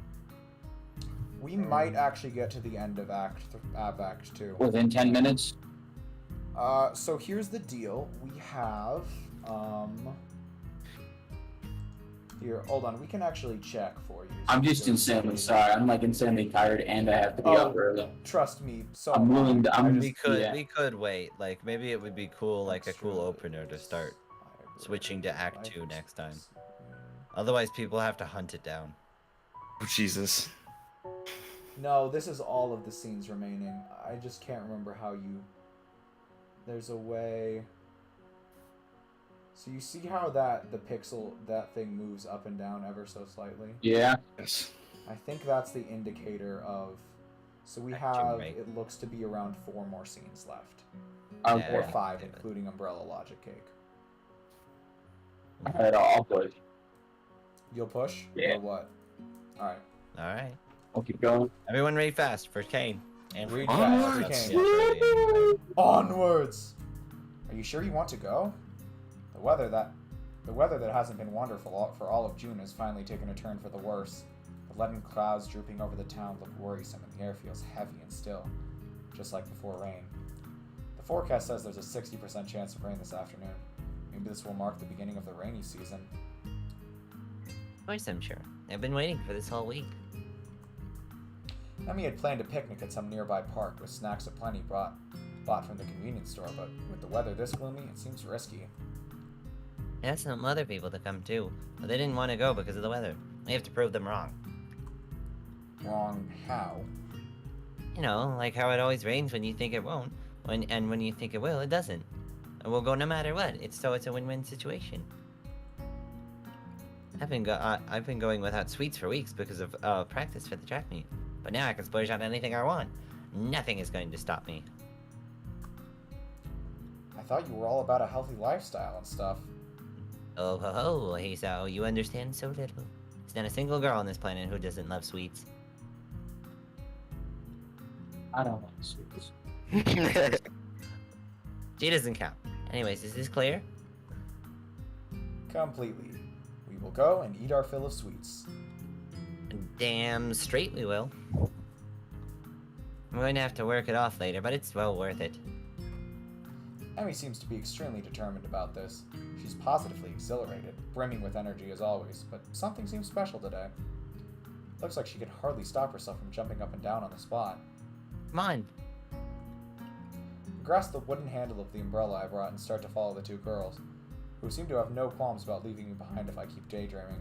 We might actually get to the end of Act 2. within 10 minutes? So here's the deal. We have, here, hold on. We can actually check for you. I'm just insanely sorry. I'm like insanely tired, and I have to be up early. Trust me. So I'm willing to. I'm We just. could Yeah. we could wait. Like maybe it would be cool, like a That's cool true. opener to start switching to Act 2 Life next time. is- Otherwise, people have to hunt it down. Oh, Jesus. No, this is all of the scenes remaining. I just can't remember how you... There's a way... So you see how that thing moves up and down ever so slightly? Yeah. Yes. I think that's the indicator of... So we Act have, 2, right? it looks to be around 4 more scenes left. Okay. Or Yeah. 5, including Umbrella Logic Cake. All right. I'll push. You'll push? Yeah. Or what? Alright. All right. I'll keep going. Everyone read fast for Kane. And for Read Onwards! fast, Yeah, Kane. for Kane. Onwards! Are you sure you want to go? The weather that hasn't been wonderful for all of June has finally taken a turn for the worse. The leaden clouds drooping over the town look worrisome, and the air feels heavy and still, just like before rain. The forecast says there's a 60% chance of rain this afternoon. Maybe this will mark the beginning of the rainy season. Of course, I'm sure. I've been waiting for this whole week. Emmy had planned a picnic at some nearby park with snacks aplenty bought from the convenience store, but with the weather this gloomy, it seems risky. I asked some other people to come too, but they didn't want to go because of the weather. We have to prove them wrong. Wrong how? You know, like how it always rains when you think it won't, and when you think it will, it doesn't. And we'll go no matter what. It's a win-win situation. I've been going without sweets for weeks because of practice for the track meet, but now I can splurge on anything I want. Nothing is going to stop me. I thought you were all about a healthy lifestyle and stuff. Oh ho ho, Hisao, you understand so little. There's not a single girl on this planet who doesn't love sweets. I don't want sweets. She doesn't count. Anyways, is this clear? Completely. We will go and eat our fill of sweets. Damn straight we will. I'm going to have to work it off later, but it's well worth it. Emmy seems to be extremely determined about this. She's positively exhilarated, brimming with energy as always, but something seems special today. Looks like she could hardly stop herself from jumping up and down on the spot. Come on. I grasp the wooden handle of the umbrella I brought and start to follow the 2 girls, who seem to have no qualms about leaving me behind if I keep daydreaming.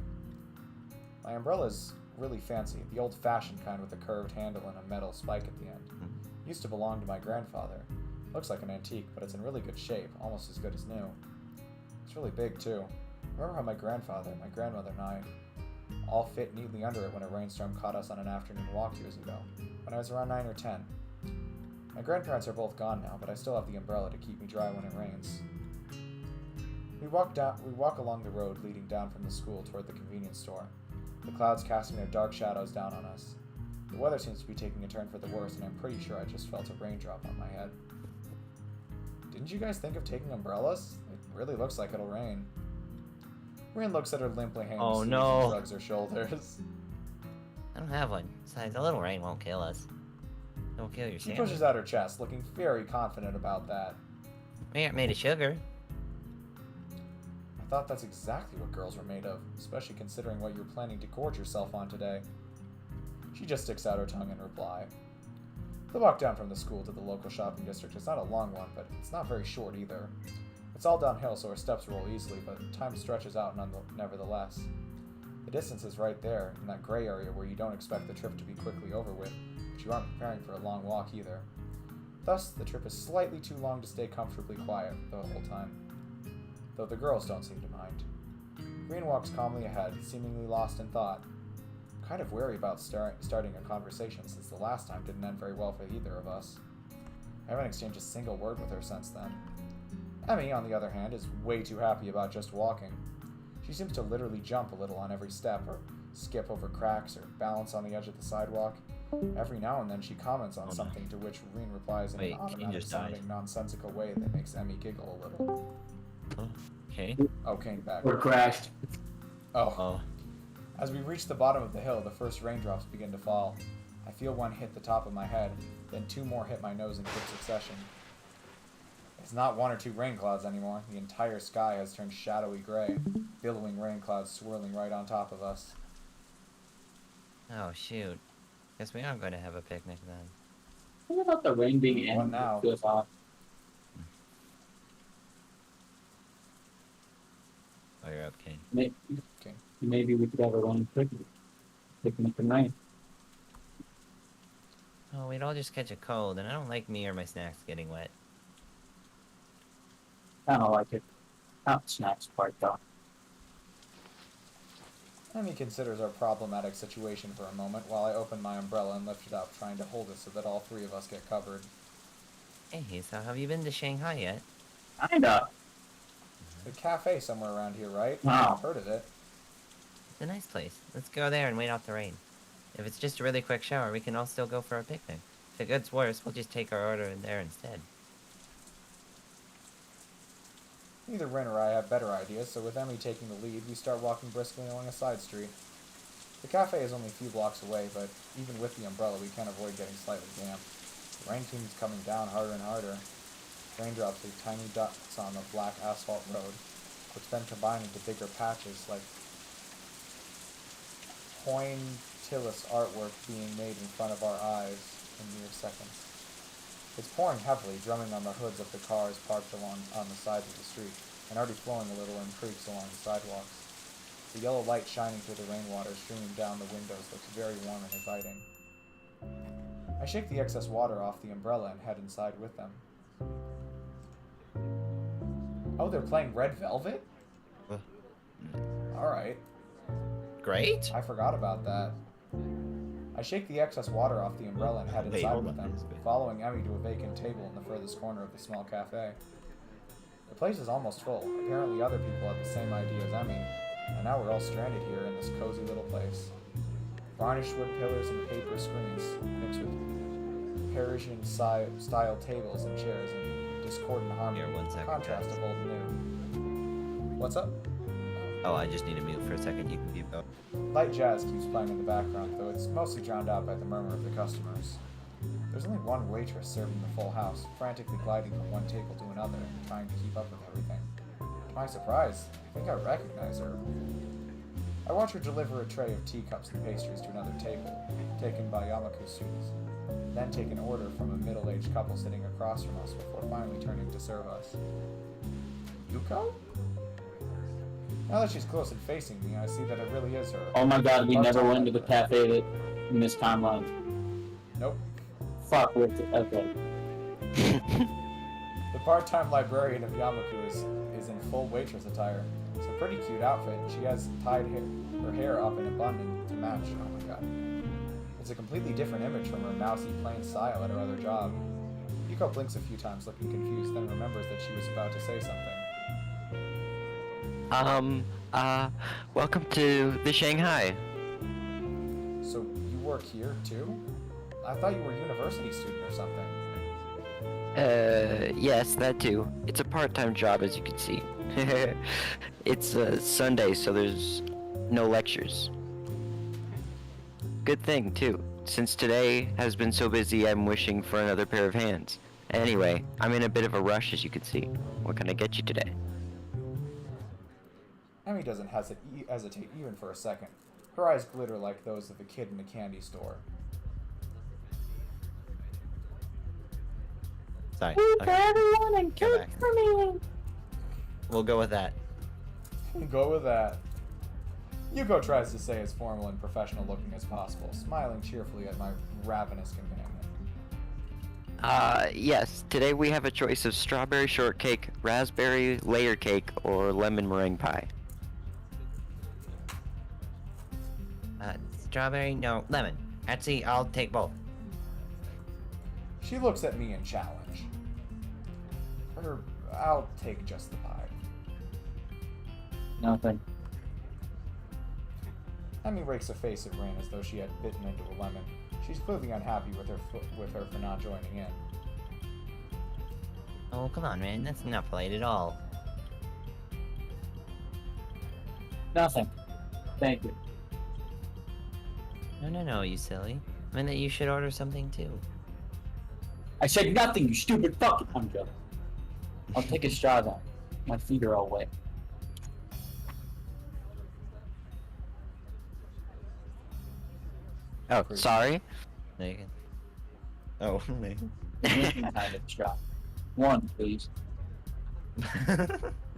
My umbrella is really fancy, the old-fashioned kind with a curved handle and a metal spike at the end. It used to belong to my grandfather. Looks like an antique, but it's in really good shape, almost as good as new. It's really big, too. Remember how my grandfather, my grandmother, and I all fit neatly under it when a rainstorm caught us on an afternoon walk years ago, when I was around 9 or 10. My grandparents are both gone now, but I still have the umbrella to keep me dry when it rains. We walk along the road leading down from the school toward the convenience store, the clouds casting their dark shadows down on us. The weather seems to be taking a turn for the worse, and I'm pretty sure I just felt a raindrop on my head. Didn't you guys think of taking umbrellas? It really looks like it'll rain. Rin looks at her limply hanging Oh, sleeves no. and shrugs her shoulders. I don't have one. Besides, a little rain won't kill us. It won't kill your She sandwich. pushes out her chest, looking very confident about that. We aren't made of sugar. I thought that's exactly what girls were made of, especially considering what you're planning to gorge yourself on today. She just sticks out her tongue in reply. The walk down from the school to the local shopping district is not a long one, but it's not very short either. It's all downhill, so our steps roll easily, but time stretches out nevertheless. The distance is right there, in that gray area where you don't expect the trip to be quickly over with, but you aren't preparing for a long walk either. Thus, the trip is slightly too long to stay comfortably quiet the whole time. Though the girls don't seem to mind. Green walks calmly ahead, seemingly lost in thought. I'm kind of wary about starting a conversation since the last time didn't end very well for either of us. I haven't exchanged a single word with her since then. Emmy, on the other hand, is way too happy about just walking. She seems to literally jump a little on every step, or skip over cracks, or balance on the edge of the sidewalk. Every now and then she comments on something to which Reen replies in an automatic-sounding, nonsensical way that makes Emmy giggle a little. Okay. Oh, Kane back. Or crashed. Oh. As we reach the bottom of the hill, the first raindrops begin to fall. I feel one hit the top of my head, then two more hit my nose in quick succession. It's not one or two rain clouds anymore. The entire sky has turned shadowy gray, billowing rain clouds swirling right on top of us. Oh, shoot. Guess we aren't going to have a picnic then. What about the rain being What in? now? Feels off. Oh, you're up, Kane. Maybe we could have a rain picnic tonight. Oh, we'd all just catch a cold, and I don't like me or my snacks getting wet. Kind of like it. Not the snacks part though. Emmy considers our problematic situation for a moment while I open my umbrella and lift it up, trying to hold it so that all three of us get covered. Hey, so have you been to Shanghai yet? Kinda. The cafe somewhere around here, right? Wow. I've heard of it. It's a nice place. Let's go there and wait out the rain. If it's just a really quick shower, we can all still go for a picnic. If it gets worse, we'll just take our order in there instead. Neither Ren or I have better ideas, so with Emmy taking the lead, we start walking briskly along a side street. The cafe is only a few blocks away, but even with the umbrella, we can't avoid getting slightly damp. The rain keeps coming down harder and harder. Raindrops leave tiny dots on the black asphalt road, which then combine into bigger patches like pointillist artwork being made in front of our eyes in mere seconds. It's pouring heavily, drumming on the hoods of the cars parked along on the sides of the street, and already flowing a little in creeks along the sidewalks. The yellow light shining through the rainwater streaming down the windows looks very warm and inviting. I shake the excess water off the umbrella and head inside with them. Oh, they're playing Red Velvet? Alright. Great! I forgot about that. I shake the excess water off the umbrella and head Wait, inside hold with on. them, following Emmy to a vacant table in the furthest corner of the small cafe. The place is almost full. Apparently other people have the same idea as Emmy, and now we're all stranded here in this cozy little place. Varnished wood pillars and paper screens, mixed with Parisian-style tables and chairs in discordant harmony, Here, 1 second, contrast guys. of old and new. What's up? Oh, I just need to mute for a second. You can keep going. Light jazz keeps playing in the background, though it's mostly drowned out by the murmur of the customers. There's only one waitress serving the full house, frantically gliding from one table to another and trying to keep up with everything. To my surprise, I think I recognize her. I watch her deliver a tray of teacups and pastries to another table, taken by Yamaku's students, then take an order from a middle-aged couple sitting across from us before finally turning to serve us. Yuko? Now that she's close and facing me, I see that it really is her. Oh my god, we Part-time never went to the librarian. cafe that in this timeline. Nope. Fuck with it. Okay. The part-time librarian of Yamaku is in full waitress attire. It's a pretty cute outfit, and she has tied her hair up in a bun to match. Oh my god. It's a completely different image from her mousy, plain style at her other job. Yuko blinks a few times, looking confused, then remembers that she was about to say something. Welcome to the Shanghai. So, you work here, too? I thought you were a university student or something. Yes, that too. It's a part-time job, as you can see. It's Sunday, so there's no lectures. Good thing, too, since today has been so busy I'm wishing for another pair of hands. Anyway, I'm in a bit of a rush, as you can see. What can I get you today? Emmy doesn't hesitate even for a second. Her eyes glitter like those of a kid in a candy store. Sorry. Food for Okay. everyone and Go cake back. for me. We'll go with that. Go with that. Yuko tries to stay as formal and professional looking as possible, smiling cheerfully at my ravenous companion. Yes. Today we have a choice of strawberry shortcake, raspberry layer cake, or lemon meringue pie. Strawberry, no, lemon. Actually, I'll take both. She looks at me in challenge. I'll take just the pie. Nothing. Emmy rakes a face at Rain as though she had bitten into a lemon. She's clearly unhappy with her for not joining in. Oh, come on, man. That's not polite at all. Nothing. Thank you. No, you silly. I mean that you should order something too. I said nothing, you stupid fucking. I'm joking. I'll take a straw then. My feet are all wet. Oh, sorry. There you go. Oh, man. Kind of straw. One, please.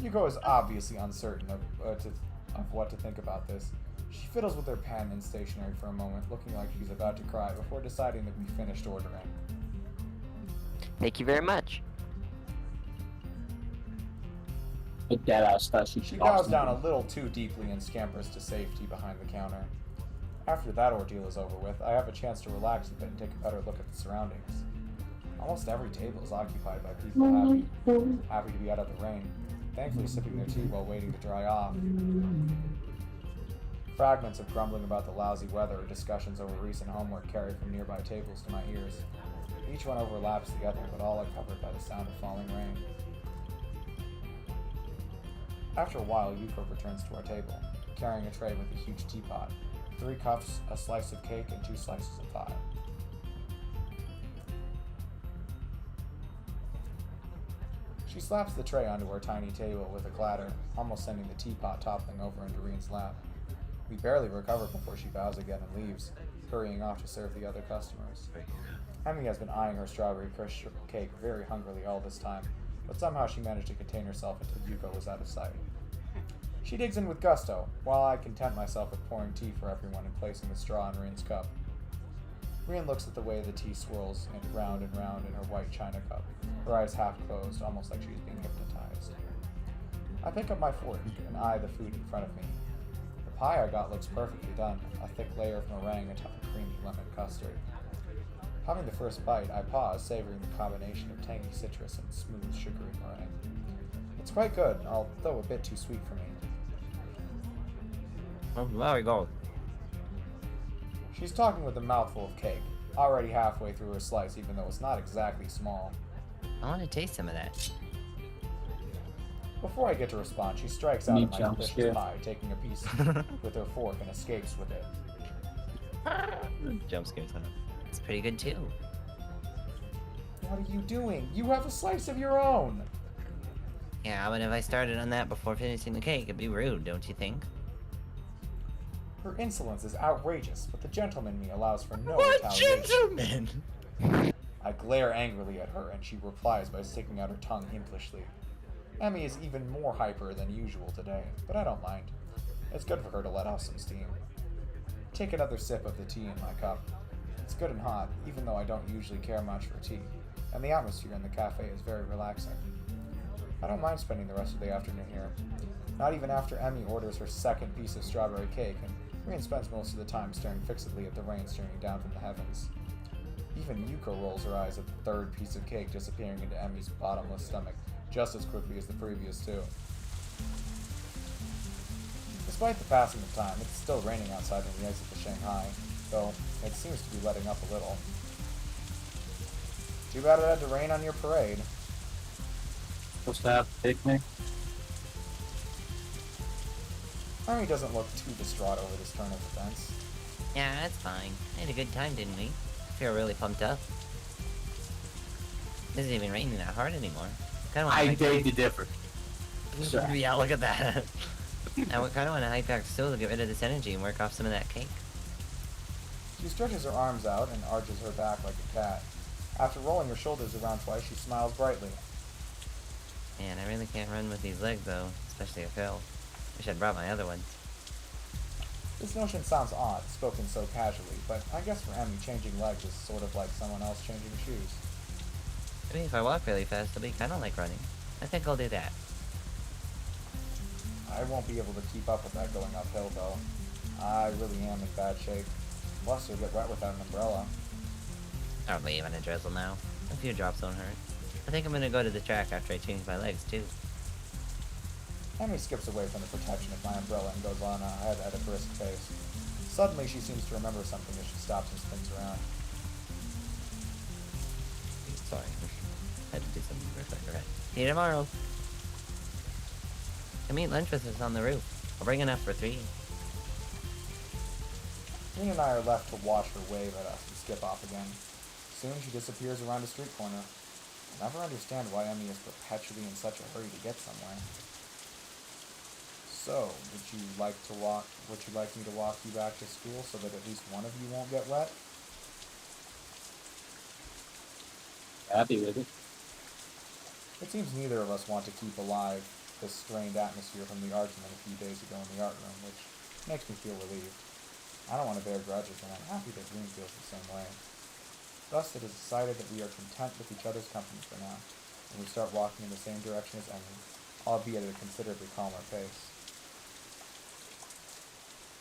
Yuko is obviously uncertain of what to think about this. She fiddles with her pen and stationery for a moment, looking like she's about to cry before deciding that we finished ordering. Thank you very much. A dead ass stuff. She bows down a little too deeply and scampers to safety behind the counter. After that ordeal is over with, I have a chance to relax a bit and take a better look at the surroundings. Almost every table is occupied by people happy to be out of the rain, thankfully sipping their tea while waiting to dry off. Fragments of grumbling about the lousy weather or discussions over recent homework carry from nearby tables to my ears. Each one overlaps the other, but all are covered by the sound of falling rain. After a while, Yuko returns to our table, carrying a tray with a huge teapot, 3 cups, a slice of cake, and 2 slices of pie. She slaps the tray onto our tiny table with a clatter, almost sending the teapot toppling over into Reen's lap. We barely recover before she bows again and leaves, hurrying off to serve the other customers. Emmy has been eyeing her strawberry crush cake very hungrily all this time, but somehow she managed to contain herself until Yuko was out of sight. She digs in with gusto, while I content myself with pouring tea for everyone and placing the straw in Reen's cup. Reen looks at the way the tea swirls round and round in her white china cup, her eyes half closed, almost like she's being hypnotized. I pick up my fork and eye the food in front of me. The pie I got looks perfectly done, a thick layer of meringue atop a creamy lemon custard. Having the first bite, I pause, savoring the combination of tangy citrus and smooth, sugary meringue. It's quite good, although a bit too sweet for me. Oh, there we go. She's talking with a mouthful of cake, already halfway through her slice, even though it's not exactly small. I want to taste some of that. Before I get to respond, she strikes out at my jump delicious scare. pie, taking a piece with her fork and escapes with it. Jump scares, huh? It's pretty good too. What are you doing? You have a slice of your own! Yeah, but if I started on that before finishing the cake, it'd be rude, don't you think? Her insolence is outrageous, but the gentleman in me allows for no What retaliation. gentleman? I glare angrily at her, and she replies by sticking out her tongue impishly. Emmy is even more hyper than usual today, but I don't mind. It's good for her to let off some steam. Take another sip of the tea in my cup. It's good and hot, even though I don't usually care much for tea, and the atmosphere in the cafe is very relaxing. I don't mind spending the rest of the afternoon here. Not even after Emmy orders her second piece of strawberry cake, and Reen spends most of the time staring fixedly at the rain streaming down from the heavens. Even Yuko rolls her eyes at the third piece of cake disappearing into Emmy's bottomless stomach just as quickly as the previous two. Despite the passing of time, it's still raining outside when we exit the Shanghai, though it seems to be letting up a little. Too bad it had to rain on your parade. Supposed to have a picnic. Emmy doesn't look too distraught over this turn of events. Yeah, that's fine. We had a good time, didn't we? I feel really pumped up. It isn't even raining that hard anymore. Kind of I beg to differ. Yeah, look at that. I kind of want to hike back to school to get rid of this energy and work off some of that cake. She stretches her arms out and arches her back like a cat. After rolling her shoulders around twice, she smiles brightly. Man, I really can't run with these legs, though, especially uphill. Wish I'd brought my other ones. This notion sounds odd, spoken so casually, but I guess for Emmy, changing legs is sort of like someone else changing shoes. Maybe if I walk really fast, it'll be kind of like running. I think I'll do that. I won't be able to keep up with that going uphill, though. I really am in bad shape. Plus, you'll get wet without an umbrella. I'll leave in a drizzle now. A few drops don't hurt. I think I'm gonna go to the track after I change my legs, too. Emmy skips away from the protection of my umbrella and goes on ahead at a brisk pace. Suddenly, she seems to remember something as she stops and spins around. Sorry. Had to do something to reflect your head. See you tomorrow. Come eat lunch with us on the roof. I'll bring enough for 3. Reen and I are left to watch her wave at us and skip off again. Soon she disappears around a street corner. I never understand why Emmy is perpetually in such a hurry to get somewhere. So, would you like me to walk you back to school so that at least one of you won't get wet? Happy with it. It seems neither of us want to keep alive this strained atmosphere from the argument a few days ago in the art room, which makes me feel relieved. I don't want to bear grudges, and I'm happy that Green feels the same way. Thus, it is decided that we are content with each other's company for now, and we start walking in the same direction as Emmy, albeit at a considerably calmer pace.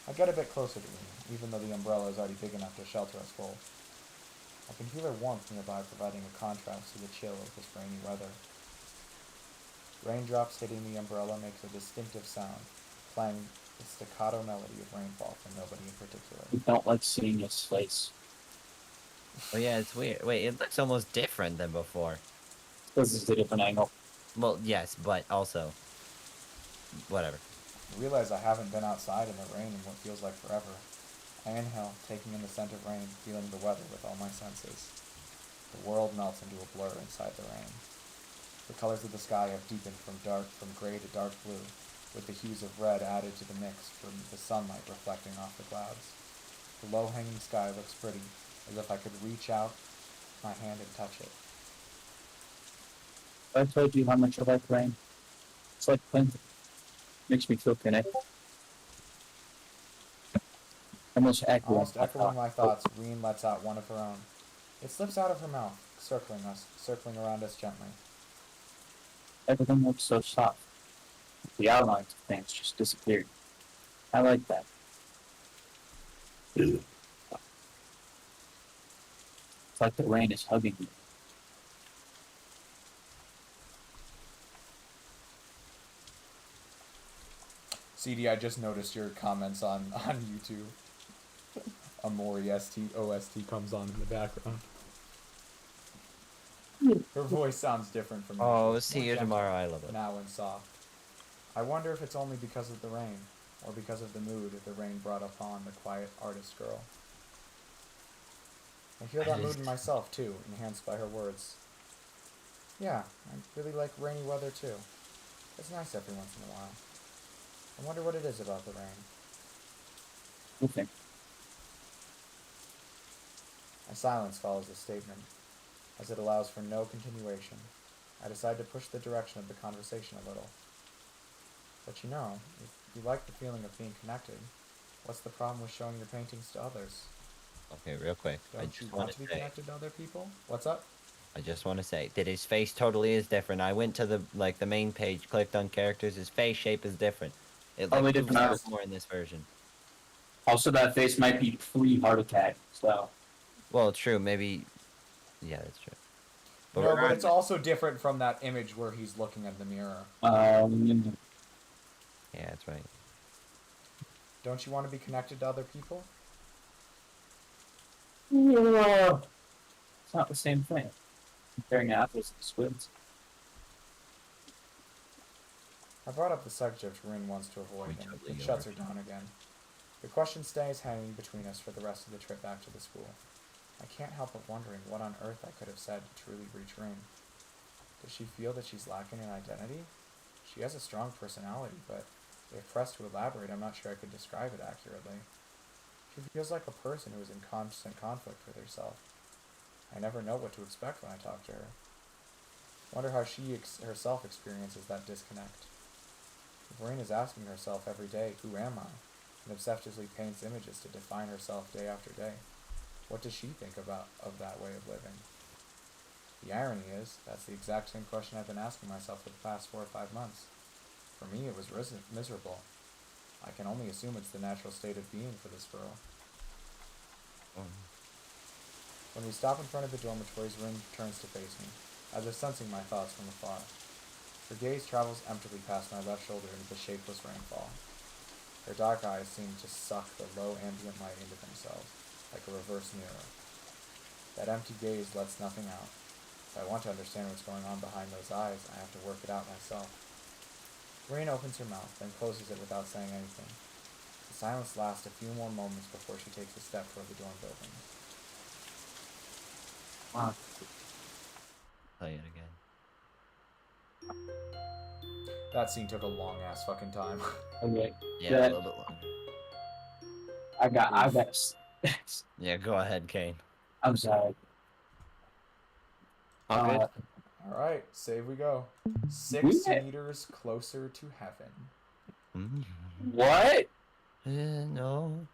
I get a bit closer to Green, even though the umbrella is already big enough to shelter us both. I can feel her warmth nearby, providing a contrast to the chill of this rainy weather. Raindrops hitting the umbrella makes a distinctive sound, playing the staccato melody of rainfall for nobody in particular. I don't like seeing his face. Oh yeah, it's weird. Wait, it looks almost different than before. This is a different angle. Well, yes, but also... whatever. I realize I haven't been outside in the rain in what feels like forever. I inhale, taking in the scent of rain, feeling the weather with all my senses. The world melts into a blur inside the rain. The colors of the sky have deepened from gray to dark blue, with the hues of red added to the mix from the sunlight reflecting off the clouds. The low-hanging sky looks pretty, as if I could reach out my hand and touch it. I told you how much I like rain. It's like plenty. Makes me feel connected. Almost echoing my thoughts, Reen lets out one of her own. It slips out of her mouth, circling around us gently. Everything looks so soft. The outlines of things just disappeared. I like that. It's like the rain is hugging me. CD, I just noticed your comments on YouTube. Amori OST comes on in the background. Her voice sounds different from Oh, usual. see More you gentle tomorrow. I love it. now and soft. I wonder if it's only because of the rain, or because of the mood the rain brought upon the quiet artist girl. I feel that mood in myself, too, enhanced by her words. Yeah, I really like rainy weather, too. It's nice every once in a while. I wonder what it is about the rain. Nothing. A silence follows the statement, as it allows for no continuation. I decide to push the direction of the conversation a little. But you know, if you like the feeling of being connected, what's the problem with showing your paintings to others? Okay, real quick. I Don't you just want want to be to say. connected to other people? What's up? I just want to say that his face totally is different. I went to the main page, clicked on characters. His face shape is different. It Only like different moves out artist. more in this version. Also, that face might be pre-heart attack, so. Well, true. Maybe. Yeah, that's true. No, but regardless- it's also different from that image where he's looking at the mirror. Yeah, that's right. Don't you want to be connected to other people? It's not the same thing. Comparing apples and squids. I brought up the subject Rin wants to avoid, We and totally it shuts are. her down again. The question stays hanging between us for the rest of the trip back to the school. I can't help but wondering what on earth I could have said to truly reach Rin. Does she feel that she's lacking in identity? She has a strong personality, but If pressed to elaborate, I'm not sure I could describe it accurately. She feels like a person who is in constant conflict with herself. I never know what to expect when I talk to her. Wonder how she herself experiences that disconnect. Verena is asking herself every day, who am I? And obsessively paints images to define herself day after day. What does she think of that way of living? The irony is, that's the exact same question I've been asking myself for the past 4 or 5 months. For me, it was miserable. I can only assume it's the natural state of being for this girl. When we stop in front of the dormitories, Rin turns to face me, as if sensing my thoughts from afar. Her gaze travels emptily past my left shoulder into the shapeless rainfall. Her dark eyes seem to suck the low ambient light into themselves, like a reverse mirror. That empty gaze lets nothing out. If I want to understand what's going on behind those eyes, I have to work it out myself. Rain opens her mouth, then closes it without saying anything. The silence lasts a few more moments before she takes a step toward the dorm building. Wow. Play it again. That scene took a long ass fucking time. Okay. Yeah, Yeah. a little bit longer. I got. Yeah, go ahead, Kane. I'm sorry. All good. Alright, save we go. 6 Yeah. meters closer to heaven. What? No.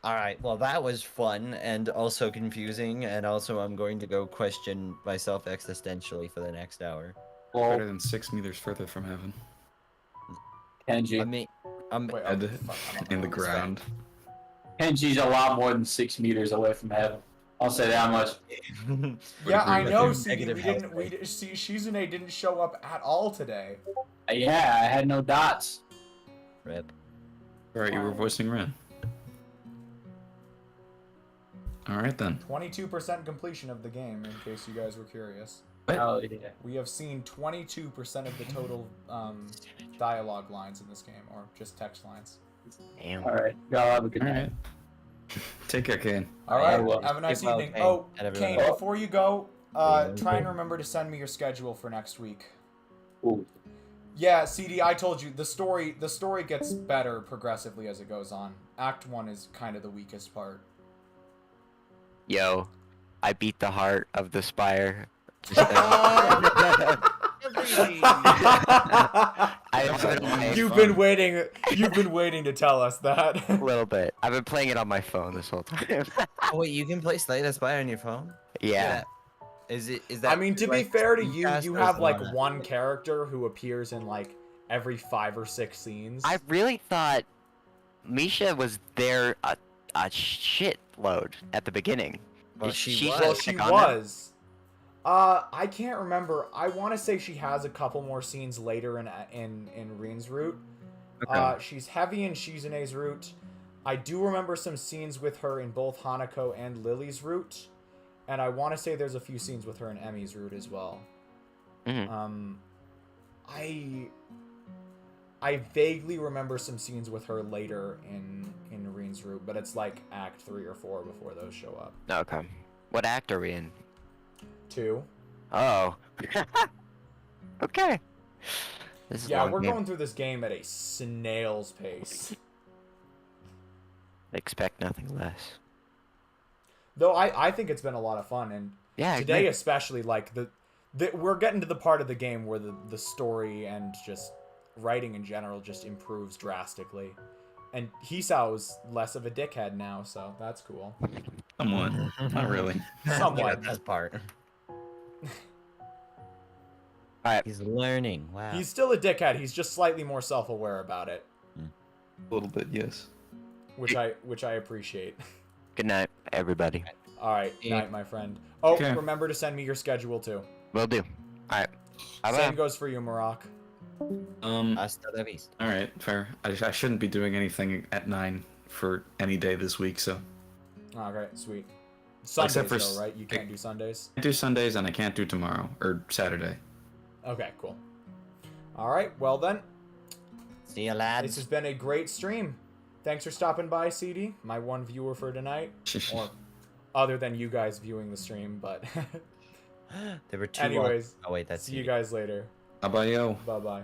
Alright, well that was fun and also confusing, and also I'm going to go question myself existentially for the next hour. Well, Better than 6 meters further from heaven. Kenji. I mean, Wait, Dead fuck, I don't in know the this guy. ground. Kenji's a lot more than 6 meters away from heaven. I'll say that much. Yeah, I agree. know, With CD. negative We didn't. health We see Shizune didn't show up at all today. Yeah, I had no dots. Rip. Alright, you were voicing Ren. Alright then. 22% completion of the game, in case you guys were curious. What? Oh yeah. We have seen 22% of the total dialogue lines in this game, or just text lines. Damn. All right. Y'all have a good night. Alright. Take care, Kane. All I right. will. Have a nice Keep well, evening. Kane, Oh, and everyone Kane, else. before you go, Yeah. try and remember to send me your schedule for next week. Ooh. Yeah, CD, I told you the story gets better progressively as it goes on. Act 1 is kind of the weakest part. Yo, I beat the heart of the spire. I have it on my You've phone. been waiting to tell us that. A little bit. I've been playing it on my phone this whole time. Oh wait, you can play Slay the Spire on your phone? yeah. Is that? I mean, to be like, fair to you, Screencast you or is have it like on a- one character who appears in like every 5 or 6 scenes. I really thought Misha was there a shitload at the beginning. Well, Is she was. Well, just, she like, on there? was. I can't remember. I want to say she has a couple more scenes later in Reen's route. Okay. She's heavy in Shizune's route. I do remember some scenes with her in both Hanako and Lily's route, and I want to say there's a few scenes with her in Emi's route as well. Mhm. I vaguely remember some scenes with her later in Reen's route, but it's like Act 3 or 4 before those show up. Okay. What act are we in? 2. Oh. Okay. This is a Yeah, long we're game. going through this game at a snail's pace. Expect nothing less. Though I think it's been a lot of fun, and Yeah, I today agree. especially, like we're getting to the part of the game where the story and just writing in general just improves drastically. And Hisao's less of a dickhead now, so that's cool. Somewhat. Not really. Somewhat. That's part. Alright. He's learning. Wow. He's still a dickhead. He's just slightly more self-aware about it, A little bit, yes. which I appreciate. Good night, everybody. All right, Yeah. night, my friend. Oh, Okay. remember to send me your schedule too. Will do. Alright. Bye-bye. Same goes for you, Marak. Hasta la vista. Alright, fair. I shouldn't be doing anything at 9 for any day this week, so. Oh, great, sweet. Sundays for though, right? You can't do Sundays. I do Sundays and I can't do tomorrow, or Saturday. Okay, cool. All right, well then, See ya, this lads. has been a great stream. Thanks for stopping by, CD, my one viewer for tonight. Or other than you guys viewing the stream, but There were two. anyways, Oh wait, that's see you CD. guys later. Bye-bye, yo. Bye-bye.